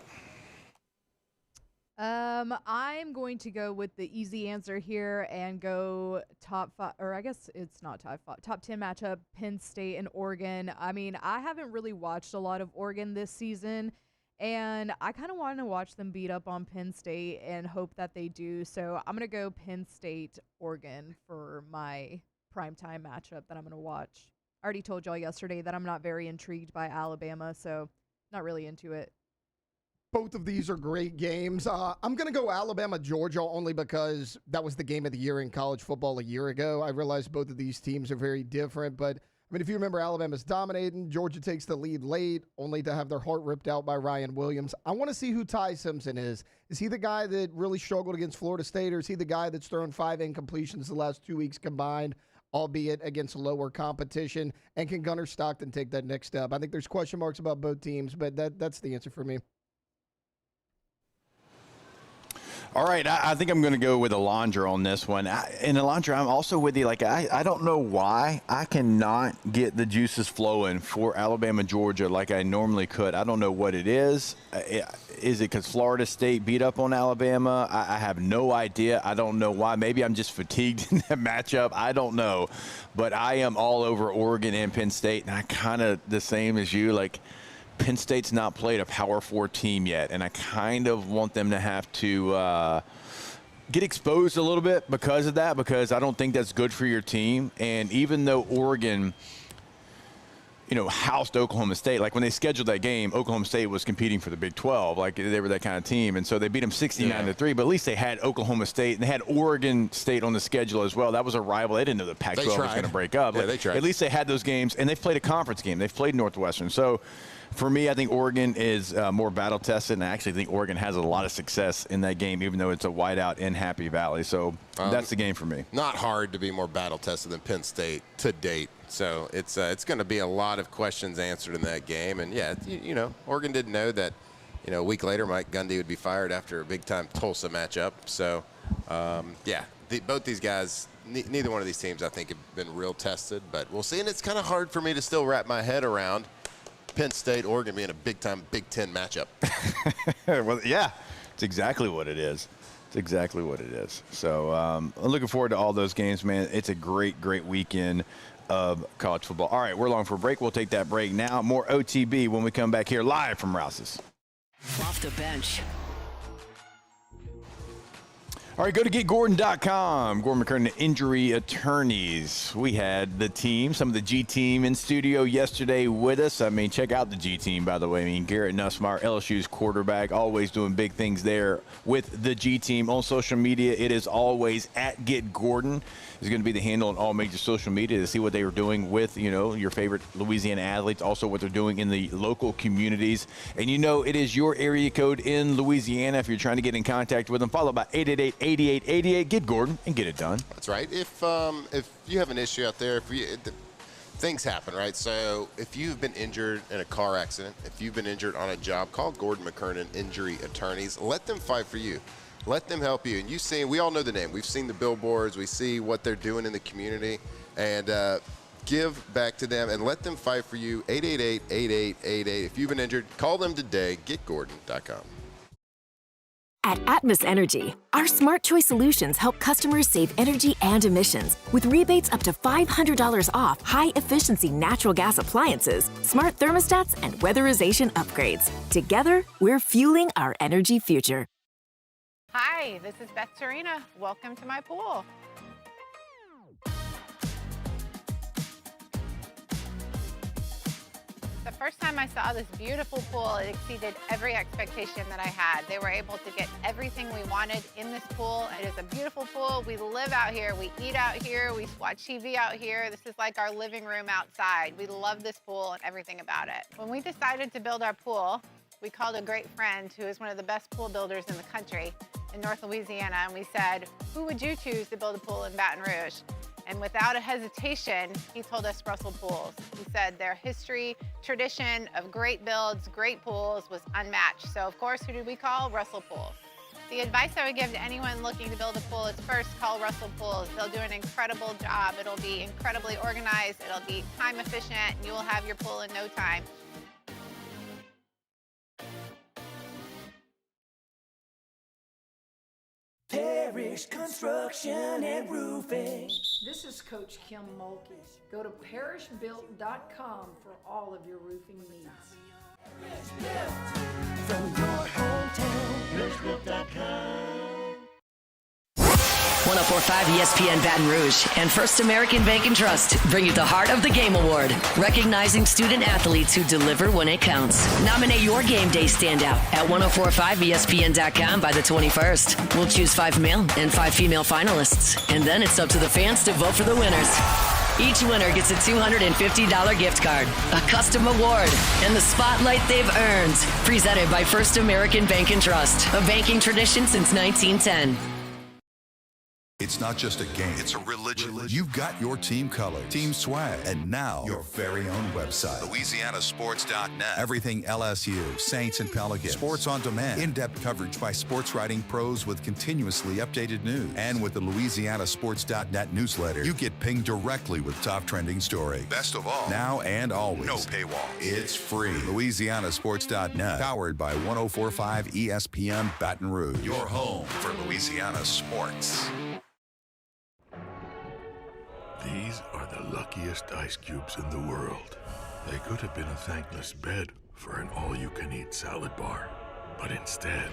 Speaker 12: I'm going to go with the easy answer here and go top 5, or I guess it's not top 5, top 10 matchup, Penn State and Oregon. I mean, I haven't really watched a lot of Oregon this season, and I kind of want to watch them beat up on Penn State and hope that they do. So I'm going to go Penn State, Oregon for my primetime matchup that I'm going to watch. I already told y'all yesterday that I'm not very intrigued by Alabama, so not really into it.
Speaker 27: Both of these are great games. I'm going to go Alabama, Georgia, only because that was the game of the year in college football a year ago. I realize both of these teams are very different, but I mean, if you remember, Alabama's dominating. Georgia takes the lead late, only to have their heart ripped out by Ryan Williams. I want to see who Ty Simpson is. Is he the guy that really struggled against Florida State, or is he the guy that's thrown 5 incompletions the last 2 weeks combined, albeit against lower competition? And can Gunnar Stockton take that next step? I think there's question marks about both teams, but that's the answer for me.
Speaker 4: All right, I think I'm going to go with Alondra on this one. And Alondra, I'm also with you. Like, I don't know why I cannot get the juices flowing for Alabama, Georgia like I normally could. I don't know what it is. Is it because Florida State beat up on Alabama? I have no idea. I don't know why. Maybe I'm just fatigued in that matchup. I don't know. But I am all over Oregon and Penn State, and I kind of the same as you. Like, Penn State's not played a Power 4 team yet, and I kind of want them to have to get exposed a little bit because of that, because I don't think that's good for your team. And even though Oregon, housed Oklahoma State, like when they scheduled that game, Oklahoma State was competing for the Big 12. Like, they were that kind of team, and so they beat them 69-3, but at least they had Oklahoma State, and they had Oregon State on the schedule as well. That was a rival. They didn't know the Pac-12 was going to break up.
Speaker 10: Yeah, they tried.
Speaker 4: At least they had those games, and they've played a conference game. They've played Northwestern. So for me, I think Oregon is more battle-tested, and I actually think Oregon has a lot of success in that game, even though it's a whiteout in Happy Valley. So that's the game for me.
Speaker 10: Not hard to be more battle-tested than Penn State to date. So it's going to be a lot of questions answered in that game. And, yeah, Oregon didn't know that, a week later Mike Gundy would be fired after a big-time Tulsa matchup. So, both these guys, neither one of these teams I think have been real tested. But we'll see. And it's kind of hard for me to still wrap my head around Penn State, Oregon being a big-time Big Ten matchup.
Speaker 4: Well, yeah, it's exactly what it is. It's exactly what it is. So I'm looking forward to all those games, man. It's a great, great weekend of college football. All right, we're long for a break. We'll take that break now. More OTB when we come back here live from Rouse's.
Speaker 7: Off the bench.
Speaker 4: All right, go to GetGordon.com. Gordon McKernan, injury attorneys. We had the team, some of the G team in studio yesterday with us. I mean, check out the G team, by the way. I mean, Garrett Nussmeier, LSU's quarterback, always doing big things there with the G team. On social media, it is always at GetGordon. Is going to be the handle on all major social media to see what they were doing with, your favorite Louisiana athletes, also what they're doing in the local communities. And it is your area code in Louisiana. If you're trying to get in contact with them, follow by
Speaker 9: 8888. Get Gordon and get it done.
Speaker 10: That's right. If you have an issue out there, things happen, right? So if you've been injured in a car accident, if you've been injured on a job, call Gordon McKernan Injury Attorneys. Let them fight for you. Let them help you. And we all know the name. We've seen the billboards. We see what they're doing in the community. And give back to them and let them fight for you. 888-8888. If you've been injured, call them today. GetGordon.com.
Speaker 16: At Atmos Energy, our Smart Choice solutions help customers save energy and emissions with rebates up to $500 off high-efficiency natural gas appliances, smart thermostats, and weatherization upgrades. Together, we're fueling our energy future.
Speaker 19: Hi, this is Beth Serena. Welcome to my pool. The first time I saw this beautiful pool, it exceeded every expectation that I had. They were able to get everything we wanted in this pool. It is a beautiful pool. We live out here. We eat out here. We watch TV out here. This is like our living room outside. We love this pool and everything about it. When we decided to build our pool, we called a great friend who is one of the best pool builders in the country in North Louisiana, and we said, who would you choose to build a pool in Baton Rouge? And without a hesitation, he told us Russell Pools. He said their history, tradition of great builds, great pools was unmatched. So of course, who did we call? Russell Pools. The advice I would give to anyone looking to build a pool is first call Russell Pools. They'll do an incredible job. It'll be incredibly organized. It'll be time efficient, and you will have your pool in no time.
Speaker 6: Parish Construction and Roofing.
Speaker 8: This is Coach Kim Mulkey. Go to parishbuilt.com for all of your roofing needs.
Speaker 6: From your hometown, parishbuilt.com.
Speaker 7: 104.5 ESPN Baton Rouge and First American Bank and Trust bring you the Heart of the Game Award, recognizing student athletes who deliver when it counts. Nominate your game day standout at 1045ESPN.com by the 21st. We'll choose 5 male and 5 female finalists, and then it's up to the fans to vote for the winners. Each winner gets a $250 gift card, a custom award, and the spotlight they've earned. Presented by First American Bank and Trust, a banking tradition since 1910.
Speaker 20: It's not just a game, it's a religion. You've got your team color, team swag, and now your very own website. LouisianaSports.net. Everything LSU, Saints, and Pelicans. Sports on demand. In-depth coverage by sports writing pros with continuously updated news. And with the LouisianaSports.net newsletter, you get pinged directly with top trending stories. Best of all, now and always. No paywall. It's free. LouisianaSports.net. Powered by 104.5 ESPN Baton Rouge. Your home for Louisiana sports.
Speaker 2: These are the luckiest ice cubes in the world. They could have been a thankless bed for an all-you-can-eat salad bar. But instead,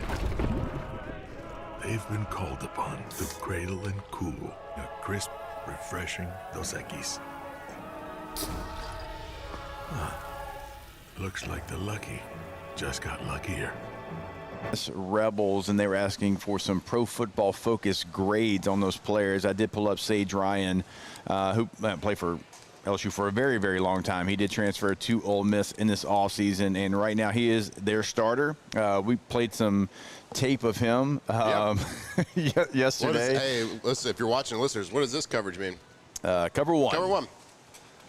Speaker 2: they've been called upon to cradle and cool a crisp, refreshing Dos Equis. Looks like the lucky just got luckier.
Speaker 4: Rebels, and they were asking for some Pro Football Focus grades on those players. I did pull up Sage Ryan, who played for LSU for a very, very long time. He did transfer to Ole Miss in this offseason, and right now he is their starter. We played some tape of him yesterday.
Speaker 10: Hey, listen, if you're watching, listeners, what does this coverage mean?
Speaker 4: Cover one.
Speaker 10: Cover one.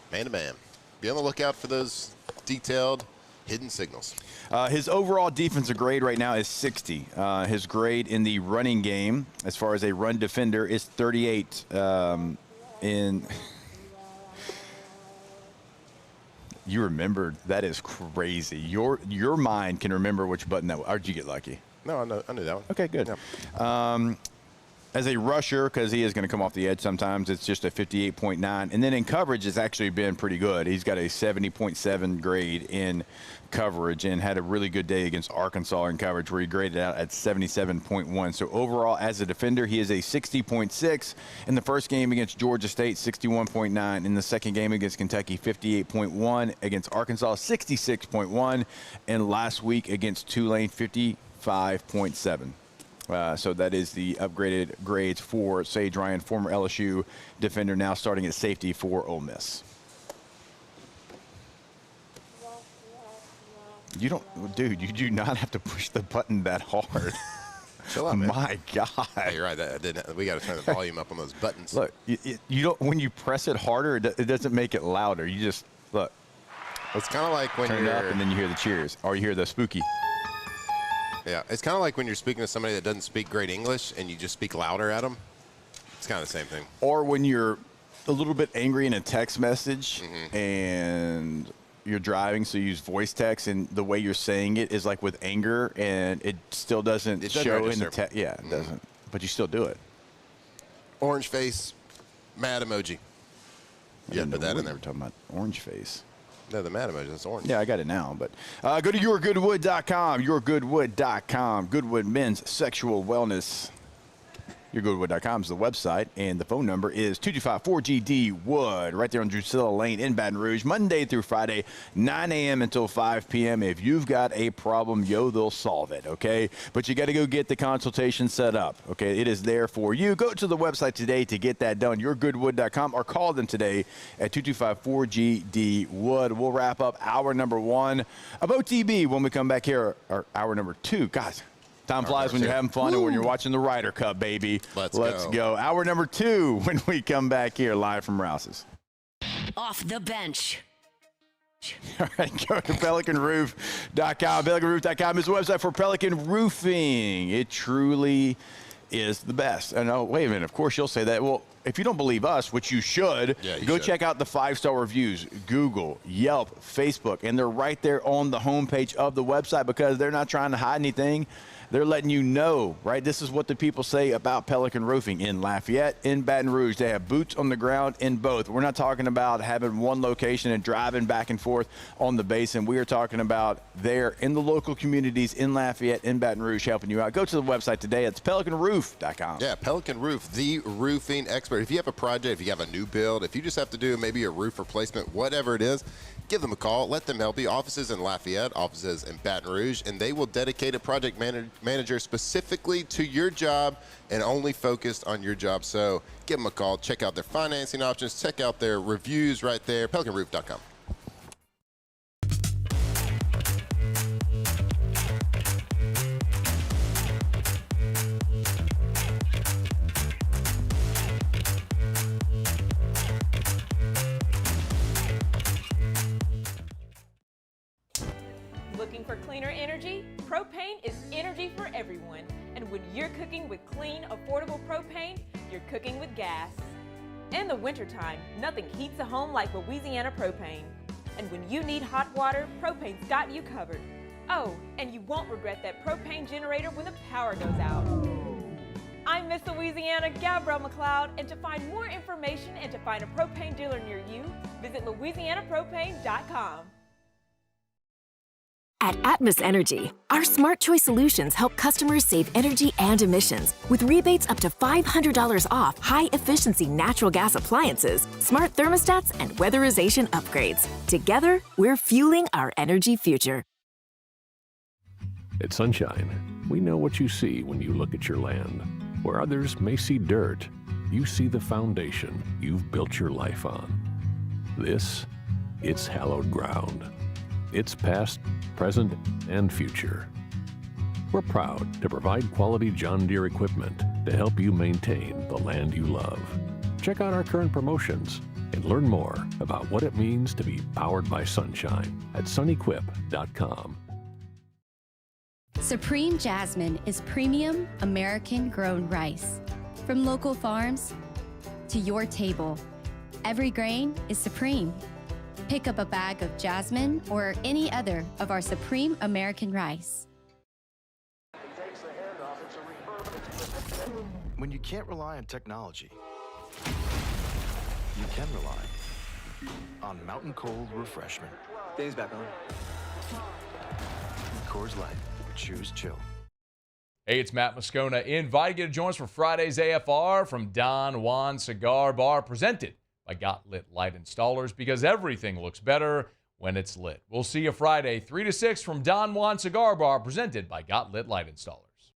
Speaker 10: Man-to-man. Be on the lookout for those detailed hidden signals.
Speaker 4: His overall defensive grade right now is 60. His grade in the running game, as far as a run defender, is 38. You remembered. That is crazy. Your mind can remember which button that was. Or did you get lucky?
Speaker 10: No, I knew that one.
Speaker 4: Okay, good. Yeah. As a rusher, because he is going to come off the edge sometimes, it's just a 58.9. And then in coverage, it's actually been pretty good. He's got a 70.7 grade in coverage and had a really good day against Arkansas in coverage where he graded out at 77.1. So overall, as a defender, he is a 60.6. In the first game against Georgia State, 61.9. In the second game against Kentucky, 58.1. Against Arkansas, 66.1. And last week against Tulane, 55.7. So that is the upgraded grades for Sage Ryan, former LSU defender, now starting at safety for Ole Miss. You do not have to push the button that hard.
Speaker 10: Chill out, man.
Speaker 4: My God.
Speaker 10: Yeah, you're right. We got to turn the volume up on those buttons.
Speaker 4: Look, you don't. When you press it harder, it doesn't make it louder. You just look.
Speaker 10: It's kind of like when
Speaker 4: turn
Speaker 10: you're
Speaker 4: it up and then you hear the cheers, or you hear the spooky.
Speaker 10: Yeah, it's kind of like when you're speaking to somebody that doesn't speak great English and you just speak louder at them. It's kind of the same thing.
Speaker 4: Or when you're a little bit angry in a text message and you're driving, so you use voice text, and the way you're saying it is like with anger, and it still doesn't show in the text. Yeah, it doesn't. But you still do it.
Speaker 10: Orange face, mad emoji. Yeah, put that in there.
Speaker 4: We're talking about orange face.
Speaker 10: No, the mad emoji, that's orange.
Speaker 4: Yeah, I got it now. But go to yourgoodwood.com, yourgoodwood.com, Goodwood Men's Sexual Wellness. Yourgoodwood.com is the website, and the phone number is 225-4GD-WOOD, right there on Drusilla Lane in Baton Rouge, Monday through Friday, 9 a.m. until 5 p.m. If you've got a problem, they'll solve it, okay? But you got to go get the consultation set up, okay? It is there for you. Go to the website today to get that done, yourgoodwood.com, or call them today at 225-4GD-WOOD. We'll wrap up hour number 1 of OTB when we come back here, or hour number 2. Guys, time flies when you're having fun and when you're watching the Ryder Cup, baby. Let's go. Hour number 2 when we come back here live from Rouse's.
Speaker 7: Off the bench.
Speaker 4: All right, go to PelicanRoof.com. PelicanRoof.com is the website for Pelican Roofing. It truly is the best. And oh, wait a minute. Of course, you'll say that. Well, if you don't believe us, which you should, go check out the 5-star reviews, Google, Yelp, Facebook, and they're right there on the homepage of the website because they're not trying to hide anything. They're letting you know, right? This is what the people say about Pelican Roofing in Lafayette, in Baton Rouge. They have boots on the ground in both. We're not talking about having one location and driving back and forth on the basin. We are talking about there in the local communities in Lafayette, in Baton Rouge, helping you out. Go to the website today. It's PelicanRoof.com.
Speaker 10: Yeah, Pelican Roof, the roofing expert. If you have a project, if you have a new build, if you just have to do maybe a roof replacement, whatever it is, give them a call. Let them help you. Offices in Lafayette, offices in Baton Rouge, and they will dedicate a project manager specifically to your job and only focused on your job. So give them a call. Check out their financing options. Check out their reviews right there. PelicanRoof.com.
Speaker 1: Looking for cleaner energy? Propane is energy for everyone. And when you're cooking with clean, affordable propane, you're cooking with gas. In the wintertime, nothing heats a home like Louisiana propane. And when you need hot water, propane's got you covered. Oh, and you won't regret that propane generator when the power goes out. I'm Miss Louisiana, Gabrielle McLeod, and to find more information and to find a propane dealer near you, visit louisianapropane.com.
Speaker 16: At Atmos Energy, our Smart Choice solutions help customers save energy and emissions with rebates up to $500 off high-efficiency natural gas appliances, smart thermostats, and weatherization upgrades. Together, we're fueling our energy future.
Speaker 5: At Sunshine, we know what you see when you look at your land. Where others may see dirt, you see the foundation you've built your life on. It's hallowed ground. It's past, present, and future. We're proud to provide quality John Deere equipment to help you maintain the land you love. Check out our current promotions and learn more about what it means to be powered by sunshine at sunequip.com.
Speaker 15: Supreme Jasmine is premium American-grown rice. From local farms to your table, every grain is supreme. Pick up a bag of Jasmine or any other of our Supreme American rice.
Speaker 22: When you can't rely on technology, you can rely on Mountain Cold Refreshment. Dave's back on. Coors Light. Choose chill.
Speaker 23: Hey, it's Matt Moscona inviting you to join us for Friday's AFR from Don Juan Cigar Bar, presented by Got Lit Light Installers, because everything looks better when it's lit. We'll see you Friday, 3 to 6 from Don Juan Cigar Bar, presented by Got Lit Light Installers.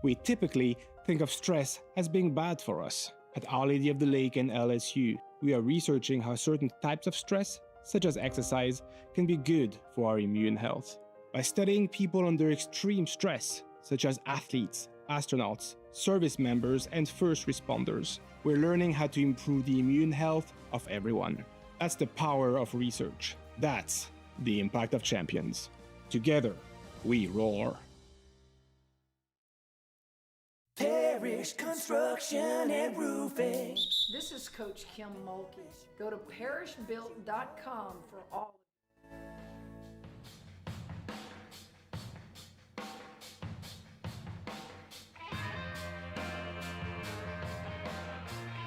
Speaker 24: We typically think of stress as being bad for us. At Our Lady of the Lake and LSU, we are researching how certain types of stress, such as exercise, can be good for our immune health. By studying people under extreme stress, such as athletes, astronauts, service members, and first responders. We're learning how to improve the immune health of everyone. That's the power of research. That's the impact of champions. Together, we roar.
Speaker 6: Parish Construction and Roofing.
Speaker 8: This is Coach Kim Mulkey. Go to parishbuilt.com for all.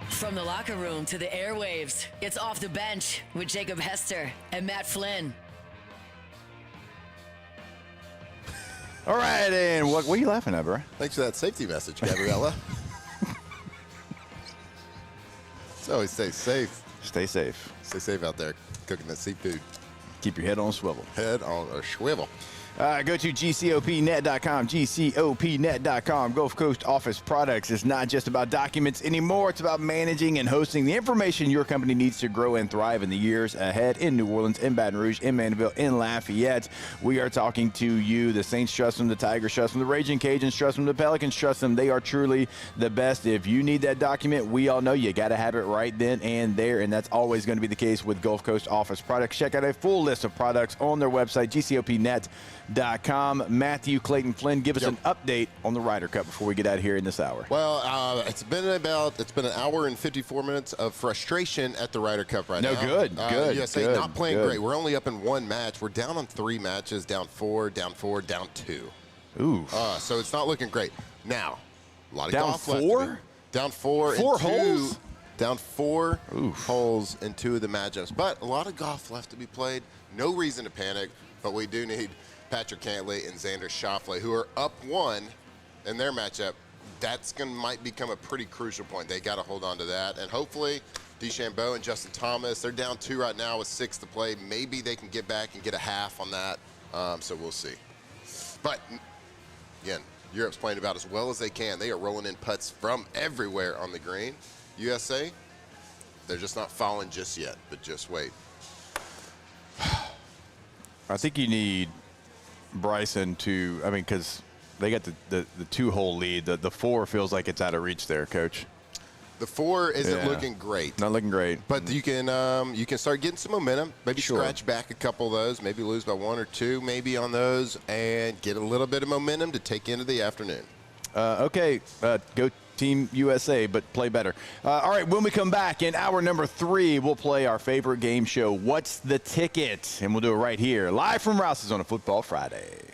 Speaker 7: From the locker room to the airwaves, it's Off the Bench with Jacob Hester and Matt Flynn.
Speaker 4: All right, and what are you laughing at, bro?
Speaker 10: Thanks for that safety message, Gabriella. So stay safe.
Speaker 4: Stay safe.
Speaker 10: Stay safe out there cooking that seafood.
Speaker 4: Keep your head on a swivel.
Speaker 10: Head on a swivel.
Speaker 4: Go to gcopnet.com, gcopnet.com. Gulf Coast Office Products is not just about documents anymore. It's about managing and hosting the information your company needs to grow and thrive in the years ahead in New Orleans, in Baton Rouge, in Mandeville, in Lafayette. We are talking to you. The Saints trust them, the Tigers trust them, the Raging Cajuns trust them, the Pelicans trust them. They are truly the best. If you need that document, we all know you got to have it right then and there, and that's always going to be the case with Gulf Coast Office Products. Check out a full list of products on their website, gcopnet.com. Matthew Clayton Flynn, give us an update on the Ryder Cup before we get out of here in this hour.
Speaker 10: Well, it's been an hour and 54 minutes of frustration at the Ryder Cup right now.
Speaker 4: Good.
Speaker 10: USA not playing great. We're only up in one match. We're down on 3 matches, down 4, down 4, down 2.
Speaker 4: Ooh.
Speaker 10: So it's not looking great. Now, a lot of
Speaker 4: down
Speaker 10: golf
Speaker 4: 4?
Speaker 10: left. Down 4.
Speaker 4: 4 holes?
Speaker 10: Down 4 holes in 2 of the matchups. But a lot of golf left to be played. No reason to panic, but we do need Patrick Cantlay and Xander Schauffele, who are up 1 in their matchup. That's might become a pretty crucial point. They got to hold on to that. And hopefully, DeChambeau and Justin Thomas, they're down 2 right now with 6 to play. Maybe they can get back and get a half on that. So we'll see. But, again, Europe's playing about as well as they can. They are rolling in putts from everywhere on the green. USA, they're just not falling just yet, but just wait.
Speaker 4: I think you need Bryson to, because they got the 2-hole lead. The 4 feels like it's out of reach there, Coach.
Speaker 10: The 4 isn't looking great.
Speaker 4: Not looking great.
Speaker 10: But you can start getting some momentum. Maybe scratch back a couple of those. Maybe lose by 1 or 2 maybe on those and get a little bit of momentum to take into the afternoon.
Speaker 4: Okay, go Team USA, but play better. All right, when we come back in hour number 3, we'll play our favorite game show, What's the Ticket? And we'll do it right here, live from Rouse's on a Football Friday.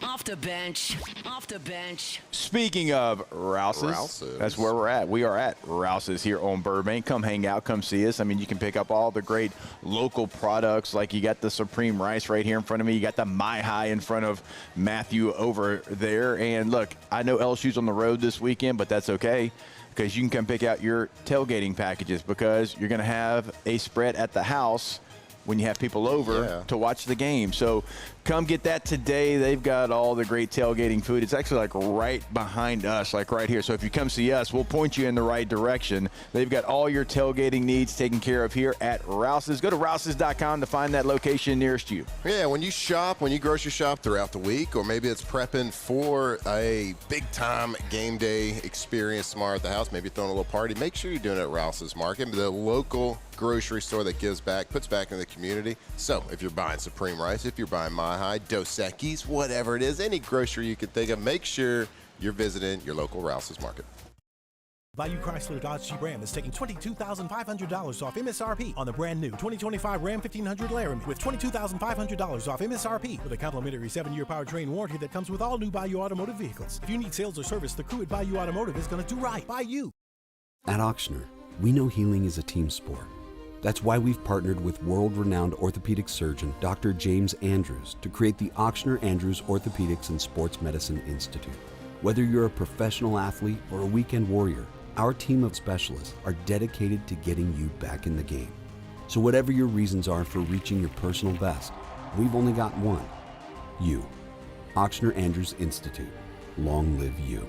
Speaker 7: Off the bench, off the bench.
Speaker 4: Speaking of Rouse's, that's where we're at. We are at Rouse's here on Burbank. Come hang out, come see us. You can pick up all the great local products, like you got the Supreme Rice right here in front of me. You got the My High in front of Matthew over there. And look, I know LSU's on the road this weekend, but that's okay, because you can come pick out your tailgating packages, because you're going to have a spread at the house when you have people over to watch the game. So come get that today. They've got all the great tailgating food. It's actually like right behind us, like right here. So if you come see us, we'll point you in the right direction. They've got all your tailgating needs taken care of here at Rouse's. Go to rouses.com to find that location nearest you.
Speaker 10: Yeah, when you shop, when you grocery shop throughout the week, or maybe it's prepping for a big-time game day experience tomorrow at the house, maybe throwing a little party, make sure you're doing it at Rouse's Market, the local grocery store that gives back, puts back in the community. So if you're buying Supreme Rice, if you're buying My High, Dos Equis, whatever it is, any grocery you can think of, make sure you're visiting your local Rouse's Market.
Speaker 11: Bayou Chrysler Dodge Jeep Ram is taking $22,500 off MSRP on the brand new 2025 Ram 1500 Laramie with $22,500 off MSRP with a complimentary 7-year powertrain warranty that comes with all new Bayou Automotive vehicles. If you need sales or service, the crew at Bayou Automotive is going to do right by you.
Speaker 13: At Auctioner, we know healing is a team sport. That's why we've partnered with world-renowned orthopedic surgeon Dr. James Andrews to create the Auctioner Andrews Orthopedics and Sports Medicine Institute. Whether you're a professional athlete or a weekend warrior, our team of specialists are dedicated to getting you back in the game. So whatever your reasons are for reaching your personal best, we've only got one: you. Auctioner Andrews Institute. Long live you.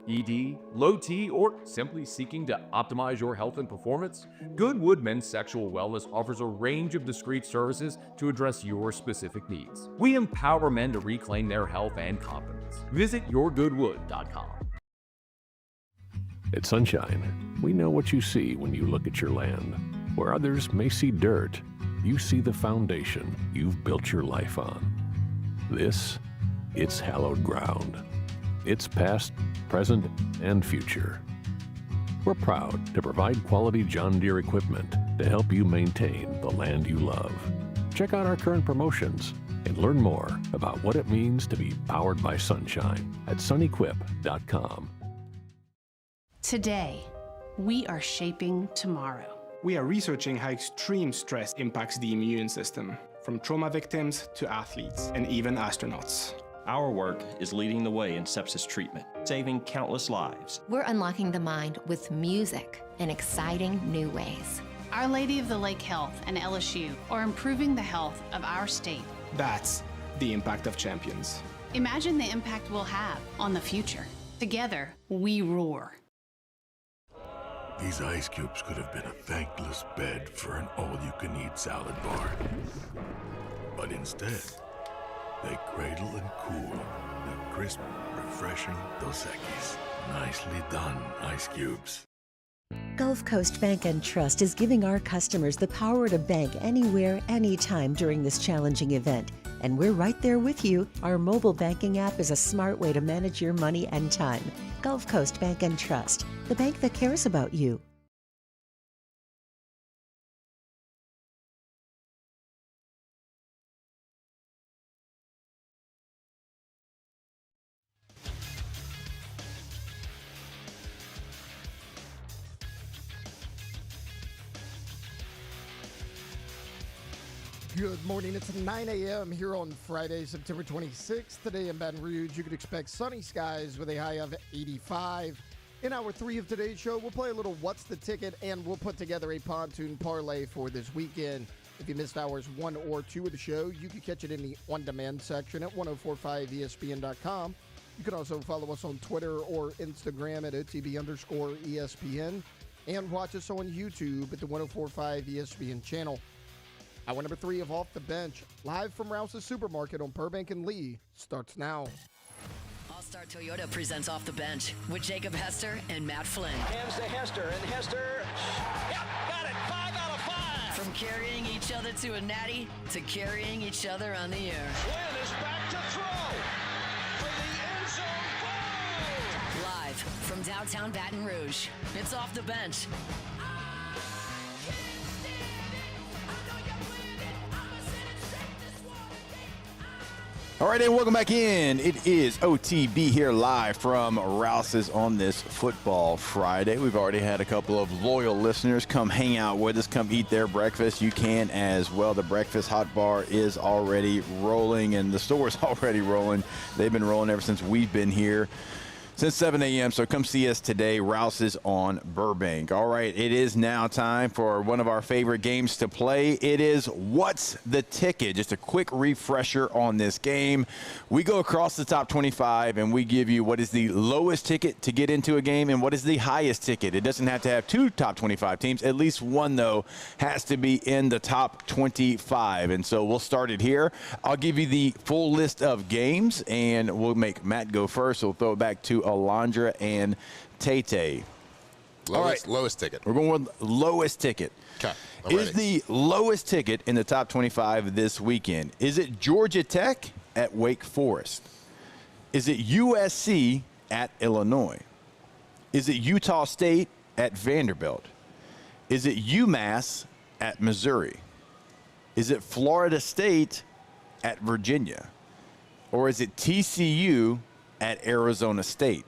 Speaker 3: ED, low T, or simply seeking to optimize your health and performance, Goodwood Men's Sexual Wellness offers a range of discreet services to address your specific needs. We empower men to reclaim their health and confidence. Visit yourgoodwood.com.
Speaker 5: At Sunshine, we know what you see when you look at your land. Where others may see dirt, you see the foundation you've built your life on. This, it's hallowed ground. It's past, present, and future. We're proud to provide quality John Deere equipment to help you maintain the land you love. Check out our current promotions and learn more about what it means to be powered by sunshine at sunequip.com.
Speaker 14: Today, we are shaping tomorrow.
Speaker 24: We are researching how extreme stress impacts the immune system, from trauma victims to athletes and even astronauts.
Speaker 17: Our work is leading the way in sepsis treatment, saving countless lives.
Speaker 18: We're unlocking the mind with music in exciting new ways.
Speaker 14: Our Lady of the Lake Health and LSU are improving the health of our state.
Speaker 24: That's the impact of champions.
Speaker 14: Imagine the impact we'll have on the future. Together, we roar.
Speaker 2: These ice cubes could have been a thankless bed for an all-you-can-eat salad bar. But instead, they cradle and cool the crisp, refreshing Dos Equis. Nicely done, ice cubes.
Speaker 21: Gulf Coast Bank & Trust is giving our customers the power to bank anywhere, anytime during this challenging event. And we're right there with you. Our mobile banking app is a smart way to manage your money and time. Gulf Coast Bank & Trust, the bank that cares about you.
Speaker 27: Good morning. It's 9 a.m. here on Friday, September 26th. Today in Baton Rouge, you can expect sunny skies with a high of 85. In hour 3 of today's show, we'll play a little What's the Ticket, and we'll put together a pontoon parlay for this weekend. If you missed hours 1 or 2 of the show, you can catch it in the on-demand section at 1045ESPN.com. You can also follow us on Twitter or Instagram at OTB_ESPN, and watch us on YouTube at the 1045 ESPN channel. Hour number 3 of Off the Bench, live from Rouse's Supermarket on Burbank and Lee, starts now.
Speaker 7: All-Star Toyota presents Off the Bench with Jacob Hester and Matt Flynn.
Speaker 25: Hands to Hester, and Hester, yep, got it, 5 out of 5.
Speaker 7: From carrying each other to a natty to carrying each other on the air.
Speaker 25: Flynn is back to throw for the end zone goal.
Speaker 7: Live from downtown Baton Rouge, it's Off the Bench.
Speaker 9: All right, and welcome back in. It is OTB here live from Rouse's on this Football Friday. We've already had a couple of loyal listeners come hang out with us, come eat their breakfast. You can as well. The breakfast hot bar is already rolling, and the store's already rolling. They've been rolling ever since we've been here. Since 7 a.m., so come see us today. Rouse's on Burbank. All right, it is now time for one of our favorite games to play. It is What's the Ticket? Just a quick refresher on this game. We go across the top 25, and we give you what is the lowest ticket to get into a game and what is the highest ticket. It doesn't have to have 2 top 25 teams. At least one, though, has to be in the top 25. And so we'll start it here. I'll give you the full list of games, and we'll make Matt go first. We'll throw it back to Alondra and Tay-Tay.
Speaker 10: Lowest ticket.
Speaker 9: We're going with lowest ticket.
Speaker 10: Okay.
Speaker 9: Is the lowest ticket in the top 25 this weekend? Is it Georgia Tech at Wake Forest? Is it USC at Illinois? Is it Utah State at Vanderbilt? Is it UMass at Missouri? Is it Florida State at Virginia? Or is it TCU at Arizona State?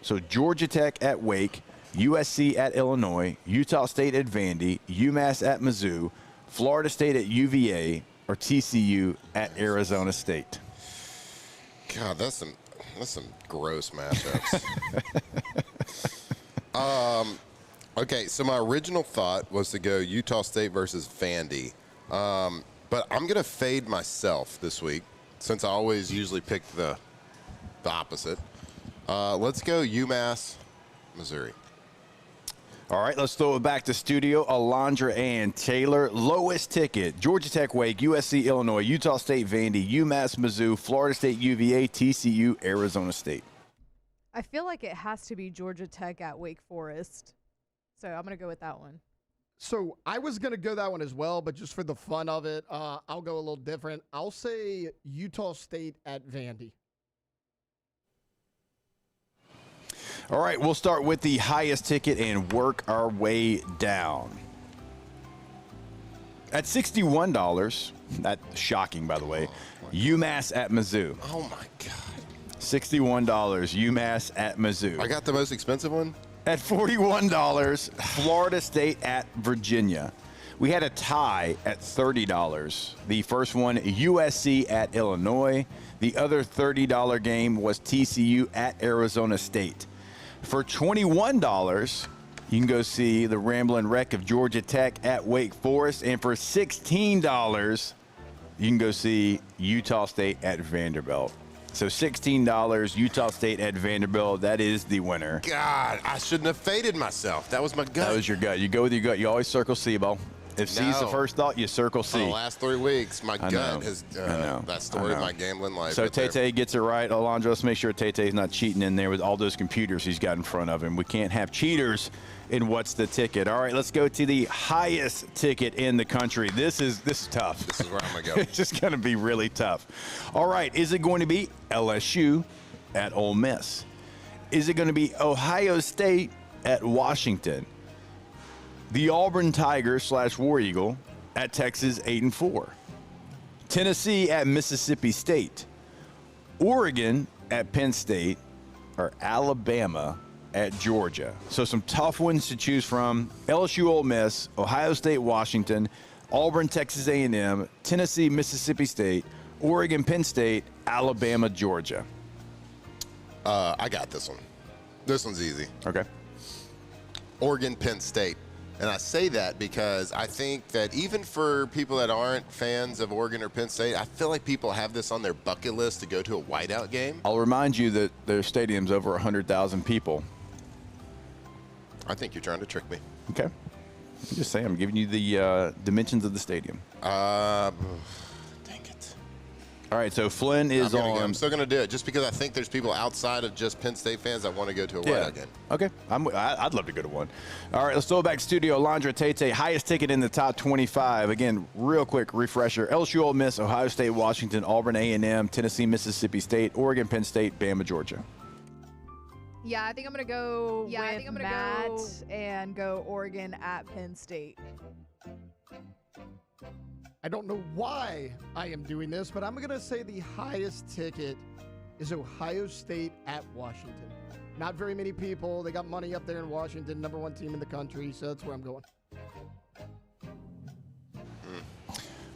Speaker 9: So Georgia Tech at Wake, USC at Illinois, Utah State at Vandy, UMass at Mizzou, Florida State at UVA, or TCU at Arizona State.
Speaker 10: God, that's some gross matchups. Okay, so my original thought was to go Utah State versus Vandy, but I'm gonna fade myself this week since I always usually pick the opposite. Let's go UMass, Missouri.
Speaker 4: All right, let's throw it back to studio. Alondra and Taylor. Lowest ticket: Georgia Tech, Wake, USC, Illinois, Utah State, Vandy, UMass, Mizzou, Florida State, UVA, TCU, Arizona State.
Speaker 1: I feel like it has to be Georgia Tech at Wake Forest. So I'm going to go with that one.
Speaker 27: So I was going to go that one as well, but just for the fun of it, I'll go a little different. I'll say Utah State at Vandy.
Speaker 4: All right, we'll start with the highest ticket and work our way down. At $61, that's shocking, by the way, UMass at Mizzou.
Speaker 10: Oh, my God.
Speaker 4: $61, UMass at Mizzou.
Speaker 10: I got the most expensive one?
Speaker 4: At $41, Florida State at Virginia. We had a tie at $30. The first one, USC at Illinois. The other $30 game was TCU at Arizona State. For $21, you can go see the Ramblin' Wreck of Georgia Tech at Wake Forest. And for $16, you can go see Utah State at Vanderbilt. So $16, Utah State at Vanderbilt. That is the winner.
Speaker 10: God, I shouldn't have faded myself. That was my gut.
Speaker 4: That was your gut. You go with your gut. You always circle C-ball. If C's the first thought, you circle C.
Speaker 10: For the last 3 weeks, my gut has that story of my gambling life.
Speaker 4: So Tay gets it right. Alondra, let's make sure Tay-Tay's not cheating in there with all those computers he's got in front of him. We can't have cheaters in What's the Ticket. All right, let's go to the highest ticket in the country. This is tough.
Speaker 10: This is where I'm going to go.
Speaker 4: It's just going to be really tough. All right, is it going to be LSU at Ole Miss? Is it going to be Ohio State at Washington? The Auburn Tigers / War Eagle at Texas 8-4. Tennessee at Mississippi State. Oregon at Penn State, or Alabama at Georgia. So some tough ones to choose from. LSU, Ole Miss, Ohio State, Washington, Auburn, Texas A&M, Tennessee, Mississippi State, Oregon, Penn State, Alabama, Georgia.
Speaker 10: I got this one. This one's easy.
Speaker 4: Okay.
Speaker 10: Oregon, Penn State. And I say that because I think that even for people that aren't fans of Oregon or Penn State, I feel like people have this on their bucket list to go to a whiteout game.
Speaker 4: I'll remind you that their stadium's over 100,000 people.
Speaker 10: I think you're trying to trick me.
Speaker 4: Okay. I'm just saying, I'm giving you the dimensions of the stadium.
Speaker 10: Dang it.
Speaker 4: All right, so Flynn is on.
Speaker 10: I'm still going to do it just because I think there's people outside of just Penn State fans that want to go to a whiteout game.
Speaker 4: Okay, I'd love to go to one. All right, let's throw it back to studio. Alondra, Tay-Tay, highest ticket in the top 25. Again, real quick refresher. LSU, Ole Miss, Ohio State, Washington, Auburn, A&M, Tennessee, Mississippi State, Oregon, Penn State, Bama, Georgia.
Speaker 1: Yeah, I think I'm going to go with Matt and go Oregon at Penn State.
Speaker 27: I don't know why I am doing this, but I'm going to say the highest ticket is Ohio State at Washington. Not very many people. They got money up there in Washington, #1 team in the country, so that's where I'm going.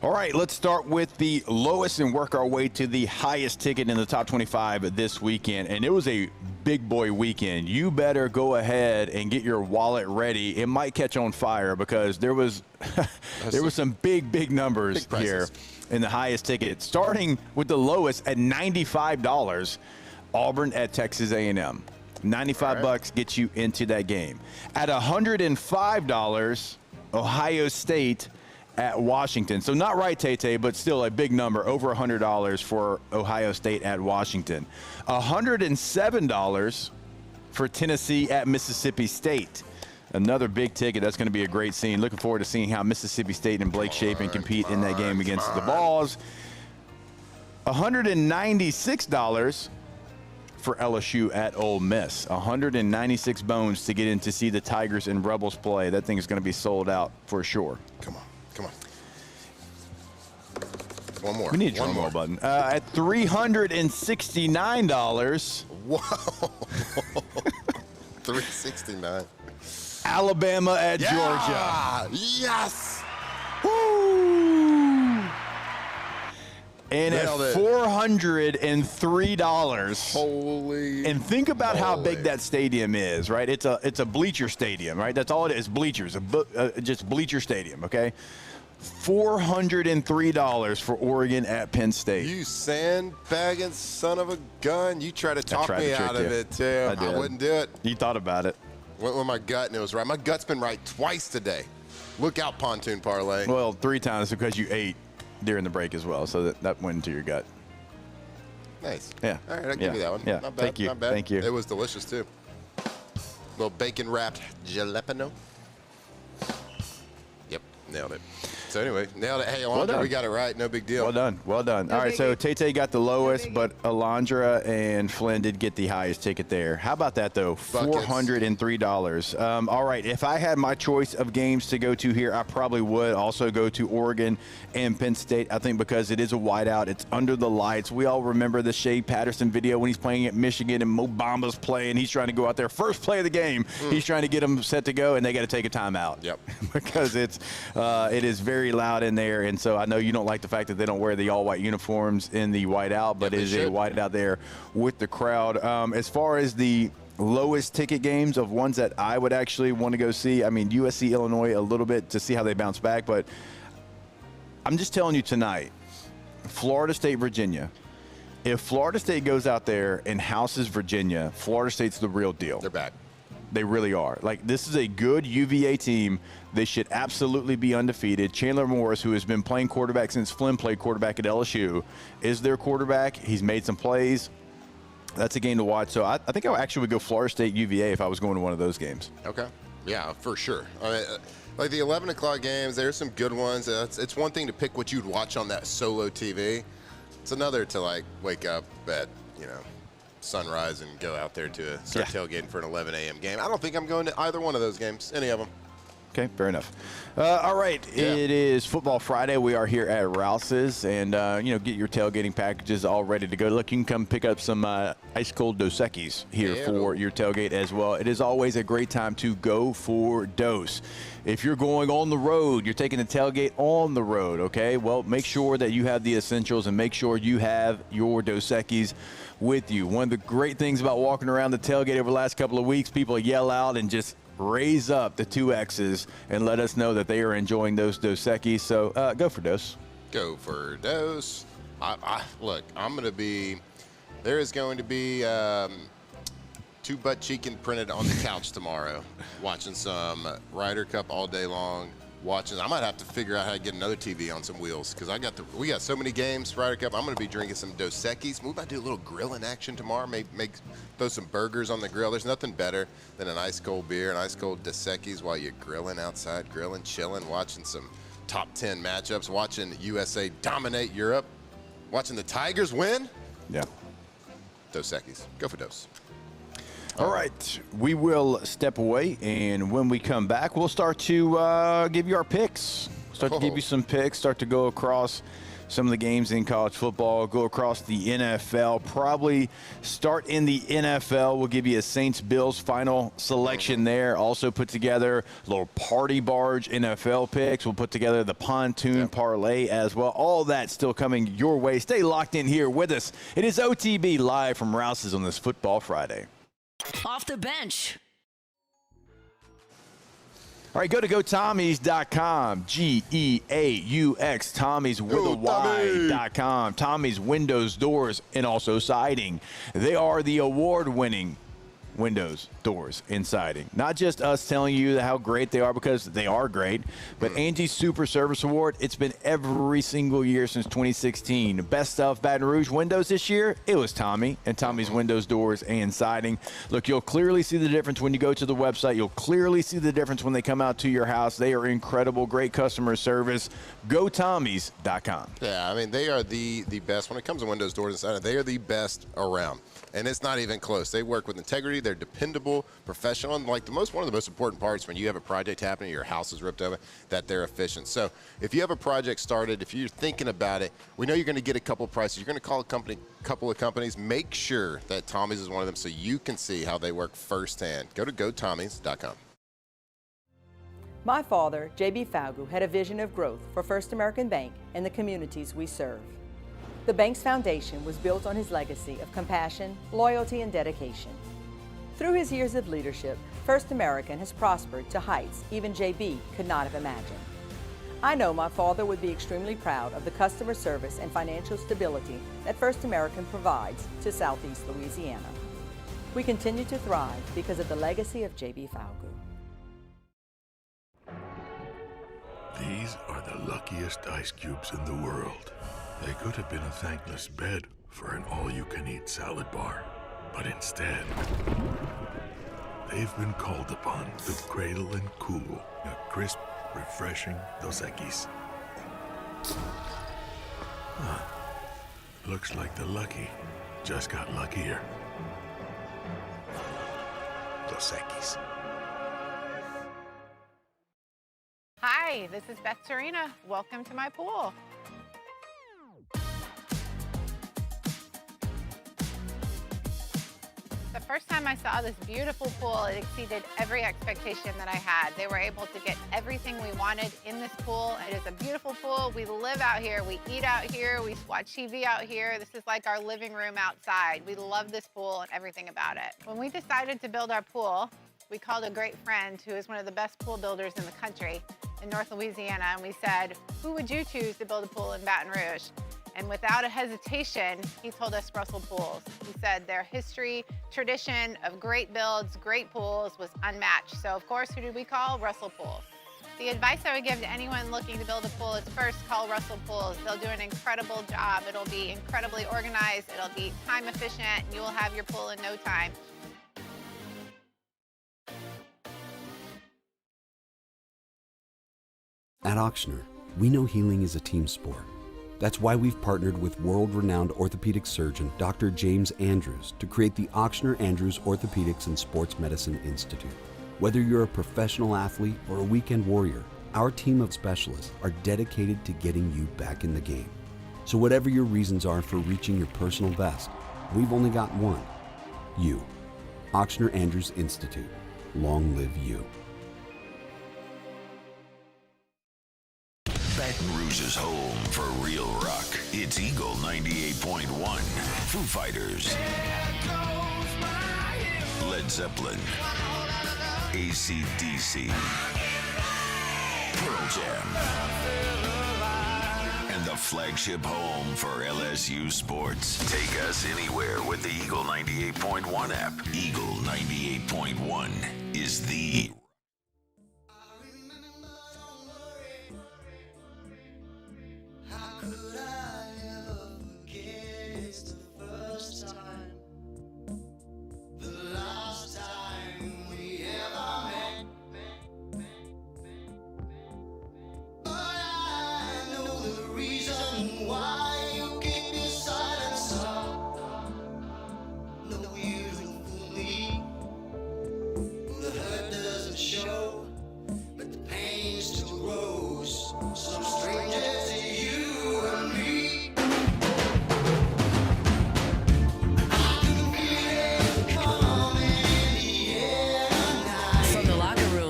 Speaker 4: All right, let's start with the lowest and work our way to the highest ticket in the top 25 this weekend. And it was a big boy weekend. You better go ahead and get your wallet ready. It might catch on fire because there was some big numbers here in the highest ticket. Starting with the lowest at $95, Auburn at Texas A&M. $95 gets you into that game. At $105, Ohio State at Washington. So not right, Tay-Tay, but still a big number, over $100 for Ohio State at Washington. $107 for Tennessee at Mississippi State. Another big ticket. That's going to be a great scene. Looking forward to seeing how Mississippi State and Blake Shapen compete in that game against the Vols. $196 for LSU at Ole Miss. 196 bones to get in to see the Tigers and Rebels play. That thing is going to be sold out for sure.
Speaker 10: Come on. One more.
Speaker 4: We need a drum roll button. At $369.
Speaker 10: Whoa. $369.
Speaker 4: Alabama at Georgia.
Speaker 10: Yes.
Speaker 4: Woo. And at $403.
Speaker 10: Holy.
Speaker 4: And think about how big that stadium is, right? It's a bleacher stadium, right? That's all it is, bleachers, just bleacher stadium, okay?
Speaker 9: $403 for Oregon at Penn State.
Speaker 10: You sandbagging son of a gun. You try to talk me out of it, too. I wouldn't do it.
Speaker 9: You thought about it.
Speaker 10: Went with my gut, and it was right. My gut's been right twice today. Look out, pontoon parlay.
Speaker 9: Well, 3 times because you ate during the break as well, so that went into your gut.
Speaker 10: Nice.
Speaker 9: Yeah.
Speaker 10: All right, I'll give you that one.
Speaker 9: Yeah.
Speaker 10: Not bad.
Speaker 9: Thank you.
Speaker 10: Not bad.
Speaker 9: Thank you.
Speaker 10: It was delicious, too. Little bacon-wrapped jalapeno. Yep, nailed it. So anyway, nailed it. Hey, Alondra, we got it right. No big deal.
Speaker 9: Well done. Well done. All right, so Tay got the lowest, but Alondra and Flynn did get the highest ticket there. How about that, though? $403. All right, if I had my choice of games to go to here, I probably would also go to Oregon and Penn State, I think, because it is a whiteout. It's under the lights. We all remember the Shea Patterson video when he's playing at Michigan and Mo Bamba's playing. He's trying to go out there. First play of the game, he's trying to get them set to go, and they got to take a timeout.
Speaker 10: Yep.
Speaker 9: Because it is very loud in there, and so I know you don't like the fact that they don't wear the all-white uniforms in the whiteout, but it is a whiteout there with the crowd. As far as the lowest ticket games of ones that I would actually want to go see, I mean, USC, Illinois a little bit to see how they bounce back, but I'm just telling you tonight, Florida State, Virginia. If Florida State goes out there and houses Virginia, Florida State's the real deal.
Speaker 10: They're back.
Speaker 9: They really are. Like, this is a good UVA team. They should absolutely be undefeated. Chandler Morris, who has been playing quarterback since Flynn played quarterback at LSU, is their quarterback. He's made some plays. That's a game to watch. So I think I actually would go Florida State UVA if I was going to one of those games.
Speaker 10: Okay. Yeah, for sure. I mean, like the 11 o'clock games, there's some good ones. It's one thing to pick what you'd watch on that solo TV. It's another to, like, wake up at, sunrise and go out there to start tailgating for an 11 a.m. game. I don't think I'm going to either one of those games, any of them.
Speaker 9: Okay, fair enough. All right, It is Football Friday. We are here at Rouse's, and get your tailgating packages all ready to go. Look, you can come pick up some ice cold Dos Equis here for your tailgate as well. It is always a great time to go for Dos. If you're going on the road, you're taking the tailgate on the road, okay? Well, make sure that you have the essentials and make sure you have your Dos Equis with you. One of the great things about walking around the tailgate over the last couple of weeks, people yell out and just raise up the 2 X's and let us know that they are enjoying those Dos Equis. So go for Dos.
Speaker 10: Go for Dos. Look, there is going to be 2 butt cheeking printed on the couch tomorrow, watching some Ryder Cup all day long. I might have to figure out how to get another TV on some wheels because we got so many games Ryder Cup. I'm going to be drinking some Dos Equis. We might do a little grilling action tomorrow. Throw some burgers on the grill. There's nothing better than an ice cold beer, an ice cold Dos Equis while you're grilling outside, chilling, watching some top 10 matchups, watching USA dominate Europe, watching the Tigers win.
Speaker 9: Yeah.
Speaker 10: Dos Equis. Go for Dos.
Speaker 9: All right, we will step away, and when we come back, we'll start to give you our picks. Start to give you some picks, start to go across some of the games in college football, go across the NFL, probably start in the NFL. We'll give you a Saints-Bills final selection there. Also put together a little party barge NFL picks. We'll put together the pontoon parlay as well. All that still coming your way. Stay locked in here with us. It is OTB live from Rouse's on this Football Friday.
Speaker 7: Off the bench.
Speaker 9: All right, go to GoTommies.com, G-E-A-U-X, Tommy's with a Y.com. Tommy's Windows, Doors, and also Siding. They are the award-winning windows, doors, and siding. Not just us telling you how great they are because they are great, but Angie's Super Service Award, it's been every single year since 2016. Best of Baton Rouge windows this year, it was Tommy and Tommy's Windows, Doors, and Siding. Look, you'll clearly see the difference when you go to the website. You'll clearly see the difference when they come out to your house. They are incredible, great customer service. GoTommies.com.
Speaker 10: Yeah, I mean, they are the best. When it comes to windows, doors, and siding, they are the best around. And it's not even close. They work with integrity. They're dependable, professional, and one of the most important parts when you have a project happening, your house is ripped open, that they're efficient. So if you have a project started, if you're thinking about it, we know you're going to get a couple of prices. You're going to call a couple of companies. Make sure that Tommy's is one of them so you can see how they work firsthand. Go to GoTommys.com.
Speaker 12: My father, J.B. Falgu, had a vision of growth for First American Bank and the communities we serve. The bank's foundation was built on his legacy of compassion, loyalty, and dedication. Through his years of leadership, First American has prospered to heights even JB could not have imagined. I know my father would be extremely proud of the customer service and financial stability that First American provides to Southeast Louisiana. We continue to thrive because of the legacy of J.B. Falgout.
Speaker 2: These are the luckiest ice cubes in the world. They could have been a thankless bed for an all-you-can-eat salad bar. But instead, they've been called upon to cradle and cool a crisp, refreshing Dos Equis. Looks like the lucky just got luckier. Dos Equis.
Speaker 15: Hi, this is Beth Serena. Welcome to my pool. The first time I saw this beautiful pool, it exceeded every expectation that I had. They were able to get everything we wanted in this pool. It is a beautiful pool. We live out here, we eat out here, we watch TV out here. This is like our living room outside. We love this pool and everything about it. When we decided to build our pool, we called a great friend who is one of the best pool builders in the country in North Louisiana, and we said, who would you choose to build a pool in Baton Rouge? And without a hesitation, he told us Russell Pools. He said their history, tradition of great builds, great pools was unmatched. So of course, who did we call? Russell Pools. The advice I would give to anyone looking to build a pool is first call Russell Pools. They'll do an incredible job. It'll be incredibly organized, it'll be time efficient, and you will have your pool in no time.
Speaker 13: At Auctioner, we know healing is a team sport. That's why we've partnered with world-renowned orthopedic surgeon Dr. James Andrews to create the Auctioner Andrews Orthopedics and Sports Medicine Institute. Whether you're a professional athlete or a weekend warrior, our team of specialists are dedicated to getting you back in the game. So whatever your reasons are for reaching your personal best, we've only got one: you. Auctioner Andrews Institute. Long live you.
Speaker 16: Baton Rouge's home for real rock. It's Eagle 98.1. Foo Fighters. Led Zeppelin. AC/DC. Pearl Jam. And the flagship home for LSU sports. Take us anywhere with the Eagle 98.1 app. Eagle 98.1 is the...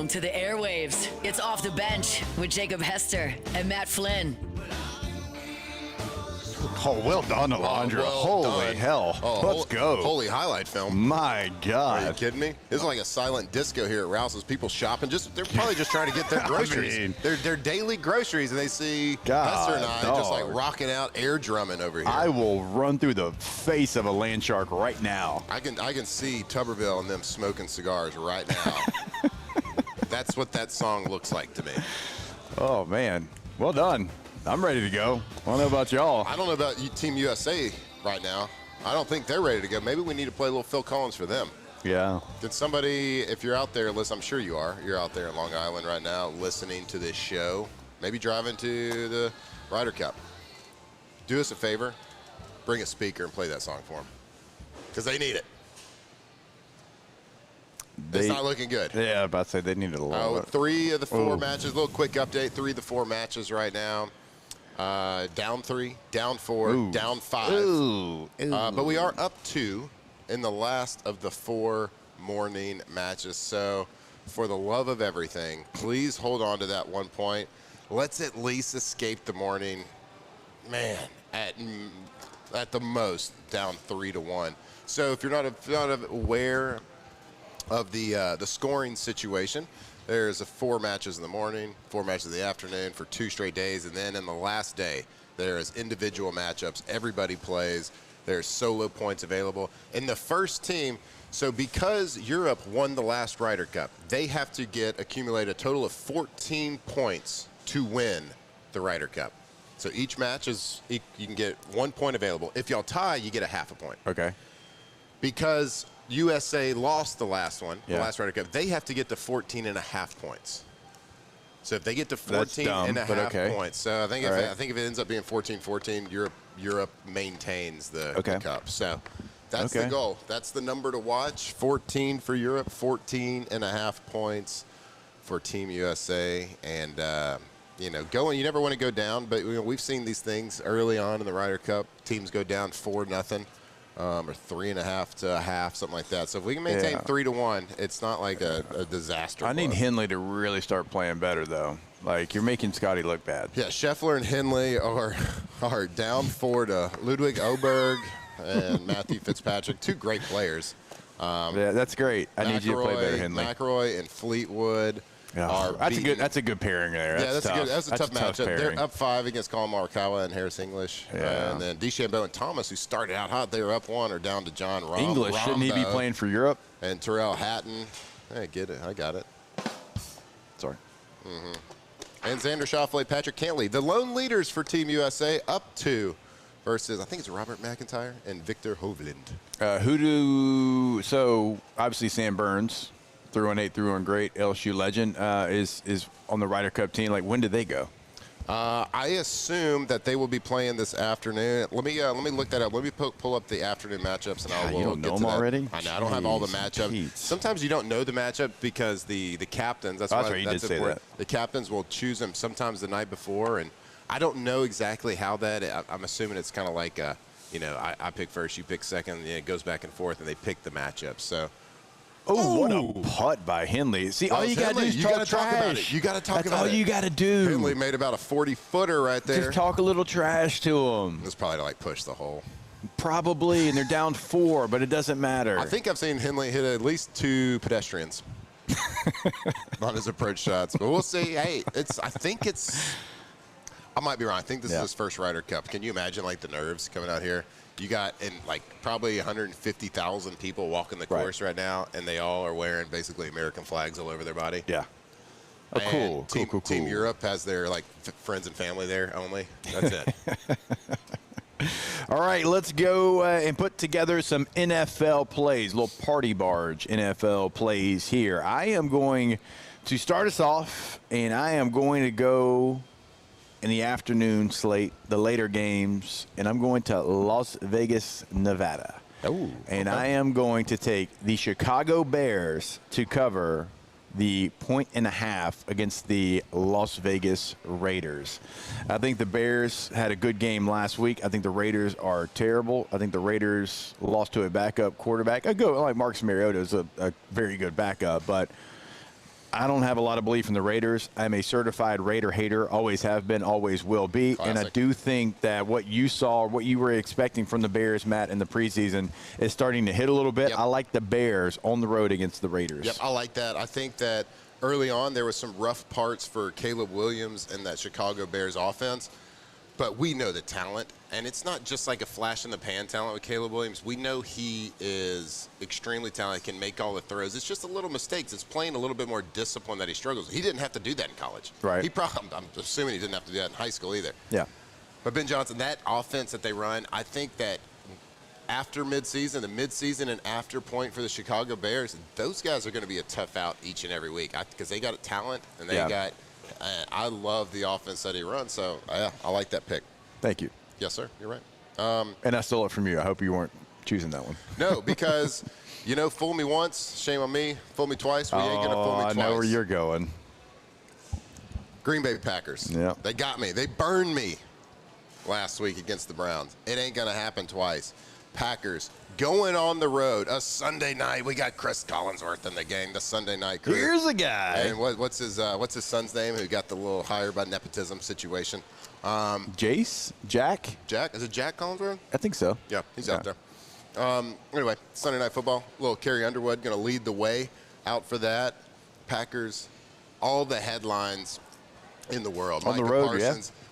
Speaker 7: To the airwaves, it's Off the Bench with Jacob Hester and Matt Flynn.
Speaker 4: Oh, well done, Alondra.
Speaker 10: Well
Speaker 4: Holy
Speaker 10: done.
Speaker 4: hell. Let's go.
Speaker 10: Holy highlight film.
Speaker 4: My God.
Speaker 10: Are you kidding me? This is like a silent disco here at Rouse's. People shopping. They're probably just trying to get their groceries.
Speaker 4: I mean,
Speaker 10: their daily groceries, and they see Hester and I just like rocking out, air drumming over here.
Speaker 4: I will run through the face of a land shark right now.
Speaker 10: I can see Tuberville and them smoking cigars right now. That's what that song looks like to me.
Speaker 4: Oh, man. Well done. I'm ready to go. I don't know about y'all.
Speaker 10: I don't know about Team USA right now. I don't think they're ready to go. Maybe we need to play a little Phil Collins for them.
Speaker 4: Yeah.
Speaker 10: Did somebody, if you're out there, listen, I'm sure you are. You're out there in Long Island right now listening to this show. Maybe driving to the Ryder Cup. Do us a favor. Bring a speaker and play that song for them. Because they need it. It's not looking good.
Speaker 4: Yeah, I'm about to say they needed a lot.
Speaker 10: 3 of the 4 matches. A little quick update. 3 of the 4 matches right now. Down 3, down 4, down 5. But we are up 2 in the last of the 4 morning matches. So for the love of everything, please hold on to that 1 point. Let's at least escape the morning. Man, at the most, down 3-1. So if you're not aware of the scoring situation, There's 4 matches in the morning, 4 matches in the afternoon for 2 straight days. And then in the last day, there is individual matchups. Everybody plays. There's solo points available. And the first team, so because Europe won the last Ryder Cup, they have to accumulate a total of 14 points to win the Ryder Cup. So each match you can get 1 point available. If y'all tie, you get a half a point.
Speaker 4: Okay.
Speaker 10: Because USA lost the last one, the last Ryder Cup, they have to get to 14.5 points. So if they get to 14.5 points, so I think if it ends up being 14-14, Europe maintains the cup. So that's the goal. That's the number to watch. 14 for Europe, 14.5 points for Team USA, and you never want to go down, but we've seen these things early on in the Ryder Cup. Teams go down 4-0. Or 3.5 to a half, something like that. So if we can maintain 3-1, it's not like a disaster.
Speaker 4: I need Henley to really start playing better, though. Like, you're making Scotty look bad.
Speaker 10: Yeah, Scheffler and Henley are down 4 to Ludwig Oberg and Matthew Fitzpatrick, 2 great players.
Speaker 4: Yeah, that's great. I need you to play better, Henley.
Speaker 10: McIlroy and Fleetwood.
Speaker 4: That's a good pairing there.
Speaker 10: That's a tough matchup. They're up 5 against Colin Morikawa and Harris English. And then DeChambeau and Thomas, who started out hot, they were up 1, are down to John Rahm.
Speaker 4: English, shouldn't he be playing for Europe?
Speaker 10: And Tyrrell Hatton. I get it. I got it.
Speaker 4: Sorry.
Speaker 10: And Xander Schauffele, Patrick Cantley. The lone leaders for Team USA, up 2 versus, I think it's Robert McIntyre and Victor Hovland.
Speaker 4: So, obviously, Sam Burns. Through on 8, through on great, LSU legend, is on the Ryder Cup team. Like, when did they go?
Speaker 10: I assume that they will be playing this afternoon. Let me look that up. Let me pull up the afternoon matchups, and
Speaker 4: You don't know them already?
Speaker 10: I know. I don't have all the matchups.
Speaker 4: Pete.
Speaker 10: Sometimes you don't know the matchup because the captains. That's
Speaker 4: right. You did say that.
Speaker 10: The captains will choose them sometimes the night before, and I don't know exactly how that. I'm assuming it's kind of like I pick first, you pick second, and it goes back and forth, and they pick the matchups. So.
Speaker 4: Oh, what a putt by Henley. See, all you got to do is talk trash.
Speaker 10: About it. You got to talk
Speaker 4: That's
Speaker 10: about it.
Speaker 4: all you got to do.
Speaker 10: Henley made about a 40-footer right there.
Speaker 4: Just talk a little trash to him.
Speaker 10: It's probably to, push the hole.
Speaker 4: Probably, and they're down 4, but it doesn't matter.
Speaker 10: I think I've seen Henley hit at least 2 pedestrians on his approach shots. But we'll see. Hey, I might be wrong. I think this is his first Ryder Cup. Can you imagine, the nerves coming out here? You got probably 150,000 people walking the course right now, and they all are wearing basically American flags all over their body.
Speaker 4: Yeah. Oh, cool.
Speaker 10: Team Europe has their friends and family there only. That's it.
Speaker 4: All right, let's go and put together some NFL plays, little party barge NFL plays here. I am going to start us off, and I am going to go in the afternoon slate, the later games, and I'm going to Las Vegas, Nevada. And I am going to take the Chicago Bears to cover the 1.5 against the Las Vegas Raiders. I think the Bears had a good game last week. I think the Raiders are terrible. I think the Raiders lost to a backup quarterback. I go like Marcus Mariota is a very good backup, but I don't have a lot of belief in the Raiders. I'm a certified Raider hater, always have been, always will be.
Speaker 10: Classic.
Speaker 4: And I do think that what you saw, what you were expecting from the Bears, Matt, in the preseason is starting to hit a little bit.
Speaker 10: Yep.
Speaker 4: I like the Bears on the road against the Raiders.
Speaker 10: Yep, I like that. I think that early on there was some rough parts for Caleb Williams and that Chicago Bears offense. But we know the talent, and it's not just like a flash-in-the-pan talent with Caleb Williams. We know he is extremely talented, can make all the throws. It's just a little mistakes. It's playing a little bit more discipline that he struggles with. He didn't have to do that in college.
Speaker 4: Right.
Speaker 10: I'm assuming he didn't have to do that in high school either.
Speaker 4: Yeah.
Speaker 10: But Ben Johnson, that offense that they run, I think that after midseason, the midseason and after point for the Chicago Bears, those guys are going to be a tough out each and every week because they got talent and they got – I love the offense that he runs, so I like that pick.
Speaker 4: Thank you.
Speaker 10: Yes, sir. You're right.
Speaker 4: And I stole it from you. I hope you weren't choosing that one.
Speaker 10: No, because, fool me once, shame on me. Fool me twice, we ain't going to fool me twice.
Speaker 4: I know where you're going.
Speaker 10: Green Bay Packers.
Speaker 4: Yeah.
Speaker 10: They got me. They burned me last week against the Browns. It ain't going to happen twice. Packers going on the road. A Sunday night. We got Chris Collinsworth in the game. The Sunday night crew.
Speaker 4: Here's a guy.
Speaker 10: And what's his son's name who got the little hired by nepotism situation?
Speaker 4: Jack?
Speaker 10: Is it Jack Collinsworth?
Speaker 4: I think so.
Speaker 10: Yeah, he's out there. Anyway, Sunday Night Football. Little Carrie Underwood going to lead the way out for that. Packers all the headlines in the world.
Speaker 4: On the road,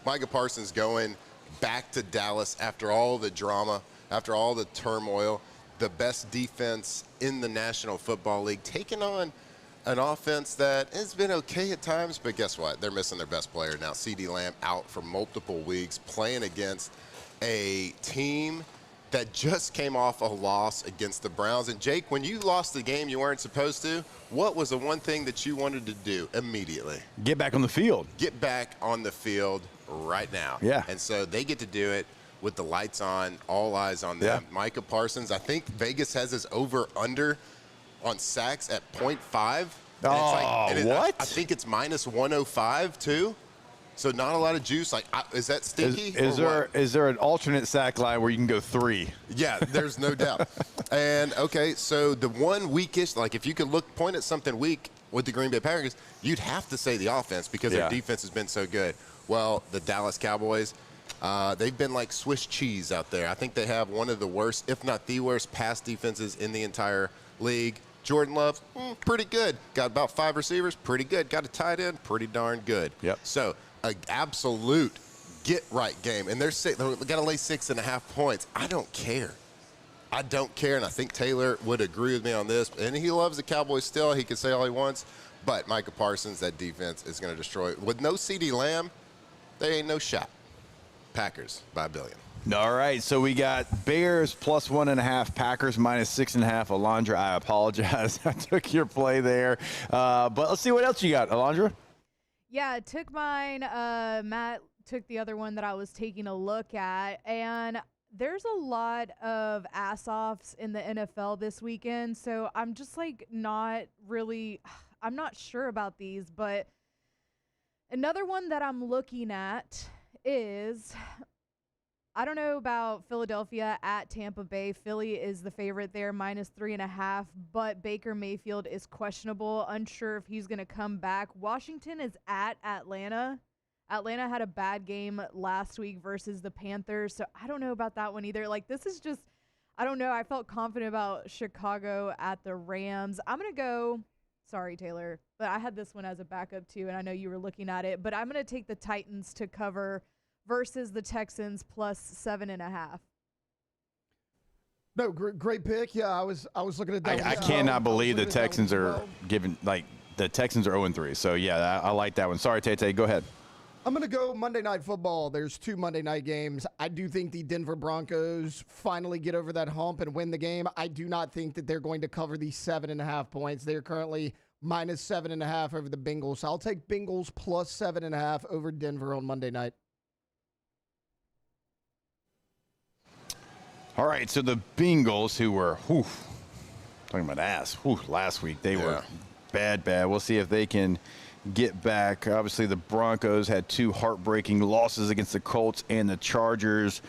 Speaker 10: Micah Parsons going back to Dallas after all the drama, after all the turmoil, the best defense in the National Football League, taking on an offense that has been okay at times, but guess what? They're missing their best player now. CeeDee Lamb out for multiple weeks, playing against a team that just came off a loss against the Browns. And Jake, when you lost the game you weren't supposed to, what was the one thing that you wanted to do immediately?
Speaker 4: Get back on the field.
Speaker 10: Get back on the field right now.
Speaker 4: Yeah.
Speaker 10: And so they get to do it with the lights on, all eyes on them.
Speaker 4: Yeah.
Speaker 10: Micah Parsons, I think Vegas has his over-under on sacks at 0.5.
Speaker 4: What?
Speaker 10: I think it's minus 105 too. So not a lot of juice. Like, is that stinky?
Speaker 4: Is there an alternate sack line where you can go 3?
Speaker 10: Yeah, there's no doubt. And okay, so the one weakish, like if you could point at something weak with the Green Bay Packers, you'd have to say the offense because their defense has been so good. Well, the Dallas Cowboys, they've been like Swiss cheese out there. I think they have one of the worst, if not the worst, pass defenses in the entire league. Jordan Love, pretty good. Got about 5 receivers, pretty good. Got a tight end, pretty darn good.
Speaker 4: Yep.
Speaker 10: So an absolute get-right game. And they're got to lay 6.5 points. I don't care. I don't care, and I think Taylor would agree with me on this. And he loves the Cowboys still. He can say all he wants. But Micah Parsons, that defense is going to destroy it. With no CeeDee Lamb, there ain't no shot. Packers by $1 billion.
Speaker 4: All right, so we got Bears plus 1.5, Packers minus 6.5. Alondra, I apologize. I took your play there. But let's see what else you got, Alondra.
Speaker 1: Yeah, I took mine. Matt took the other one that I was taking a look at. And there's a lot of ass-offs in the NFL this weekend. So I'm just like not sure about these. But another one that I'm looking at is, I don't know about Philadelphia at Tampa Bay. Philly is the favorite there, minus 3.5, but Baker Mayfield is questionable. Unsure if he's going to come back. Washington is at Atlanta. Atlanta had a bad game last week versus the Panthers, so I don't know about that one either. Like, this is just, I don't know. I felt confident about Chicago at the Rams. I'm going to go, sorry, Taylor, but I had this one as a backup too, and I know you were looking at it, but I'm going to take the Titans to cover versus the Texans plus 7.5.
Speaker 27: No, great pick. Yeah, I was looking at that.
Speaker 4: I cannot believe the Texans are giving, like, the Texans are 0-3. So, yeah, I like that one. Sorry, Tay, go ahead.
Speaker 27: I'm going to go Monday Night Football. There's 2 Monday night games. I do think the Denver Broncos finally get over that hump and win the game. I do not think that they're going to cover the 7.5 points. They're currently minus 7.5 over the Bengals. So I'll take Bengals plus 7.5 over Denver on Monday night.
Speaker 4: All right, so the Bengals, who were, talking about ass, last week, they were bad. We'll see if they can get back. Obviously, the Broncos had 2 heartbreaking losses against the Colts and the Chargers.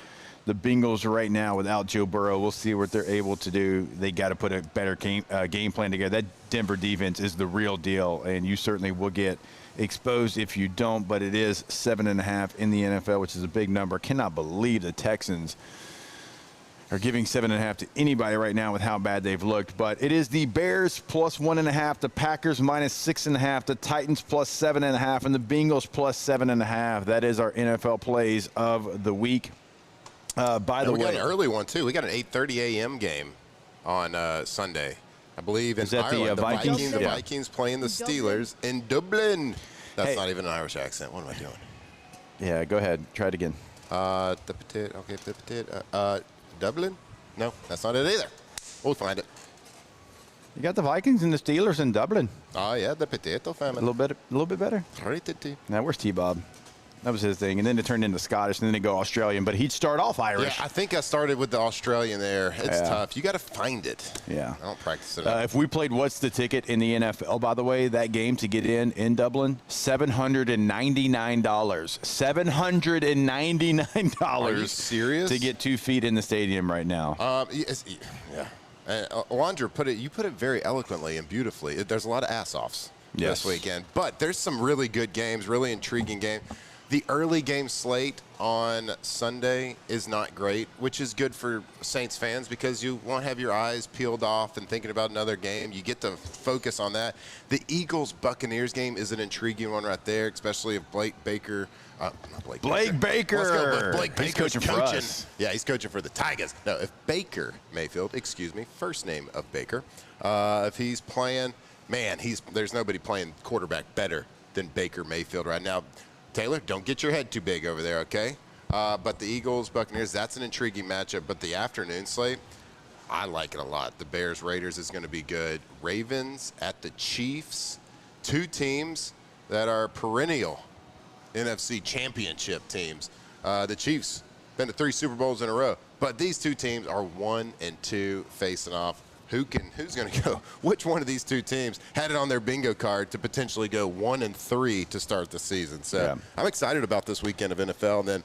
Speaker 4: The Bengals right now without Joe Burrow, we'll see what they're able to do. They got to put a better game plan together. That Denver defense is the real deal, and you certainly will get exposed if you don't, but it is 7.5 in the NFL, which is a big number. Cannot believe the Texans are giving 7.5 to anybody right now with how bad they've looked. But it is the Bears plus 1.5, the Packers minus 6.5, the Titans plus 7.5, and the Bengals plus 7.5. That is our NFL plays of the week. By the way,
Speaker 10: we got an early one too. We got an 8:30 a.m. game on Sunday, I believe. In Ireland, the Vikings. The Vikings playing the Steelers in Dublin. That's not even an Irish accent. What am I doing?
Speaker 4: Yeah, go ahead. Try it again.
Speaker 10: Dublin? No, that's not it either. We'll find it.
Speaker 4: You got the Vikings and the Steelers in Dublin.
Speaker 10: Oh, yeah, the potato family.
Speaker 4: A little bit better. Now, where's T-Bob? That was his thing. And then it turned into Scottish, and then they go Australian. But he'd start off Irish.
Speaker 10: Yeah, I think I started with the Australian there. It's tough. You got to find it.
Speaker 4: Yeah.
Speaker 10: I don't practice it.
Speaker 4: If we played What's the Ticket in the NFL, by the way, that game to get in Dublin, $799. $799.
Speaker 10: Are you serious?
Speaker 4: To get 2 feet in the stadium right now.
Speaker 10: Yeah. Alondra put it very eloquently and beautifully. There's a lot of ass-offs this weekend. But there's some really good games, really intriguing games. The early game slate on Sunday is not great, which is good for Saints fans because you won't have your eyes peeled off and thinking about another game. You get to focus on that. The Eagles-Buccaneers game is an intriguing one right there, especially if Blake Baker.
Speaker 4: Blake Baker.
Speaker 10: Let's go. Blake
Speaker 4: He's
Speaker 10: Baker's
Speaker 4: coaching for us.
Speaker 10: Yeah, he's coaching for the Tigers. No, if Baker Mayfield, first name of Baker, if he's playing, man, there's nobody playing quarterback better than Baker Mayfield right now. Taylor, don't get your head too big over there, okay? But the Eagles, Buccaneers, that's an intriguing matchup. But the afternoon slate, I like it a lot. The Bears, Raiders is going to be good. Ravens at the Chiefs, two teams that are perennial NFC championship teams. The Chiefs been to 3 Super Bowls in a row, but these two teams are 1 and 2 facing off. Who's going to go? Which one of these two teams had it on their bingo card to potentially go 1 and 3 to start the season? So I'm excited about this weekend of NFL. And then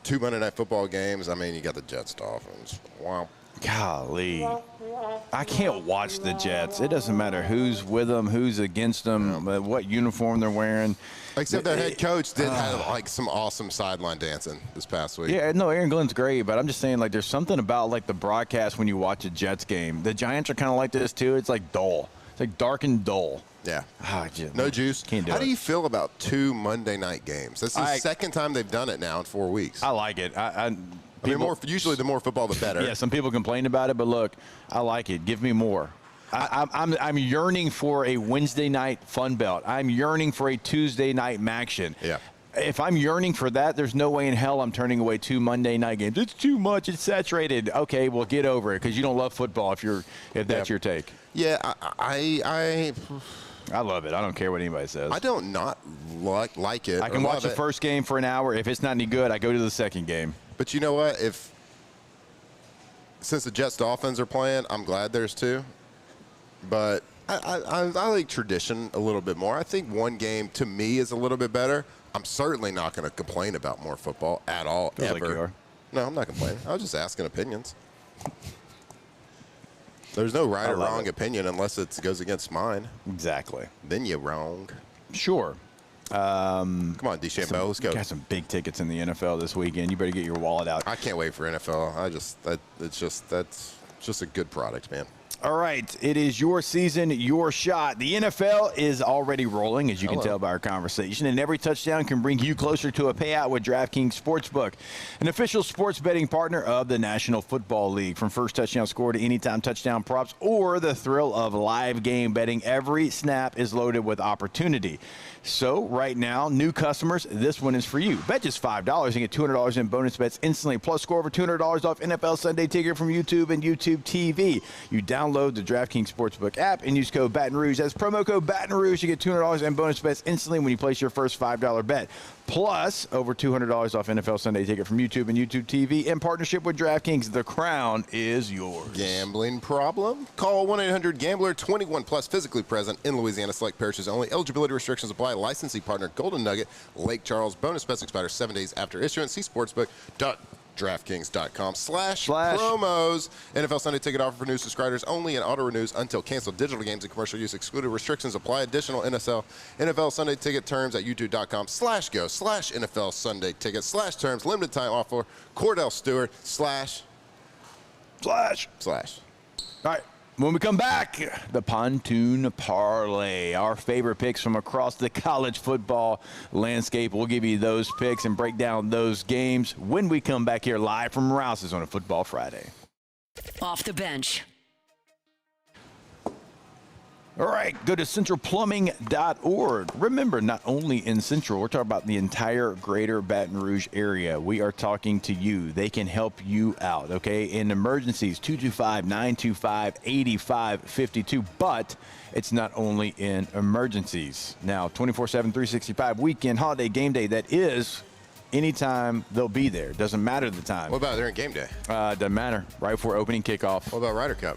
Speaker 10: 2 Monday Night Football games. I mean, you got the Jets, Dolphins. Wow.
Speaker 4: Golly. I can't watch the Jets. It doesn't matter who's with them, who's against them, what uniform they're wearing.
Speaker 10: Except their head coach did have like some awesome sideline dancing this past week.
Speaker 4: Yeah, no, Aaron Glenn's great, but I'm just saying, like, there's something about, like, the broadcast when you watch a Jets game. The Giants are kind of like this, too. It's, like, dull. It's, like, dark and dull.
Speaker 10: Yeah.
Speaker 4: No
Speaker 10: juice.
Speaker 4: Can't do it.
Speaker 10: How do you feel about 2 Monday night games? This is the second time they've done it now in 4 weeks.
Speaker 4: I like it.
Speaker 10: Usually the more football, the better.
Speaker 4: Yeah, some people complain about it, but look, I like it. Give me more. I'm yearning for a Wednesday night Fun Belt. I'm yearning for a Tuesday night Maction.
Speaker 10: Yeah.
Speaker 4: If I'm yearning for that, there's no way in hell I'm turning away 2 Monday night games. It's too much. It's saturated. Okay, well, get over it because you don't love football if that's your take.
Speaker 10: Yeah, I
Speaker 4: love it. I don't care what anybody says.
Speaker 10: I don't not like it.
Speaker 4: I can watch the first game for an hour. If it's not any good, I go to the second game.
Speaker 10: But you know what? Since the Jets Dolphins are playing, I'm glad there's 2. But I like tradition a little bit more. I think one game to me is a little bit better. I'm certainly not going to complain about more football at all,
Speaker 4: Feels
Speaker 10: ever.
Speaker 4: like you are.
Speaker 10: No, I'm not complaining. I was just asking opinions. There's no right or wrong opinion unless it goes against mine.
Speaker 4: Exactly.
Speaker 10: Then you're wrong.
Speaker 4: Sure.
Speaker 10: Come on, DeChambeau, let's go.
Speaker 4: Got some big tickets in the NFL this weekend. You better get your wallet out.
Speaker 10: I can't wait for NFL. That's just a good product, man.
Speaker 4: All right, it is your season, your shot. The NFL is already rolling, as you can tell by our conversation, and every touchdown can bring you closer to a payout with DraftKings Sportsbook, an official sports betting partner of the National Football League. From first touchdown score to anytime touchdown props or the thrill of live game betting, every snap is loaded with opportunity. So right now, new customers, this one is for you. Bet just $5 and get $200 in bonus bets instantly, plus score over $200 off NFL Sunday Ticket from YouTube and YouTube TV. You download the DraftKings Sportsbook app and use code Baton Rouge. That's promo code Baton Rouge. You get $200 in bonus bets instantly when you place your first $5 bet. Plus, over $200 off NFL Sunday Ticket from YouTube and YouTube TV in partnership with DraftKings. The crown is yours.
Speaker 10: Gambling problem? Call 1-800-GAMBLER. 21 plus, physically present in Louisiana. Select parishes only. Eligibility restrictions apply. Licensee partner Golden Nugget, Lake Charles. Bonus bets expire 7 days after issuance. See sportsbook.draftkings.com/promos. NFL Sunday Ticket offer for new subscribers only and auto renews until canceled. Digital games and commercial use excluded. Restrictions apply. Additional NFL Sunday Ticket terms at youtube.com/go/NFL Sunday Ticket /terms. Limited time offer. Cordell Stewart /. All
Speaker 4: right. When we come back, the Pontoon Parlay, our favorite picks from across the college football landscape. We'll give you those picks and break down those games when we come back here live from Rouse's on a Football Friday.
Speaker 7: Off the bench.
Speaker 4: All right, go to centralplumbing.org. Remember, not only in Central, we're talking about the entire greater Baton Rouge area. We are talking to you. They can help you out, okay? In emergencies, 225-925-8552. But it's not only in emergencies. Now, 24/7, 365, weekend, holiday, game day, that is anytime they'll be there. Doesn't matter the time.
Speaker 10: What about during game day?
Speaker 4: Doesn't matter. Right before opening kickoff.
Speaker 10: What about Ryder Cup?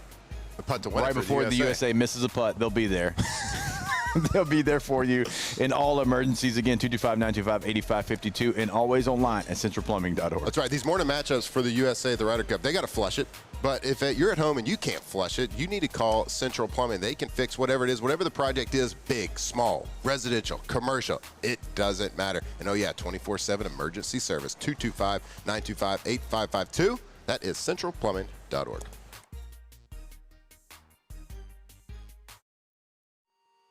Speaker 10: The putt to win
Speaker 4: right before the USA misses a putt, they'll be there. They'll be there for you in all emergencies. Again, 225-925-8552 and always online at centralplumbing.org.
Speaker 10: That's right. These morning matchups for the USA, the Ryder Cup, they got to flush it. But if you're at home and you can't flush it, you need to call Central Plumbing. They can fix whatever it is, whatever the project is, big, small, residential, commercial. It doesn't matter. And, 24/7 emergency service, 225-925-8552. That is centralplumbing.org.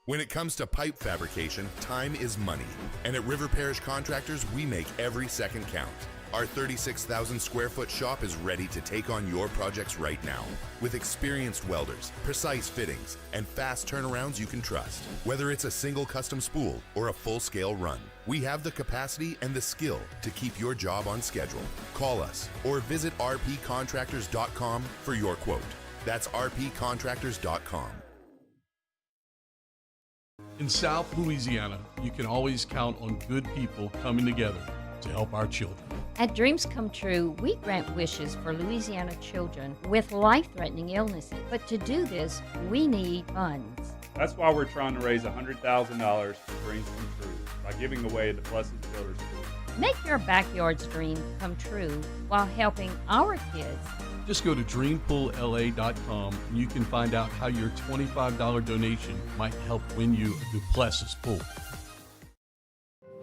Speaker 2: When it comes to pipe fabrication, time is money. And at River Parish Contractors, we make every second count. Our 36,000 square foot shop is ready to take on your projects right now. With experienced welders, precise fittings, and fast turnarounds you can trust. Whether it's a single custom spool or a full-scale run, we have the capacity and the skill to keep your job on schedule. Call us or visit rpcontractors.com for your quote. That's rpcontractors.com.
Speaker 6: In South Louisiana, you can always count on good people coming together to help our children.
Speaker 8: At Dreams Come True, we grant wishes for Louisiana children with life-threatening illnesses. But to do this, we need funds.
Speaker 19: That's why we're trying to raise $100,000 for Dreams Come True by giving away the Blessed Children's School.
Speaker 8: Make your backyard's dream come true while helping our kids.
Speaker 6: Just go to dreampoolla.com and you can find out how your $25 donation might help win you a Duplessis pool.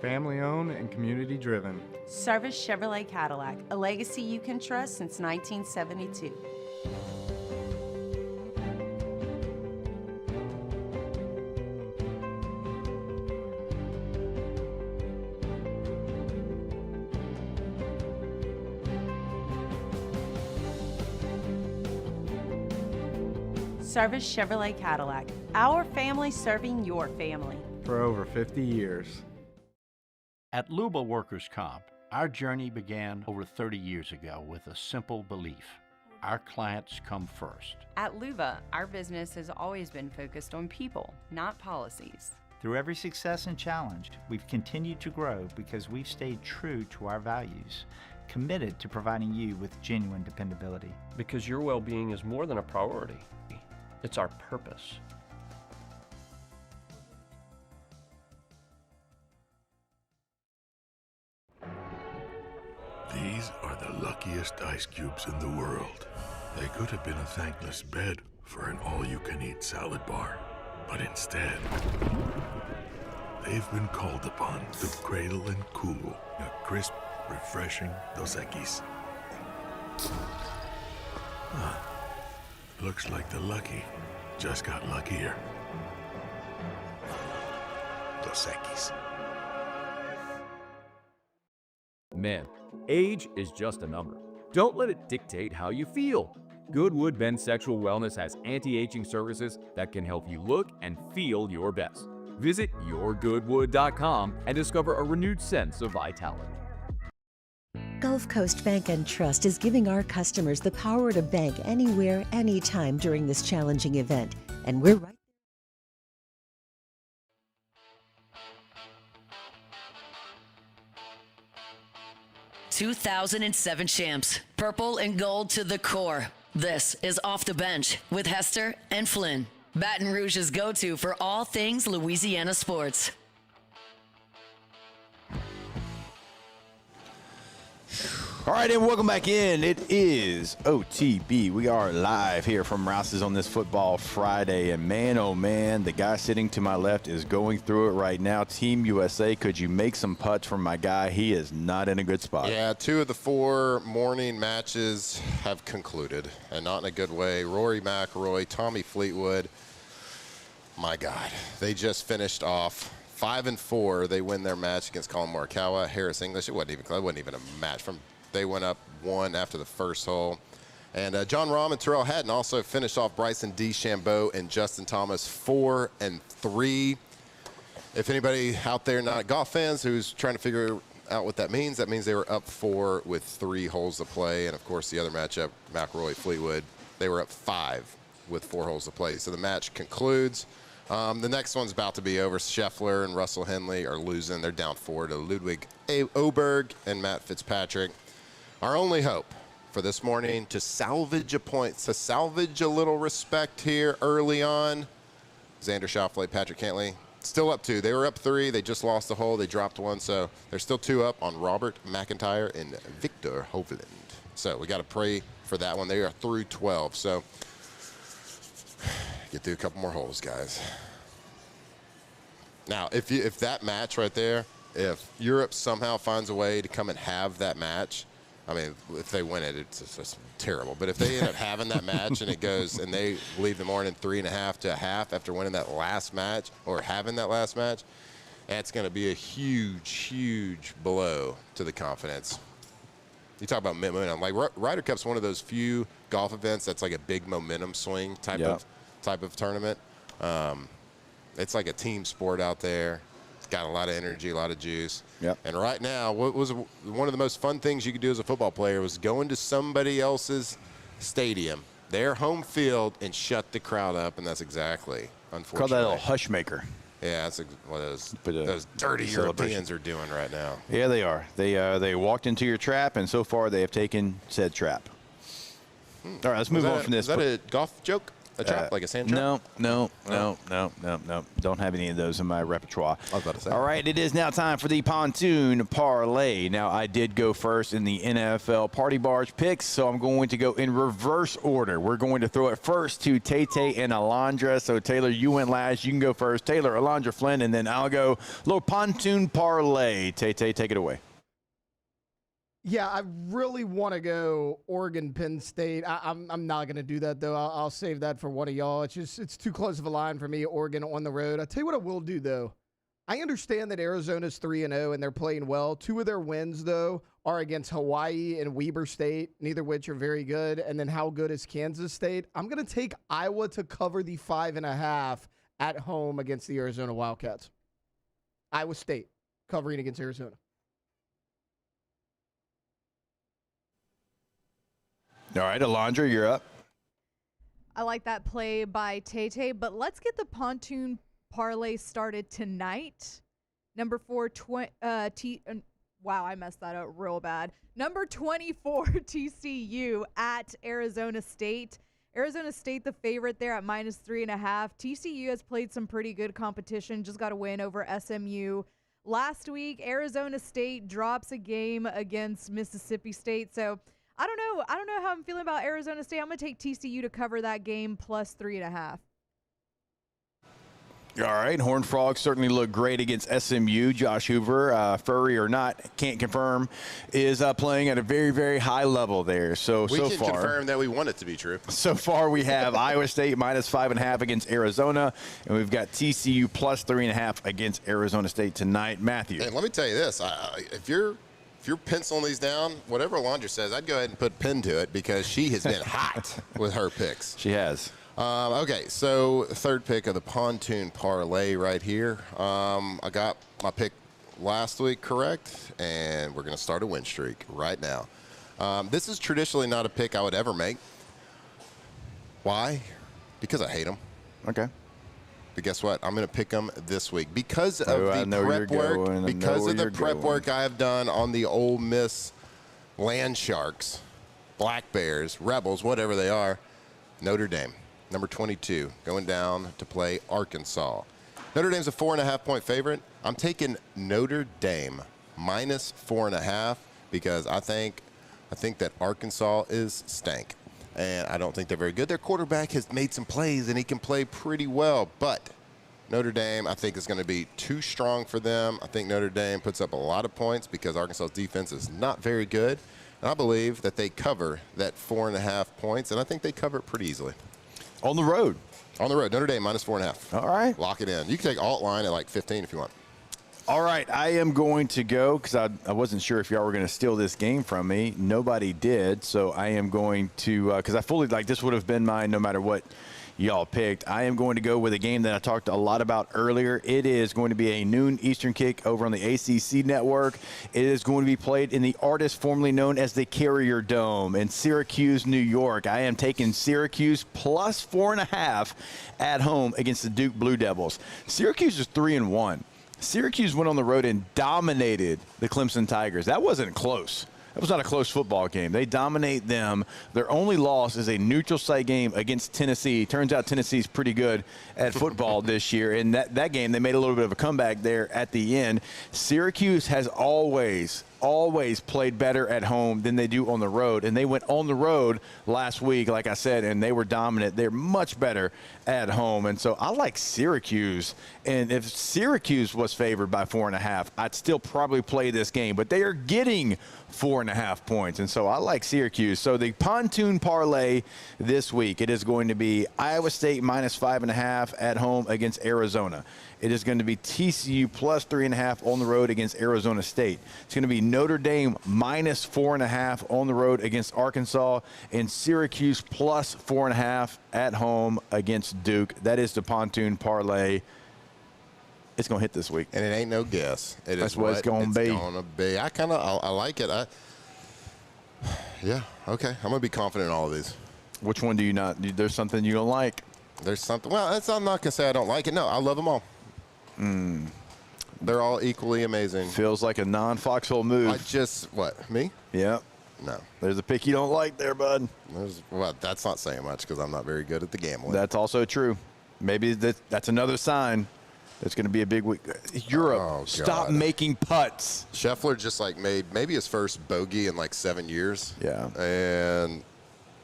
Speaker 20: Family owned and community driven.
Speaker 22: Service Chevrolet Cadillac, a legacy you can trust since 1972. Service Chevrolet Cadillac, our family serving your family.
Speaker 20: For over 50 years.
Speaker 23: At Luba Workers' Comp, our journey began over 30 years ago with a simple belief. Our clients come first.
Speaker 26: At Luba, our business has always been focused on people, not policies.
Speaker 28: Through every success and challenge, we've continued to grow because we've stayed true to our values, committed to providing you with genuine dependability.
Speaker 17: Because your well-being is more than a priority. It's our purpose.
Speaker 2: These are the luckiest ice cubes in the world. They could have been a thankless bed for an all-you-can-eat salad bar. But instead, they've been called upon to cradle and cool a crisp, refreshing Dos Equis. Looks like the lucky just got luckier. Dos Equis.
Speaker 3: Man, age is just a number. Don't let it dictate how you feel. Goodwood Men's Sexual Wellness has anti-aging services that can help you look and feel your best. Visit yourgoodwood.com and discover a renewed sense of vitality.
Speaker 21: Gulf Coast Bank and Trust is giving our customers the power to bank anywhere, anytime during this challenging event. And we're right.
Speaker 7: 2007 champs, purple and gold to the core. This is Off the Bench with Hester and Flynn, Baton Rouge's go-to for all things Louisiana sports.
Speaker 4: All right, and welcome back in. It is OTB. We are live here from Rouse's on this Football Friday. And man, oh man, the guy sitting to my left is going through it right now. Team USA, could you make some putts from my guy? He is not in a good spot.
Speaker 10: Yeah, 2 of the 4 morning matches have concluded, and not in a good way. Rory McIlroy, Tommy Fleetwood, my God, they just finished off 5-4. They win their match against Colin Morikawa, Harris English. It wasn't even a match. They went up 1 after the first hole. And John Rahm and Tyrrell Hatton also finished off Bryson DeChambeau and Justin Thomas 4-3. If anybody out there not golf fans who's trying to figure out what that means they were up 4 with 3 holes to play. And, of course, the other matchup, McIlroy-Fleetwood, they were up 5 with 4 holes to play. So the match concludes. The next one's about to be over. Scheffler and Russell Henley are losing. They're down 4 to Ludwig Oberg and Matt Fitzpatrick. Our only hope for this morning to salvage a point, to salvage a little respect here early on. Xander Schauffele, Patrick Cantley, Still up 2. They were up 3. They just lost the hole. They dropped 1. So they're still 2 up on Robert McIntyre and Victor Hovland. So we got to pray for that one. They are through 12. So get through a couple more holes, guys. Now, if that match right there, if Europe somehow finds a way to come and have that match, I mean, if they win it, it's just terrible. But if they end up having that match and it goes and they leave the morning 3.5 to a half after winning that last match or having that last match, that's going to be a huge, huge blow to the confidence. You talk about momentum. Like Ryder Cup's one of those few golf events that's like a big momentum swing type of tournament. It's like a team sport out there. It's got a lot of energy, a lot of juice.
Speaker 4: Yep.
Speaker 10: And right now, what was one of the most fun things you could do as a football player was go into somebody else's stadium, their home field, and shut the crowd up. And that's exactly, unfortunately.
Speaker 4: Call that a little hush maker.
Speaker 10: Yeah, that's what those dirty Europeans are doing right now.
Speaker 4: Yeah, they are. They walked into your trap, and so far they have taken said trap. All right, let's move on from this.
Speaker 10: Is that a golf joke? A trap, like a sand trap?
Speaker 4: No. Don't have any of those in my repertoire.
Speaker 10: I was about to say.
Speaker 4: All right, it is now time for the pontoon parlay. Now, I did go first in the NFL Party Barge picks, so I'm going to go in reverse order. We're going to throw it first to Tay and Alondra. So, Taylor, you went last. You can go first. Taylor, Alondra, Flynn, and then I'll go little pontoon parlay. Tay, take it away.
Speaker 27: Yeah, I really want to go Oregon, Penn State. I'm not going to do that, though. I'll save that for one of y'all. It's too close of a line for me, Oregon on the road. I'll tell you what I will do, though. I understand that Arizona's 3-0 and they're playing well. 2 of their wins, though, are against Hawaii and Weber State, neither of which are very good. And then how good is Kansas State? I'm going to take Iowa to cover the 5.5 at home against the Arizona Wildcats. Iowa State covering against Arizona.
Speaker 4: All right, Alondra, you're up.
Speaker 1: I like that play by Tay, but let's get the pontoon parlay started tonight. Number 4, wow, I messed that up real bad. Number 24, TCU at Arizona State. Arizona State, the favorite there at -3.5. TCU has played some pretty good competition, just got a win over SMU. Last week, Arizona State drops a game against Mississippi State, so I don't know how I'm feeling about Arizona State. I'm going to take TCU to cover that game +3.5.
Speaker 4: All right, Horned Frogs certainly look great against SMU. Josh Hoover, furry or not, can't confirm, is playing at a very, very high level there. So
Speaker 10: we can
Speaker 4: far,
Speaker 10: confirm that we want it to be true.
Speaker 4: So far, we have Iowa State -5.5 against Arizona, and we've got TCU +3.5 against Arizona State tonight. Matthew.
Speaker 10: And let me tell you this: if you're penciling these down, whatever Alondra says, I'd go ahead and put a pin to it because she has been hot with her picks.
Speaker 4: She has.
Speaker 10: Okay, so third pick of the pontoon parlay right here. I got my pick last week correct, and we're going to start a win streak right now. This is traditionally not a pick I would ever make. Why? Because I hate them.
Speaker 4: Okay.
Speaker 10: But guess what? I'm going to pick them this week because of the prep work I have done on the Ole Miss Land Sharks, Black Bears, Rebels, whatever they are. Notre Dame, number 22, going down to play Arkansas. Notre Dame's a 4.5-point favorite. I'm taking Notre Dame -4.5 because I think that Arkansas is stank. And I don't think they're very good. Their quarterback has made some plays, and he can play pretty well. But Notre Dame, I think, is going to be too strong for them. I think Notre Dame puts up a lot of points because Arkansas's defense is not very good. And I believe that they cover that 4.5 points, and I think they cover it pretty easily.
Speaker 4: On the road.
Speaker 10: On the road. Notre Dame -4.5.
Speaker 4: All right.
Speaker 10: Lock it in. You can take alt line at like 15 if you want.
Speaker 4: All right, I am going to go because I wasn't sure if y'all were going to steal this game from me. Nobody did, so I am going to because I fully this would have been mine no matter what y'all picked. I am going to go with a game that I talked a lot about earlier. It is going to be a noon Eastern kick over on the ACC network. It is going to be played in the artist formerly known as the Carrier Dome in Syracuse, New York. I am taking Syracuse +4.5 at home against the Duke Blue Devils. Syracuse is 3-1. Syracuse went on the road and dominated the Clemson Tigers. That wasn't close. That was not a close football game. They dominate them. Their only loss is a neutral site game against Tennessee. Turns out Tennessee's pretty good at football this year. And that game, they made a little bit of a comeback there at the end. Syracuse has always played better at home than they do on the road. And they went on the road last week, like I said, and they were dominant. They're much better at home. And so I like Syracuse. And if Syracuse was favored by 4.5, I'd still probably play this game. But they are getting 4.5 points. And so I like Syracuse. So the pontoon parlay this week, it is going to be Iowa State minus 5.5 at home against Arizona. It is going to be TCU plus 3.5 on the road against Arizona State. It's going to be Notre Dame minus 4.5 on the road against Arkansas, and Syracuse plus 4.5 at home against Duke. That is the pontoon parlay. It's going to hit this week.
Speaker 10: And it ain't no guess.
Speaker 4: That's what it's going to be.
Speaker 10: It's going to be. I like it. Yeah, okay. I'm going to be confident in all of these.
Speaker 4: Which one do you not? There's something you don't like?
Speaker 10: There's something. Well, I'm not going to say I don't like it. No, I love them all. They're all equally amazing.
Speaker 4: Feels like a non-Foxhole move.
Speaker 10: What, me?
Speaker 4: Yeah.
Speaker 10: No.
Speaker 4: There's a pick you don't like there, bud.
Speaker 10: Well, that's not saying much because I'm not very good at the gambling.
Speaker 4: That's also true. Maybe that's another sign. It's going to be a big week. Europe, stop making putts.
Speaker 10: Scheffler just made maybe his first bogey in 7 years.
Speaker 4: Yeah.
Speaker 10: And,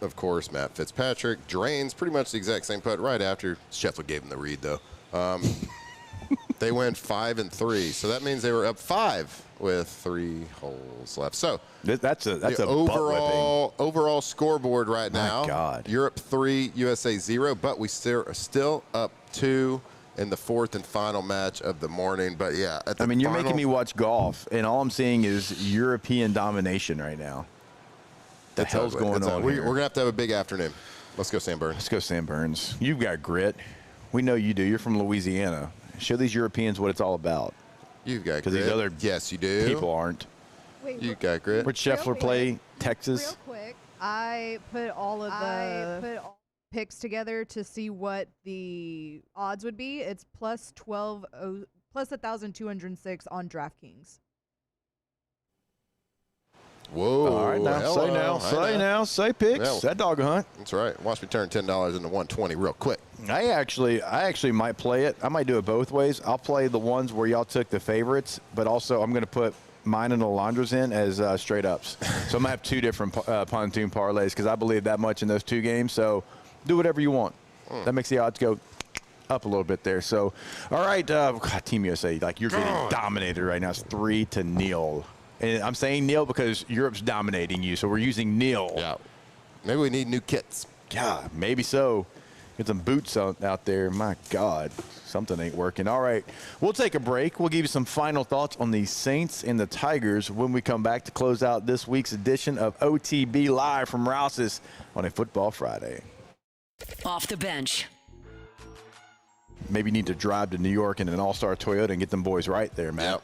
Speaker 10: of course, Matt Fitzpatrick drains pretty much the exact same putt right after. Scheffler gave him the read, though. They went 5-3, so that means they were up 5 with 3 holes left. So
Speaker 4: that's a
Speaker 10: overall scoreboard right now.
Speaker 4: My God.
Speaker 10: Europe 3, USA 0, but we are still up 2 in the fourth and final match of the morning. But yeah,
Speaker 4: you're making me watch golf, and all I'm seeing is European domination right now. The hell's going on?
Speaker 10: We're gonna have to have a big afternoon. Let's go, Sam Burns.
Speaker 4: Let's go, Sam Burns. You've got grit. We know you do. You're from Louisiana. Show these Europeans what it's all about.
Speaker 10: You've got grit.
Speaker 4: Because these other
Speaker 10: you do.
Speaker 4: people aren't.
Speaker 15: Wait,
Speaker 10: you got grit.
Speaker 4: Where'd Scheffler play? Texas?
Speaker 1: Real quick, I put all of the picks together to see what the odds would be. It's plus 1,206 on DraftKings.
Speaker 10: Whoa.
Speaker 4: All right, say picks.
Speaker 10: Well,
Speaker 4: that dog a hunt.
Speaker 10: That's right. Watch me turn $10 into $120 real quick.
Speaker 4: I actually might play it. I might do it both ways. I'll play the ones where y'all took the favorites, but also I'm going to put mine and Alondra's in as straight ups. So I'm going to have 2 different pontoon parlays because I believe that much in those 2 games. So do whatever you want. That makes the odds go up a little bit there. So, all right, Team USA, you're getting dominated right now. It's 3-0. And I'm saying Neil because Europe's dominating you, so we're using Neil.
Speaker 10: Yeah. Maybe we need new kits.
Speaker 4: Yeah, maybe so. Get some boots out there. My God, something ain't working. All right, we'll take a break. We'll give you some final thoughts on the Saints and the Tigers when we come back to close out this week's edition of OTB Live from Rouse's on a Football Friday.
Speaker 7: Off the bench.
Speaker 4: Maybe you need to drive to New York in an all-star Toyota and get them boys right there, Matt.
Speaker 10: Yep.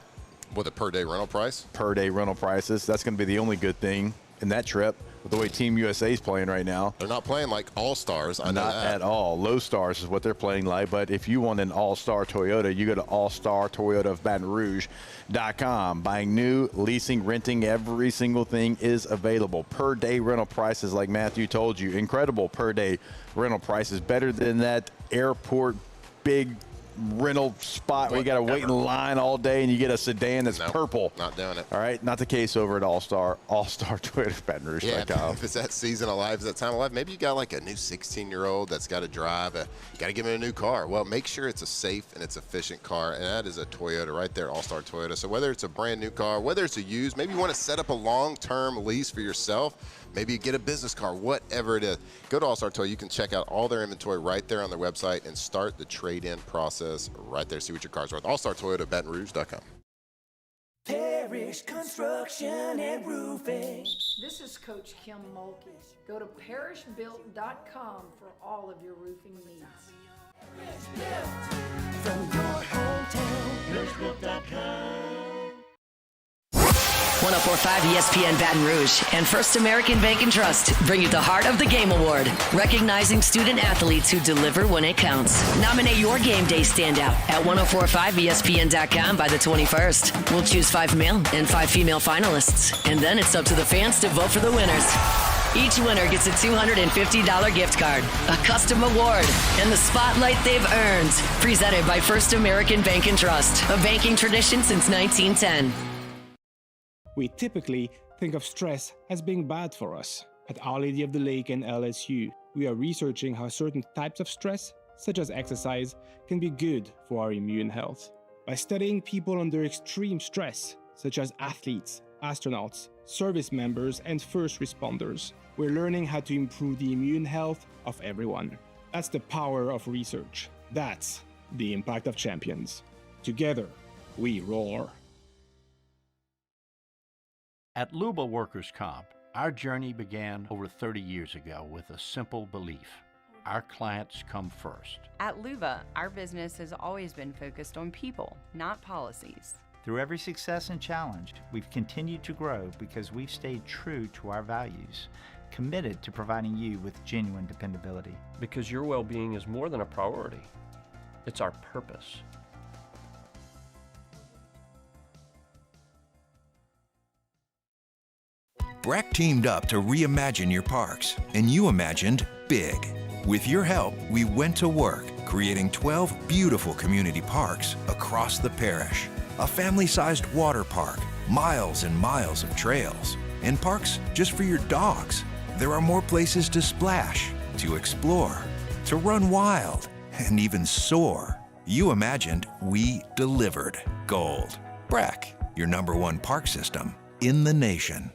Speaker 10: With a per-day rental price?
Speaker 4: Per-day rental prices. That's going to be the only good thing in that trip with the way Team USA is playing right now.
Speaker 10: They're not playing like all-stars. I know
Speaker 4: Not
Speaker 10: that.
Speaker 4: at all. Low stars is what they're playing like. But if you want an all-star Toyota, you go to All-Star Toyota of Baton Rouge.com. Buying new, leasing, renting, every single thing is available. Per-day rental prices, like Matthew told you. Incredible per-day rental prices. Better than that airport big rental spot where you got to wait in line all day and you get a sedan that's purple.
Speaker 10: Not doing it.
Speaker 4: All right, not the case over at All-Star Toyota Baton Rouge.
Speaker 10: Yeah, if it's that season of life, that time of life, maybe you got like a new 16-year-old that's got to drive. You got to give him a new car. Well, make sure it's a safe and it's efficient car, and that is a Toyota right there, All-Star Toyota. So whether it's a brand new car, whether it's a used, maybe you want to set up a long-term lease for yourself. Maybe you get a business car, whatever it is. Go to All-Star Toyota. You can check out all their inventory right there on their website and start the trade-in process right there. See what your car's worth. All-Star Toyota, BatonRouge.com.
Speaker 5: Parish Construction and Roofing. This is Coach Kim Mulkey. Go to parishbuilt.com for all of your roofing needs. From your hometown, parishbuilt.com.
Speaker 7: 104.5 ESPN Baton Rouge and First American Bank and Trust bring you the Heart of the Game Award, recognizing student athletes who deliver when it counts. Nominate your game day standout at 1045ESPN.com by the 21st. We'll choose 5 male and 5 female finalists, and then it's up to the fans to vote for the winners. Each winner gets a $250 gift card, a custom award, and the spotlight they've earned. Presented by First American Bank and Trust, a banking tradition since 1910.
Speaker 9: We typically think of stress as being bad for us. At Our Lady of the Lake and LSU, we are researching how certain types of stress, such as exercise, can be good for our immune health. By studying people under extreme stress, such as athletes, astronauts, service members, and first responders, we're learning how to improve the immune health of everyone. That's the power of research. That's the impact of champions. Together, we roar.
Speaker 23: At Luba Workers' Comp, our journey began over 30 years ago with a simple belief: our clients come first.
Speaker 26: At Luba, our business has always been focused on people, not policies.
Speaker 28: Through every success and challenge, we've continued to grow because we've stayed true to our values, committed to providing you with genuine dependability.
Speaker 17: Because your well-being is more than a priority. It's our purpose.
Speaker 11: BRAC teamed up to reimagine your parks, and you imagined big. With your help, we went to work, creating 12 beautiful community parks across the parish. A family-sized water park, miles and miles of trails, and parks just for your dogs. There are more places to splash, to explore, to run wild, and even soar. You imagined, we delivered. Gold. BRAC, your #1 park system in the nation.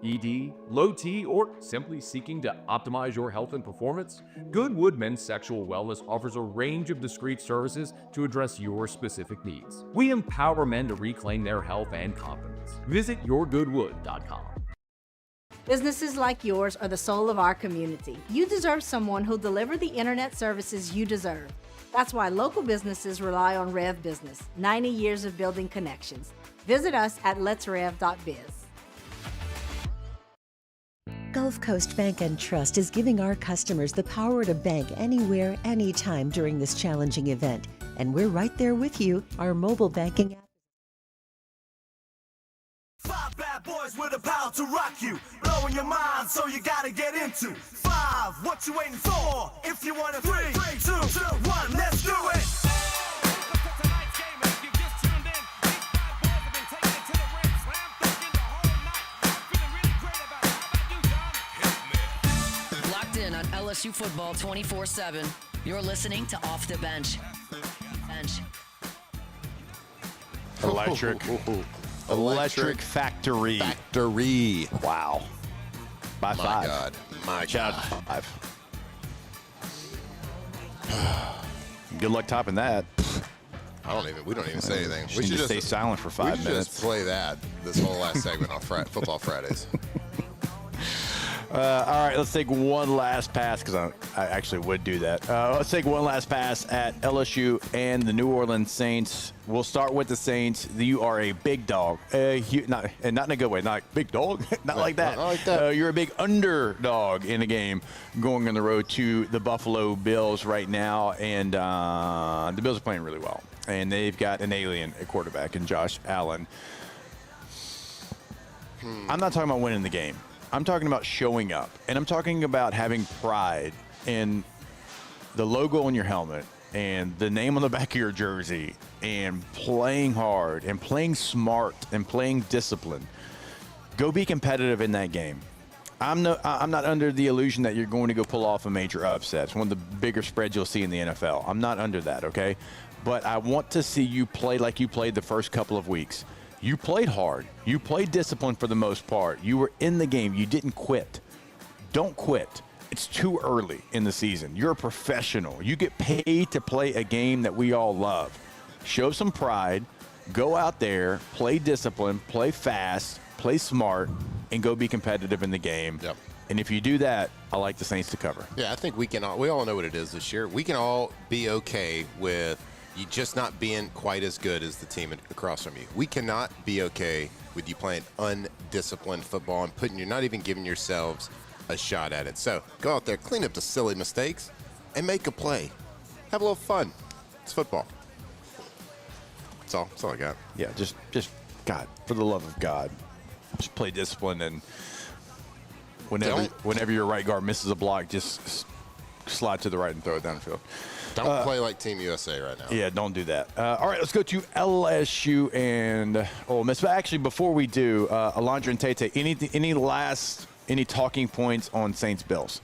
Speaker 3: ED, low T, or simply seeking to optimize your health and performance? Goodwood Men's Sexual Wellness offers a range of discreet services to address your specific needs. We empower men to reclaim their health and confidence. Visit yourgoodwood.com.
Speaker 12: Businesses like yours are the soul of our community. You deserve someone who'll deliver the internet services you deserve. That's why local businesses rely on Rev Business, 90 years of building connections. Visit us at letsrev.biz.
Speaker 21: Gulf Coast Bank and Trust is giving our customers the power to bank anywhere, anytime during this challenging event. And we're right there with you. Our mobile banking app.
Speaker 13: 5 bad boys with the power to rock you, blowing your mind, so you gotta get into 5. What you waiting for? If you want to 3, 2, 1, let's do it.
Speaker 7: On LSU football 24/7. You're listening to Off the Bench.
Speaker 4: Electric Factory. Wow. By 5.
Speaker 10: My God. My
Speaker 4: Shout
Speaker 10: God.
Speaker 4: out to 5. Good luck topping that.
Speaker 10: We don't even say anything.
Speaker 4: We should just stay silent for 5
Speaker 10: minutes. We should just play that this whole last segment on Football Fridays.
Speaker 4: All right, let's take one last pass, because I actually would do that. Let's take one last pass at LSU and the New Orleans Saints. We'll start with the Saints. You are a big dog. Not in a good way. Not big dog. Not like that.
Speaker 10: Not like that.
Speaker 4: You're a big underdog in the game going on the road to the Buffalo Bills right now. And the Bills are playing really well. And they've got an alien at quarterback in Josh Allen. I'm not talking about winning the game. I'm talking about showing up, and I'm talking about having pride in the logo on your helmet and the name on the back of your jersey, and playing hard and playing smart and playing disciplined. Go be competitive in that game. I'm not under the illusion that you're going to go pull off a major upset. It's one of the bigger spreads you'll see in the NFL. I'm not under that, okay? But I want to see you play like you played the first couple of weeks. You played hard. You played disciplined for the most part. You were in the game. You didn't quit. Don't quit. It's too early in the season. You're a professional. You get paid to play a game that we all love. Show some pride. Go out there, play discipline, play fast, play smart, and go be competitive in the game.
Speaker 10: Yep.
Speaker 4: And if you do that, I like the Saints to cover.
Speaker 10: Yeah, I think we all know what it is this year. We can all be okay with you just not being quite as good as the team across from you. We cannot be okay with you playing undisciplined football and you're not even giving yourselves a shot at it. So go out there, clean up the silly mistakes, and make a play. Have a little fun. It's football. That's all I got.
Speaker 4: Yeah, just God, for the love of God, just play discipline, and whenever your right guard misses a block, just slide to the right and throw it downfield.
Speaker 10: Don't play like Team USA right now.
Speaker 4: Yeah, don't do that. All right, let's go to LSU and Ole Miss. But actually, before we do, Alondra and Tate, any talking points on Saints Bills?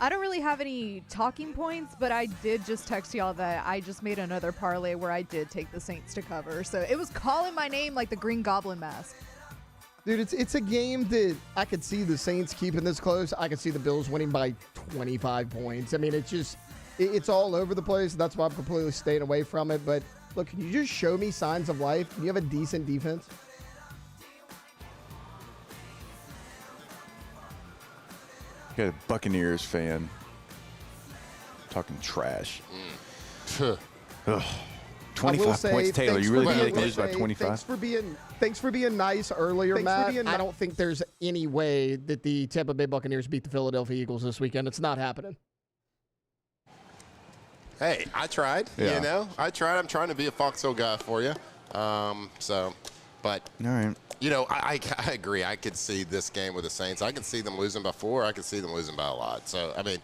Speaker 1: I don't really have any talking points, but I did just text y'all that I just made another parlay where I did take the Saints to cover. So it was calling my name like the Green Goblin mask.
Speaker 27: Dude, it's a game that I could see the Saints keeping this close. I could see the Bills winning by 25 points. I mean, it's all over the place. That's why I'm completely staying away from it. But look, can you just show me signs of life? Can you have a decent defense?
Speaker 4: You got a Buccaneers fan talking trash. 25 points, Taylor. You really think they lose by 25?
Speaker 27: Thanks for being nice earlier, Matt. I don't think there's any way that the Tampa Bay Buccaneers beat the Philadelphia Eagles this weekend. It's not happening.
Speaker 10: Hey, I tried.
Speaker 4: Yeah.
Speaker 10: You know, I tried. I'm trying to be a Foxhole guy for you. But
Speaker 4: all right.
Speaker 10: You know, I agree. I could see this game with the Saints. I could see them losing by 4. I could see them losing by a lot. So, I mean,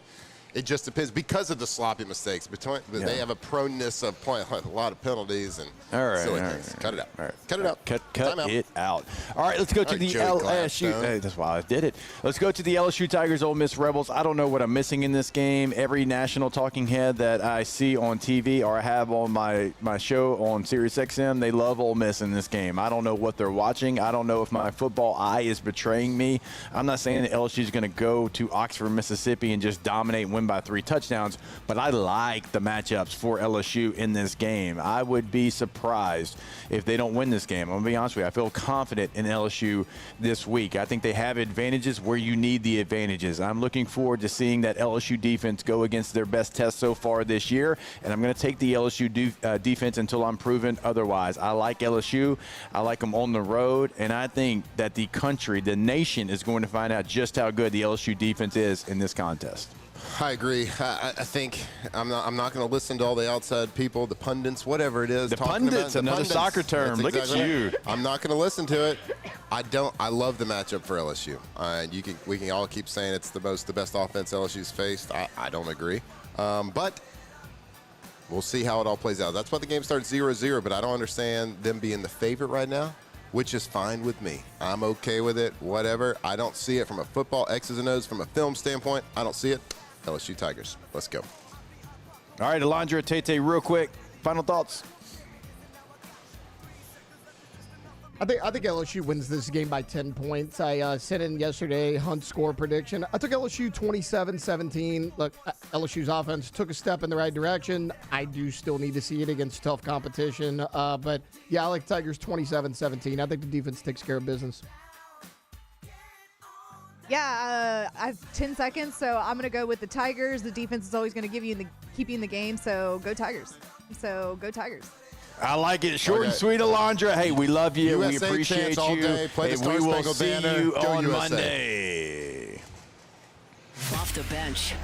Speaker 10: it just depends because of the sloppy mistakes. They have a proneness of playing a lot of penalties and silly things. Cut it out.
Speaker 4: All right.
Speaker 10: Cut it out.
Speaker 4: Cut it out. All right, let's go to the LSU. Hey, that's why I did it. Let's go to the LSU Tigers, Ole Miss Rebels. I don't know what I'm missing in this game. Every national talking head that I see on TV or I have on my show on SiriusXM, they love Ole Miss in this game. I don't know what they're watching. I don't know if my football eye is betraying me. I'm not saying that LSU is going to go to Oxford, Mississippi and just dominate and win by 3 touchdowns, but I like the matchups for LSU in this game. I would be surprised if they don't win this game. I'm going to be honest with you. I feel confident in LSU this week. I think they have advantages where you need the advantages. I'm looking forward to seeing that LSU defense go against their best test so far this year, and I'm going to take the LSU defense until I'm proven otherwise. I like LSU. I like them on the road, and I think that the country, the nation, is going to find out just how good the LSU defense is in this contest.
Speaker 10: I agree. I think I'm not going to listen to all the outside people, the pundits, whatever it is.
Speaker 4: The pundits, another soccer term. Look at you.
Speaker 10: I'm not going to listen to it. I love the matchup for LSU. We can all keep saying it's the best offense LSU's faced. I don't agree. But we'll see how it all plays out. That's why the game starts 0-0, but I don't understand them being the favorite right now, which is fine with me. I'm okay with it, whatever. I don't see it from a football X's and O's, from a film standpoint. I don't see it. LSU Tigers. Let's go.
Speaker 4: All right, Alondra, Tate, real quick. Final thoughts.
Speaker 27: I think LSU wins this game by 10 points. I sent in yesterday Hunt's score prediction. I took LSU 27-17. Look, LSU's offense took a step in the right direction. I do still need to see it against tough competition. But, yeah, I like Tigers 27-17. I think the defense takes care of business.
Speaker 1: Yeah, I have 10 seconds, so I'm going to go with the Tigers. The defense is always going to keep you in the game, so go Tigers. I
Speaker 4: like it. Short and sweet, Alondra. Hey, we love you.
Speaker 10: USA
Speaker 4: we appreciate
Speaker 10: all
Speaker 4: you.
Speaker 10: Day. Play the
Speaker 4: we will
Speaker 10: Spangled
Speaker 4: see
Speaker 10: Banner.
Speaker 4: you
Speaker 10: Go
Speaker 4: on
Speaker 10: USA.
Speaker 4: Monday.
Speaker 7: Off the bench.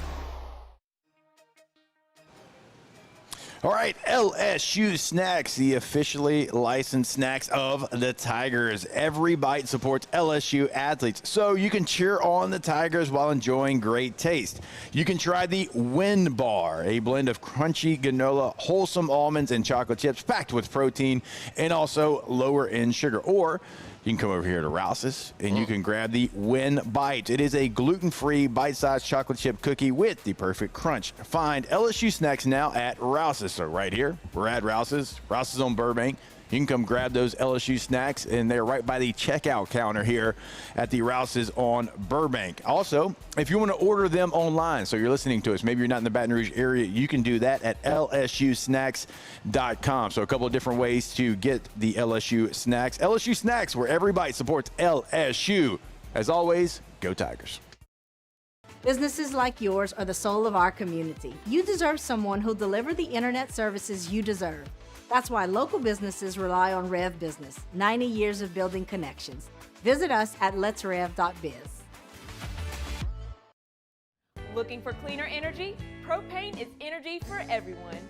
Speaker 4: All right, LSU Snacks, the officially licensed snacks of the Tigers. Every bite supports LSU athletes, so you can cheer on the Tigers while enjoying great taste. You can try the Win Bar, a blend of crunchy granola, wholesome almonds, and chocolate chips packed with protein and also lower in sugar. Or you can come over here to Rouse's and you can grab the Win Bite. It is a gluten-free, bite-sized chocolate chip cookie with the perfect crunch. Find LSU Snacks now at Rouse's. So right here, we're at Rouse's on Burbank. You can come grab those LSU snacks, and they're right by the checkout counter here at the Rouse's on Burbank. Also, if you want to order them online, so you're listening to us, maybe you're not in the Baton Rouge area, you can do that at lsusnacks.com. So a couple of different ways to get the LSU snacks. LSU Snacks, where every bite supports LSU. As always, go Tigers.
Speaker 12: Businesses like yours are the soul of our community. You deserve someone who'll deliver the internet services you deserve. That's why local businesses rely on Rev Business, 90 years of building connections. Visit us at letsrev.biz.
Speaker 6: Looking for cleaner energy? Propane is energy for everyone.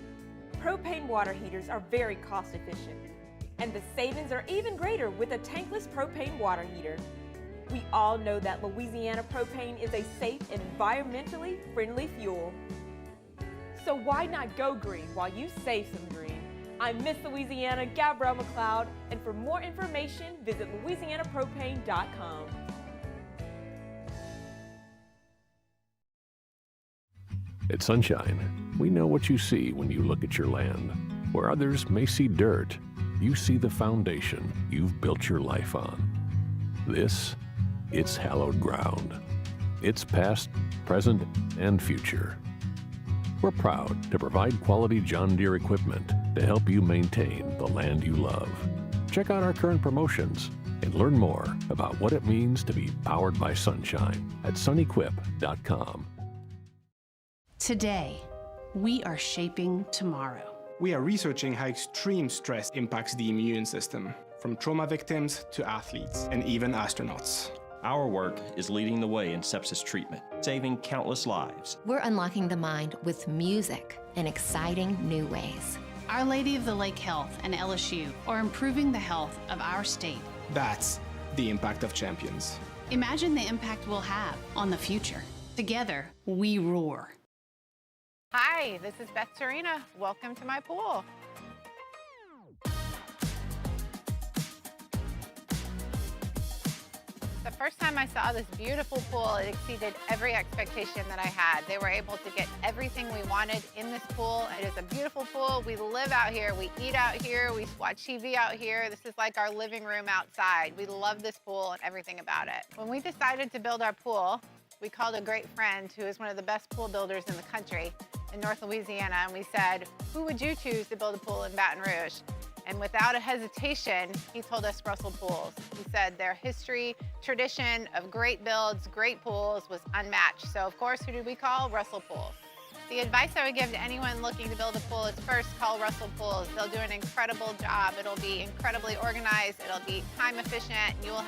Speaker 6: Propane water heaters are very cost efficient, and the savings are even greater with a tankless propane water heater. We all know that Louisiana propane is a safe and environmentally friendly fuel. So why not go green while you save some green? I'm Miss Louisiana, Gabrielle McLeod, and for more information, visit louisianapropane.com.
Speaker 8: At Sunshine, we know what you see when you look at your land. Where others may see dirt, you see the foundation you've built your life on. This, it's hallowed ground. It's past, present, and future. We're proud to provide quality John Deere equipment to help you maintain the land you love. Check out our current promotions and learn more about what it means to be powered by sunshine at sunequip.com.
Speaker 14: Today, we are shaping tomorrow.
Speaker 9: We are researching how extreme stress impacts the immune system, from trauma victims to athletes and even astronauts.
Speaker 17: Our work is leading the way in sepsis treatment, saving countless lives.
Speaker 16: We're unlocking the mind with music in exciting new ways.
Speaker 14: Our Lady of the Lake Health and LSU are improving the health of our state.
Speaker 9: That's the impact of champions.
Speaker 14: Imagine the impact we'll have on the future. Together, we roar.
Speaker 15: Hi, this is Beth Serena. Welcome to my pool. The first time I saw this beautiful pool, it exceeded every expectation that I had. They were able to get everything we wanted in this pool. It is a beautiful pool. We live out here, we eat out here, we watch TV out here. This is like our living room outside. We love this pool and everything about it. When we decided to build our pool, we called a great friend who is one of the best pool builders in the country in North Louisiana, and we said, who would you choose to build a pool in Baton Rouge? And without a hesitation, he told us Russell Pools. He said their history, tradition of great builds, great pools was unmatched. So of course, who did we call? Russell Pools. The advice I would give to anyone looking to build a pool is first call Russell Pools. They'll do an incredible job. It'll be incredibly organized. It'll be time efficient. You will